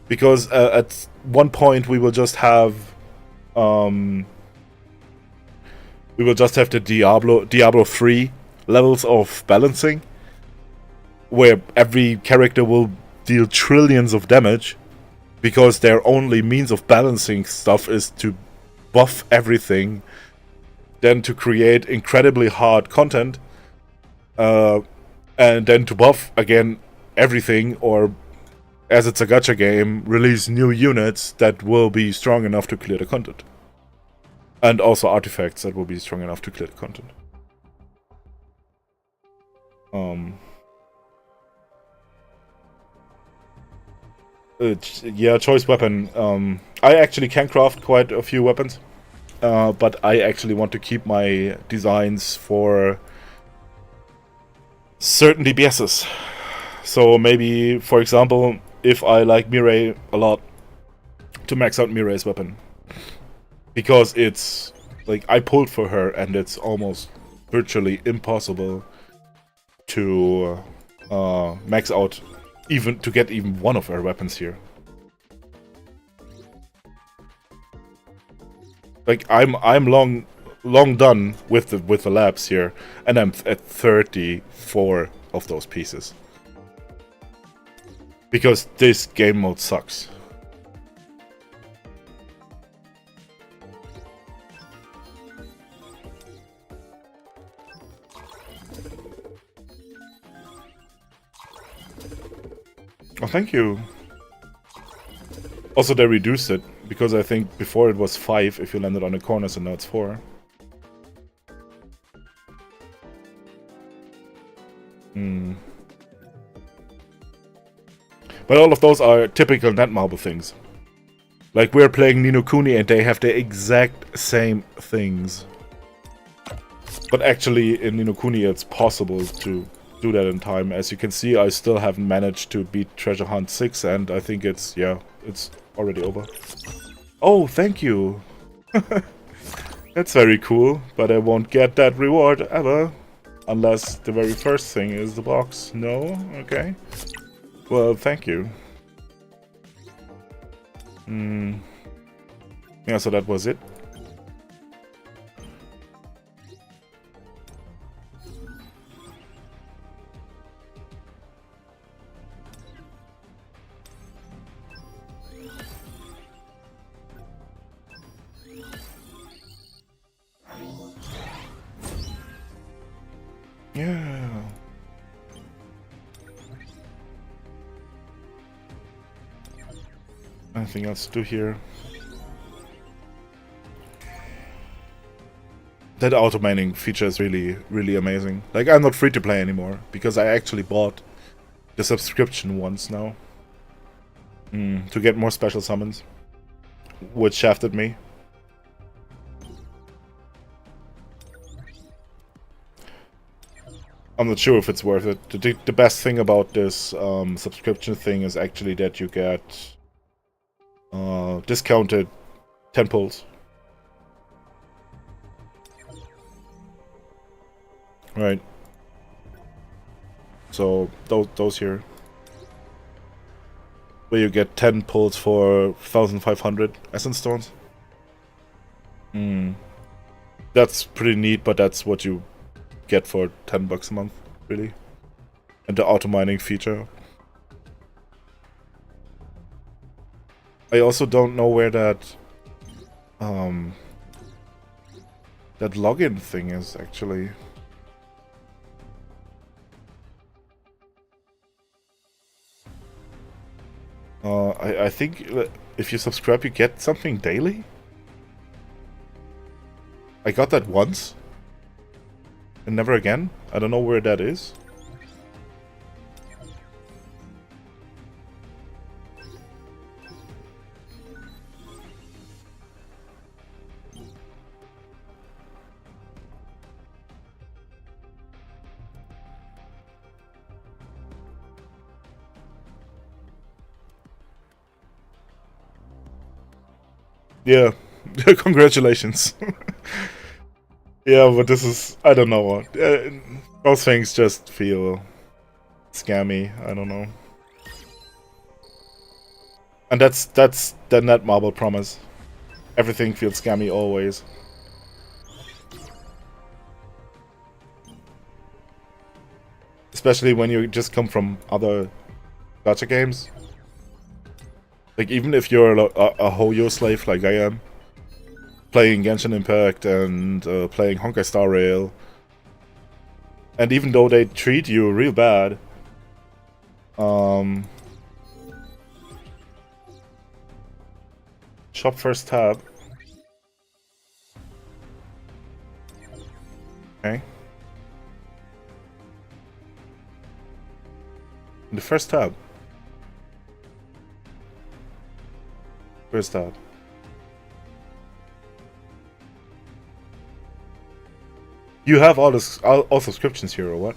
because at one point we will just have the Diablo 3 levels of balancing, where every character will deal trillions of damage, because their only means of balancing stuff is to buff everything, then to create incredibly hard content, and then to buff again everything, or as it's a gacha game, release new units that will be strong enough to clear the content. And also artifacts that will be strong enough to clear the content. Yeah, choice weapon. I actually can craft quite a few weapons, but I actually want to keep my designs for certain DPSs. So maybe, for example, if I like Mirei a lot, to max out Mirei's weapon. Because it's, like, I pulled for her and it's almost virtually impossible to max out, even to get even one of her weapons here. Like, I'm long done with the labs here, and I'm at 34 of those pieces. Because this game mode sucks. Oh, thank you. Also, they reduced it, because I think before it was 5 if you landed on the corners, and now it's 4. But all of those are typical Netmarble things. Like, we're playing Ni no Kuni and they have the exact same things. But actually, in Ni no Kuni it's possible to do that in time. As you can see, I still haven't managed to beat Treasure Hunt 6, and I think it's, yeah, it's already over. Oh, thank you! That's very cool, but I won't get that reward ever. Unless the very first thing is the box. No? Okay. Well, thank you. Yeah, so that was it. Yeah. Anything else to do here? That auto-mining feature is really, really amazing. Like, I'm not free to play anymore, because I actually bought the subscription once now. To get more special summons. Which shafted me. I'm not sure if it's worth it. The best thing about this subscription thing is actually that you get discounted 10 pulls. Right. So those here, where you get 10 pulls for 1,500 essence stones. That's pretty neat, but that's what you get for $10 a month, really. And the auto mining feature. I also don't know where that that login thing is actually. I think if you subscribe, you get something daily. I got that once, and never again. I don't know where that is. Yeah, congratulations. Yeah, but this is, I don't know. Those things just feel scammy. I don't know. And that's the Netmarble promise. Everything feels scammy always. Especially when you just come from other gacha games. Like, even if you're a Hoyo slave like I am, playing Genshin Impact and playing Honkai Star Rail, and even though they treat you real bad, shop first tab. Okay. In the first tab. First tab. You have all subscriptions here, or what?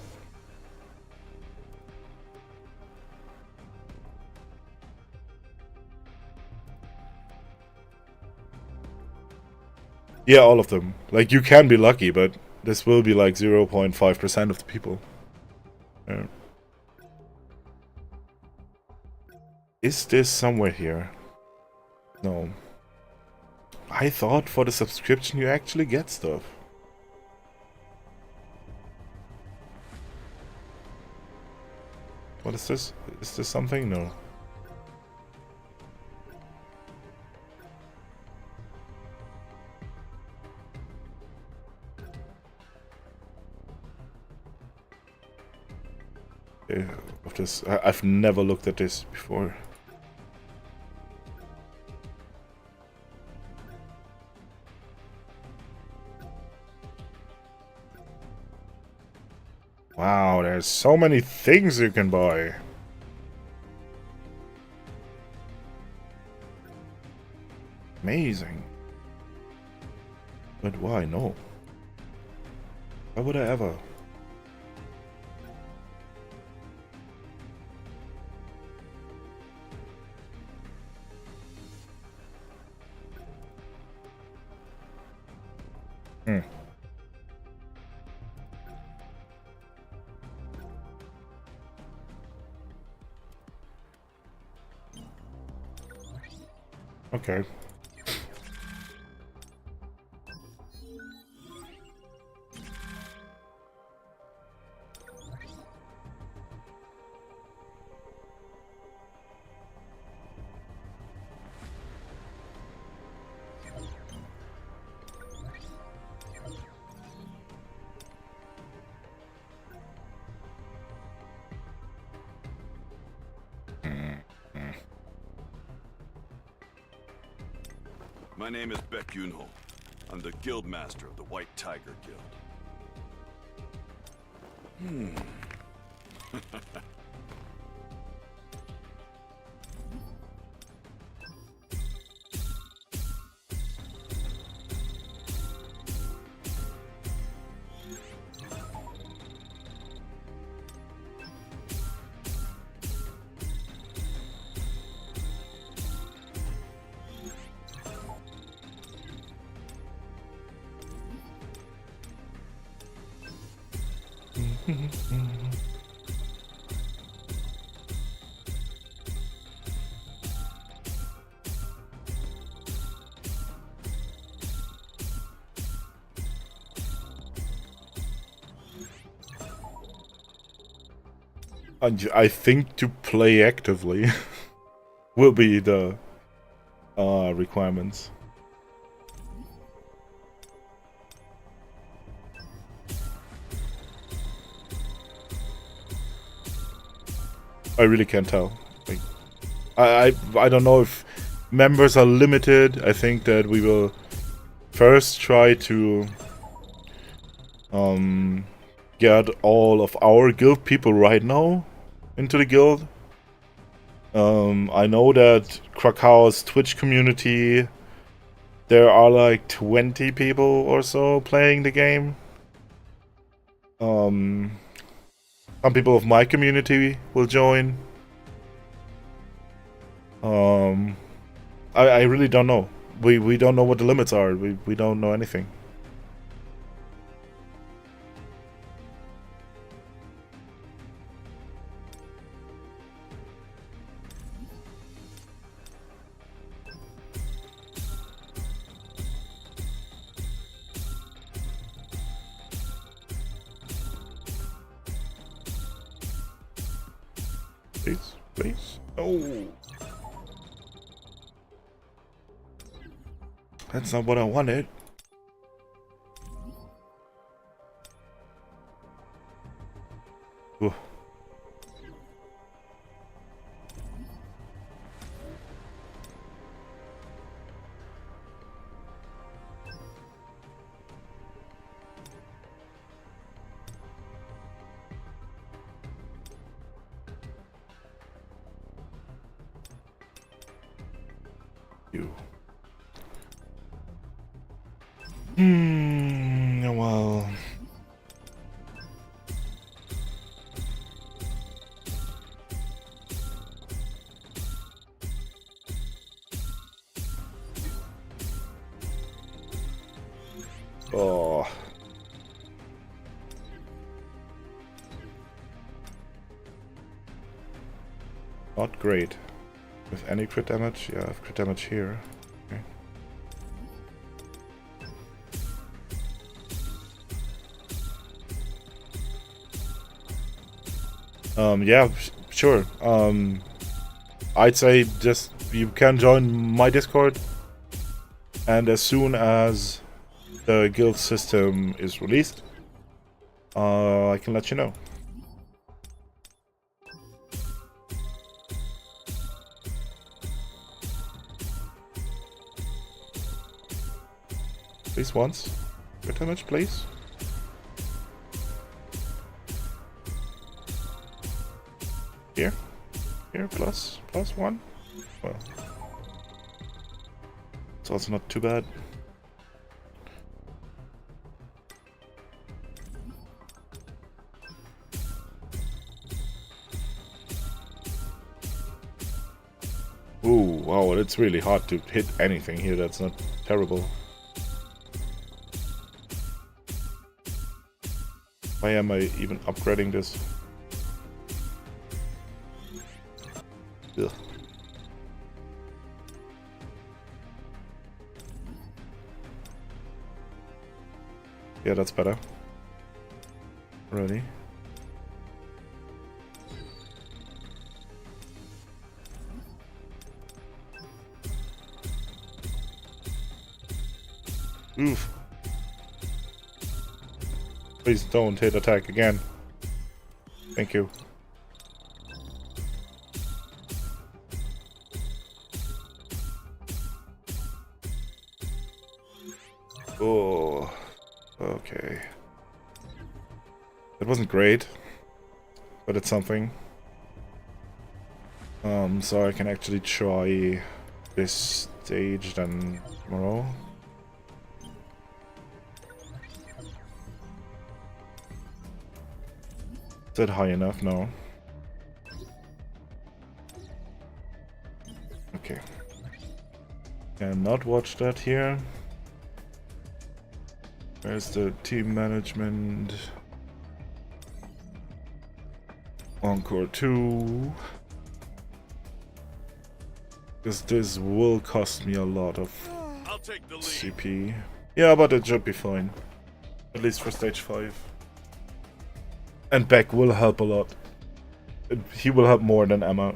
Yeah, all of them. Like, you can be lucky, but this will be like 0.5% of the people. Yeah. Is this somewhere here? No. I thought for the subscription you actually get stuff. What is this? Is this something? No. Okay, of this, I've never looked at this before. Wow, there's so many things you can buy. Amazing. But why? No. Why would I ever? Okay. My name is Baek Yunho. I'm the guild master of the White Tiger Guild. And I think to play actively will be the requirements. I really can't tell. Like, I don't know if members are limited. I think that we will first try to get all of our guild people right now into the guild. I know that Krakau's Twitch community, there are like 20 people or so playing the game. Some people of my community will join. I really don't know. We don't know what the limits are. We don't know anything. Please, please. Oh. That's not what I wanted. Ooh. You. Well. Oh. Not great. With any crit damage? Yeah, I have crit damage here. Okay. Yeah, sure. I'd say just you can join my Discord, and as soon as the guild system is released, I can let you know. Please once. Crit damage, please. Here, plus one. Well, it's also not too bad. Ooh, wow, it's really hard to hit anything here that's not terrible. Why am I even upgrading this? Ugh. Yeah, that's better. Ready? Oof. Please don't hit attack again. Thank you. Oh, okay. It wasn't great, but it's something. So I can actually try this stage then tomorrow. Is that high enough? No. Okay. Cannot watch that here. Where's the team management? Encore 2. Because this will cost me a lot of I'll take the lead. CP. Yeah, but it should be fine. At least for stage 5. And Beck will help a lot. He will help more than Emma.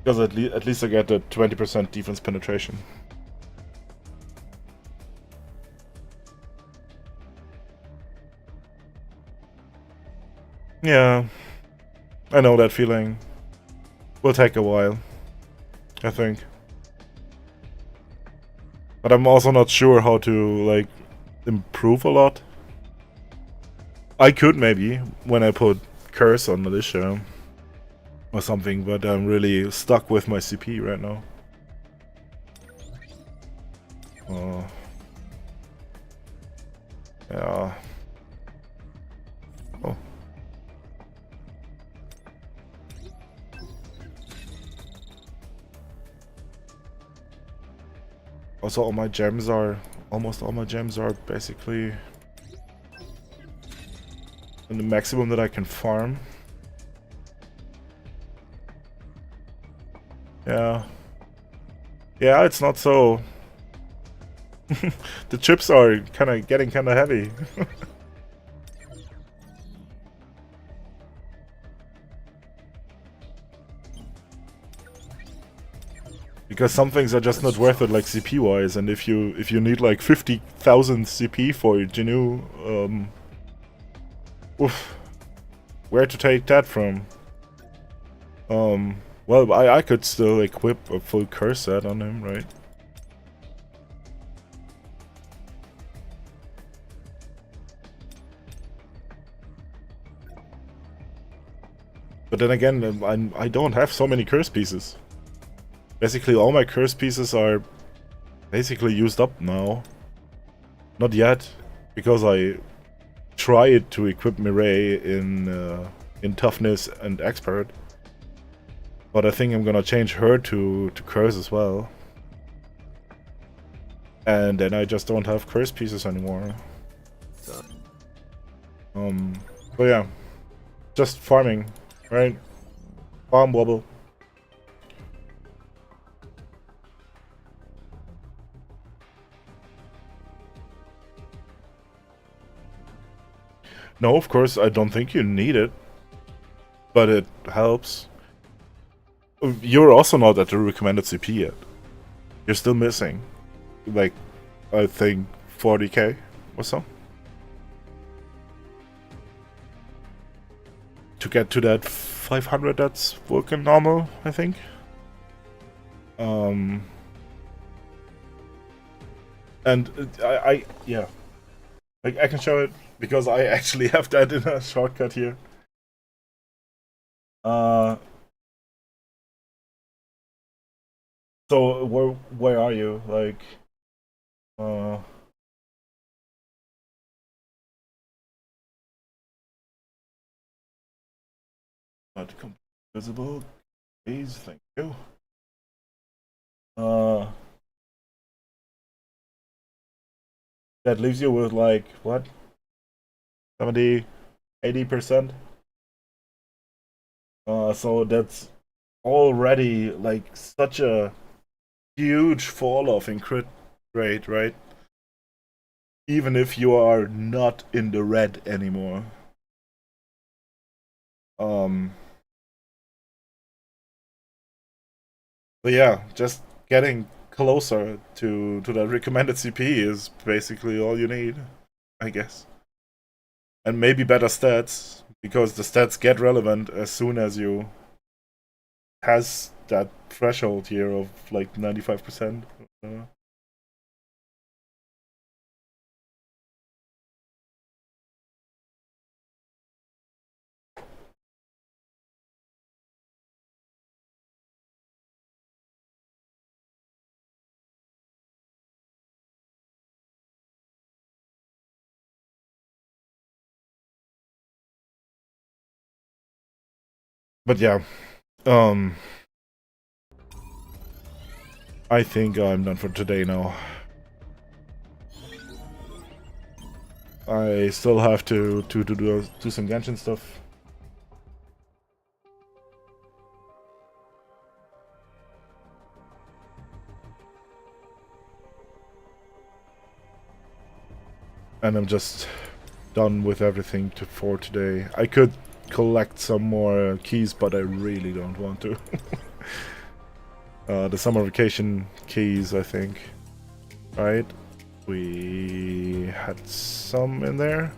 Because at least I get the 20% defense penetration. Yeah. I know that feeling. Will take a while, I think. But I'm also not sure how to, like, improve a lot. I could maybe, when I put Curse on Militia or something, but I'm really stuck with my CP right now. Yeah. Oh. Also, almost all my gems are basically in the maximum that I can farm. Yeah. Yeah, it's not so... The chips are getting kinda heavy. Because some things are just not worth it, like CP wise, and if you need like 50,000 CP for your Genu, oof, where to take that from? Well, I could still equip a full curse set on him, right? But then again, I don't have so many curse pieces. Basically, all my curse pieces are basically used up now. Not yet, because I tried to equip Mirei in toughness and expert. But I think I'm gonna change her to curse as well. And then I just don't have curse pieces anymore. So yeah. Just farming, right? Farm wobble. No, of course, I don't think you need it. But it helps. You're also not at the recommended CP yet. You're still missing, like, I think 40k or so. To get to that 500 that's working normal, I think. And yeah. Like, I can show it, because I actually have that in a shortcut here. So where are you? Like, not visible. Please, thank you. That leaves you with like what? 70, 80%. So that's already like such a huge fall off in crit rate, right? Even if you are not in the red anymore. But yeah, just getting closer to that recommended CP is basically all you need, I guess. And maybe better stats, because the stats get relevant as soon as you has that threshold here of like 95%. But yeah, I think I'm done for today now. I still have to do some Genshin stuff. And I'm just done with everything for today. I could collect some more keys, but I really don't want to. The summer vacation keys, I think. Right? We had some in there.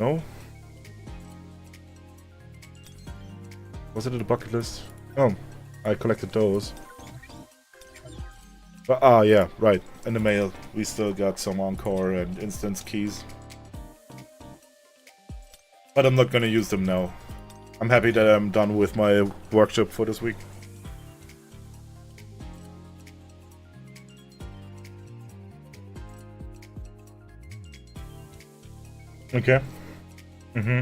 No? Was it in the bucket list? Oh, I collected those. But, yeah, right. In the mail, we still got some Encore and Instance keys. But I'm not gonna use them now. I'm happy that I'm done with my workshop for this week. Okay. Mm-hmm.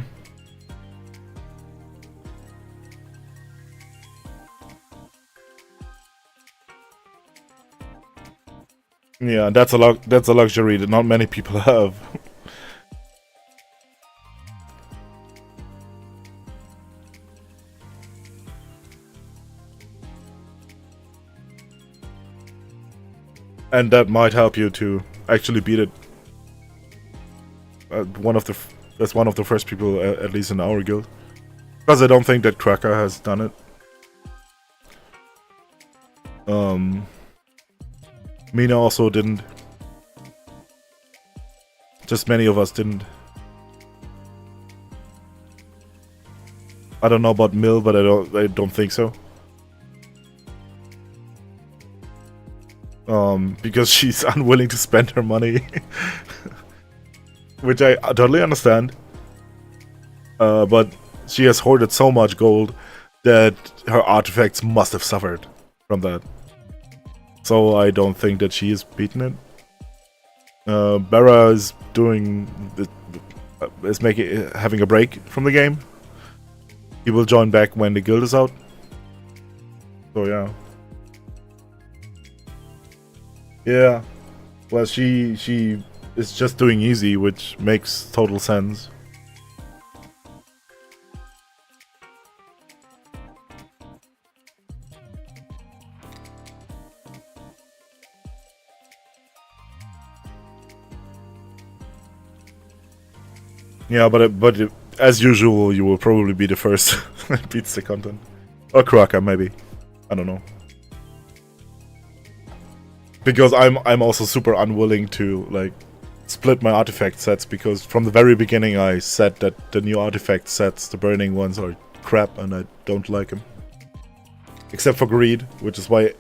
Yeah, that's a luxury that not many people have. And that might help you to actually beat it. That's one of the first people, at least in our guild, because I don't think that Cracker has done it. Mina also didn't. Just many of us didn't. I don't know about Mill, but I don't think so. Because she's unwilling to spend her money. Which I totally understand. But she has hoarded so much gold that her artifacts must have suffered from that. So I don't think that she is beating it. Barra is having a break from the game. He will join back when the guild is out. So yeah. Yeah. Well, she is just doing easy, which makes total sense. Yeah, but as usual, you will probably be the first that beats the content. Or Kraka, maybe. I don't know. Because I'm also super unwilling to, like, split my artifact sets, because from the very beginning I said that the new artifact sets, the burning ones, are crap and I don't like them. Except for greed, which is why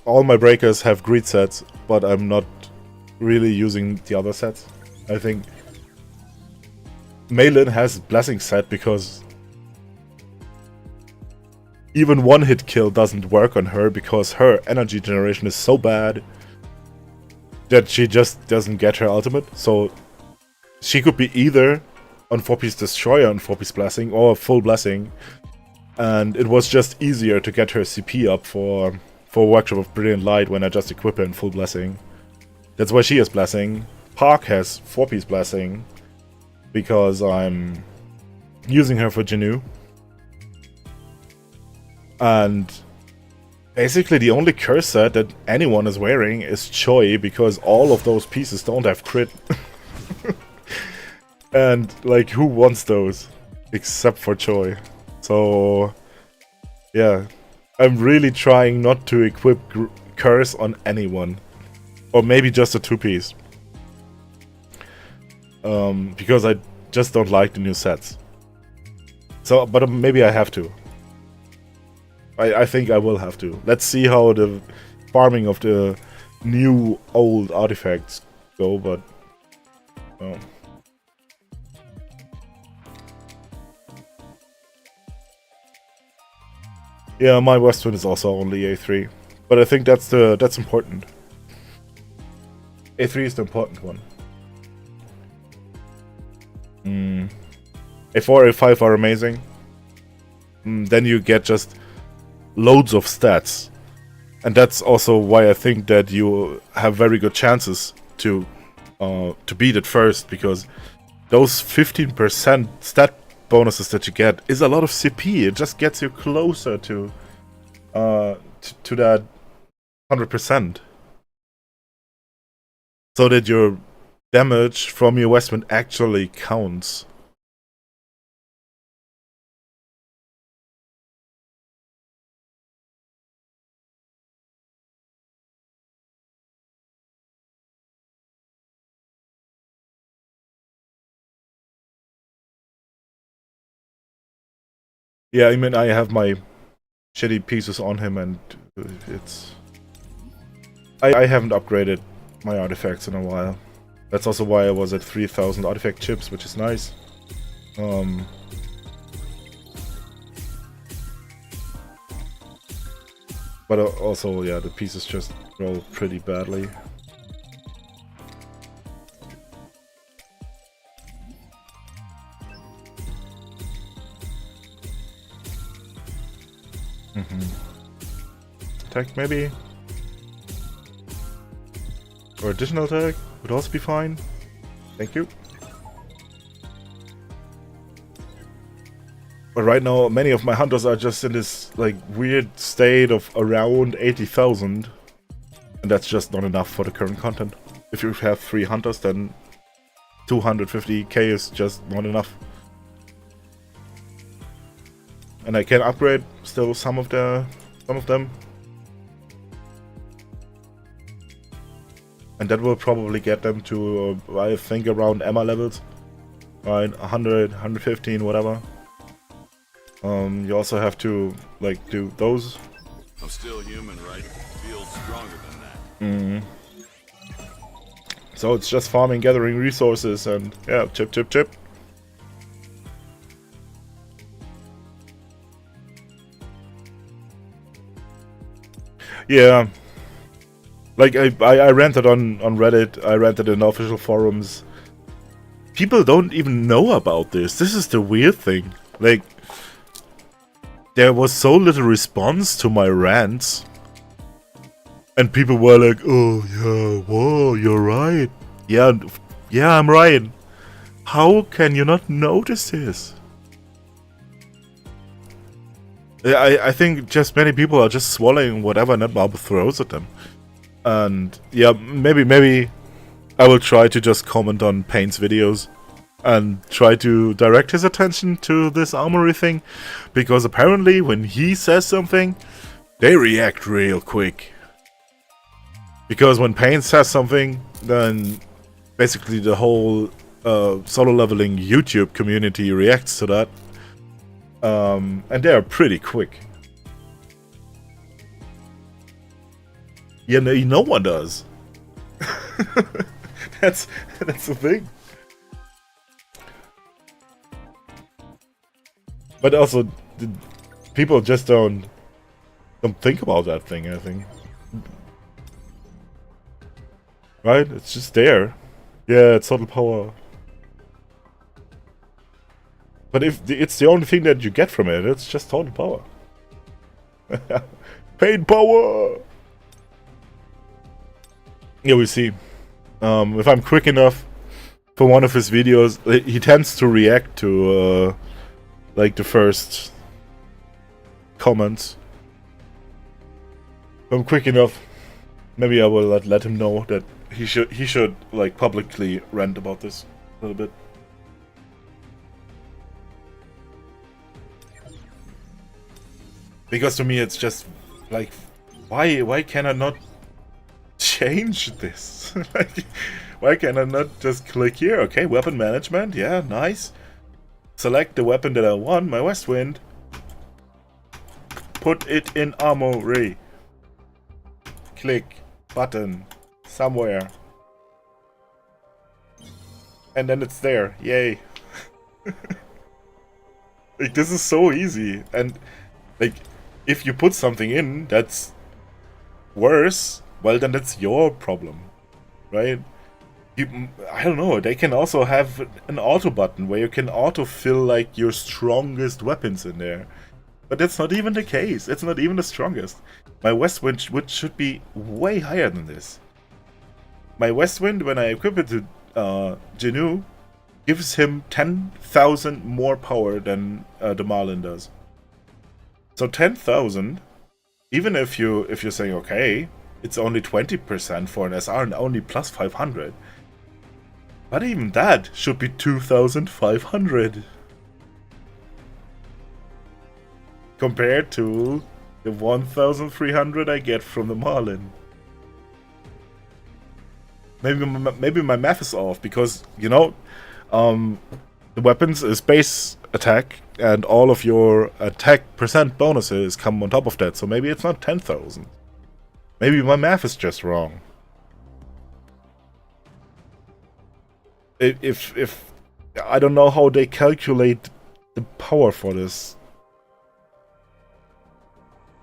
all my breakers have greed sets, but I'm not really using the other sets. I think Malin has blessing set because even one hit kill doesn't work on her because her energy generation is so bad that she just doesn't get her ultimate. So she could be either on 4-piece Destroyer and 4-piece Blessing or full Blessing, and it was just easier to get her CP up for Workshop of Brilliant Light when I just equip her in full Blessing. That's why she has Blessing. Park has 4-piece Blessing because I'm using her for Janu. And basically the only curse set that anyone is wearing is Choi, because all of those pieces don't have crit. And, like, who wants those? Except for Choi. So, yeah. I'm really trying not to equip curse on anyone. Or maybe just a 2-piece. Because I just don't like the new sets. So, but maybe I have to. I think I will have to. Let's see how the farming of the new old artifacts go, but yeah, my Westwind is also only A3, but I think that's important. A3 is the important one. A4, A5 are amazing. Then you get just loads of stats, and that's also why I think that you have very good chances to beat it first, because those 15% stat bonuses that you get is a lot of CP. It just gets you closer to that 100%. so that your damage from your west wind actually counts. Yeah, I mean, I have my shitty pieces on him, and it's... I haven't upgraded my artifacts in a while. That's also why I was at 3,000 artifact chips, which is nice. But also, yeah, the pieces just roll pretty badly. Attack, maybe? Or additional attack would also be fine. Thank you. But right now, many of my hunters are just in this like weird state of around 80,000, and that's just not enough for the current content. If you have 3 hunters, then 250k is just not enough. And I can upgrade still some of them. And that will probably get them to, I think, around Emma levels. Right, 100, 115, whatever. You also have to, like, do those. I'm still human, right? Feel stronger than that. So it's just farming, gathering resources, and yeah, chip, chip, chip. Yeah. Like, I ranted on Reddit, I ranted in official forums. People don't even know about this. This is the weird thing. Like, there was so little response to my rants. And people were like, oh yeah, whoa, you're right. Yeah, I'm right. How can you not notice this? I think just many people are just swallowing whatever Netmarble throws at them. And yeah, maybe I will try to just comment on Paynes' videos and try to direct his attention to this armory thing, because apparently when he says something, they react real quick. Because when Paynes says something, then basically the whole solo leveling YouTube community reacts to that, and they are pretty quick. Yeah, no one does. That's the thing. But also, people just don't think about that thing, I think. Right? It's just there. Yeah, it's total power. But if it's the only thing that you get from it, it's just total power. Pain power! Yeah, we see. If I'm quick enough for one of his videos, he tends to react to like the first comments. If I'm quick enough, maybe I will let him know that he should like publicly rant about this a little bit. Because to me it's just like, why can I not change this? Like, why can I not just click here? Okay, weapon management, yeah, nice. Select the weapon that I want, my West Wind. Put it in armory. Click button somewhere. And then it's there. Yay. Like, this is so easy. And like, if you put something in that's worse, well, then that's your problem, right? I don't know, they can also have an auto button where you can auto-fill like your strongest weapons in there. But that's not even the case. It's not even the strongest. My West Wind should be way higher than this. My West Wind, when I equip it to Genu, gives him 10,000 more power than the Marlin does. So 10,000, even if you're saying, okay, it's only 20% for an SR and only plus 500. But even that should be 2,500. Compared to the 1,300 I get from the Marlin. Maybe my math is off, because, you know, the weapons is base attack, and all of your attack percent bonuses come on top of that, so maybe it's not 10,000. Maybe my math is just wrong. If I don't know how they calculate the power for this.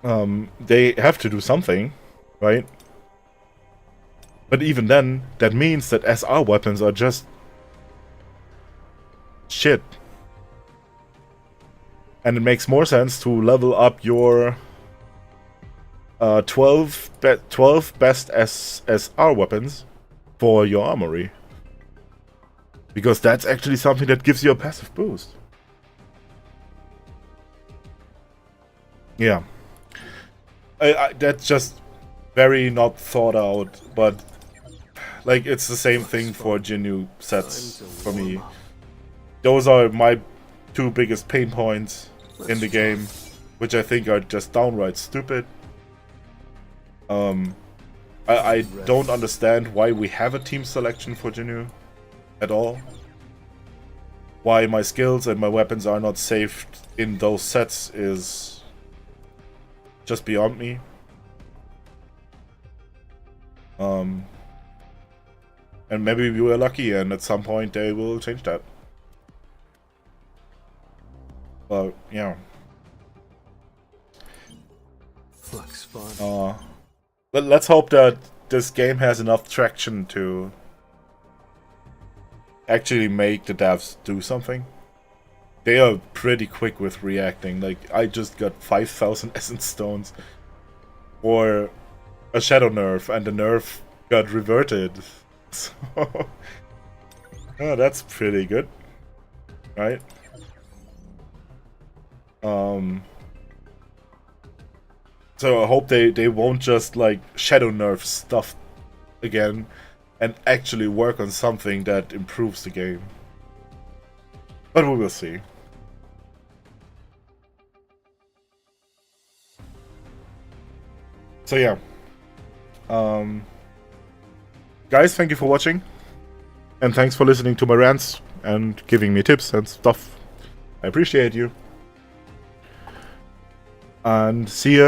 They have to do something, right? But even then, that means that SR weapons are just shit. And it makes more sense to level up your 12 best SR weapons for your armory. Because that's actually something that gives you a passive boost. Yeah. That's just very not thought out, but like it's the same thing for Jinnu sets for me. Those are my two biggest pain points in the game, which I think are just downright stupid. I don't understand why we have a team selection for Jinnu at all. Why my skills and my weapons are not saved in those sets is just beyond me. And maybe we were lucky, and at some point they will change that. But yeah. Looks fun. Let's hope that this game has enough traction to actually make the devs do something. They are pretty quick with reacting. Like, I just got 5,000 essence stones for a shadow nerf, and the nerf got reverted. So, oh, that's pretty good, right? So I hope they won't just like shadow nerf stuff again and actually work on something that improves the game. But we will see. So yeah. Guys, thank you for watching. And thanks for listening to my rants and giving me tips and stuff. I appreciate you. And see you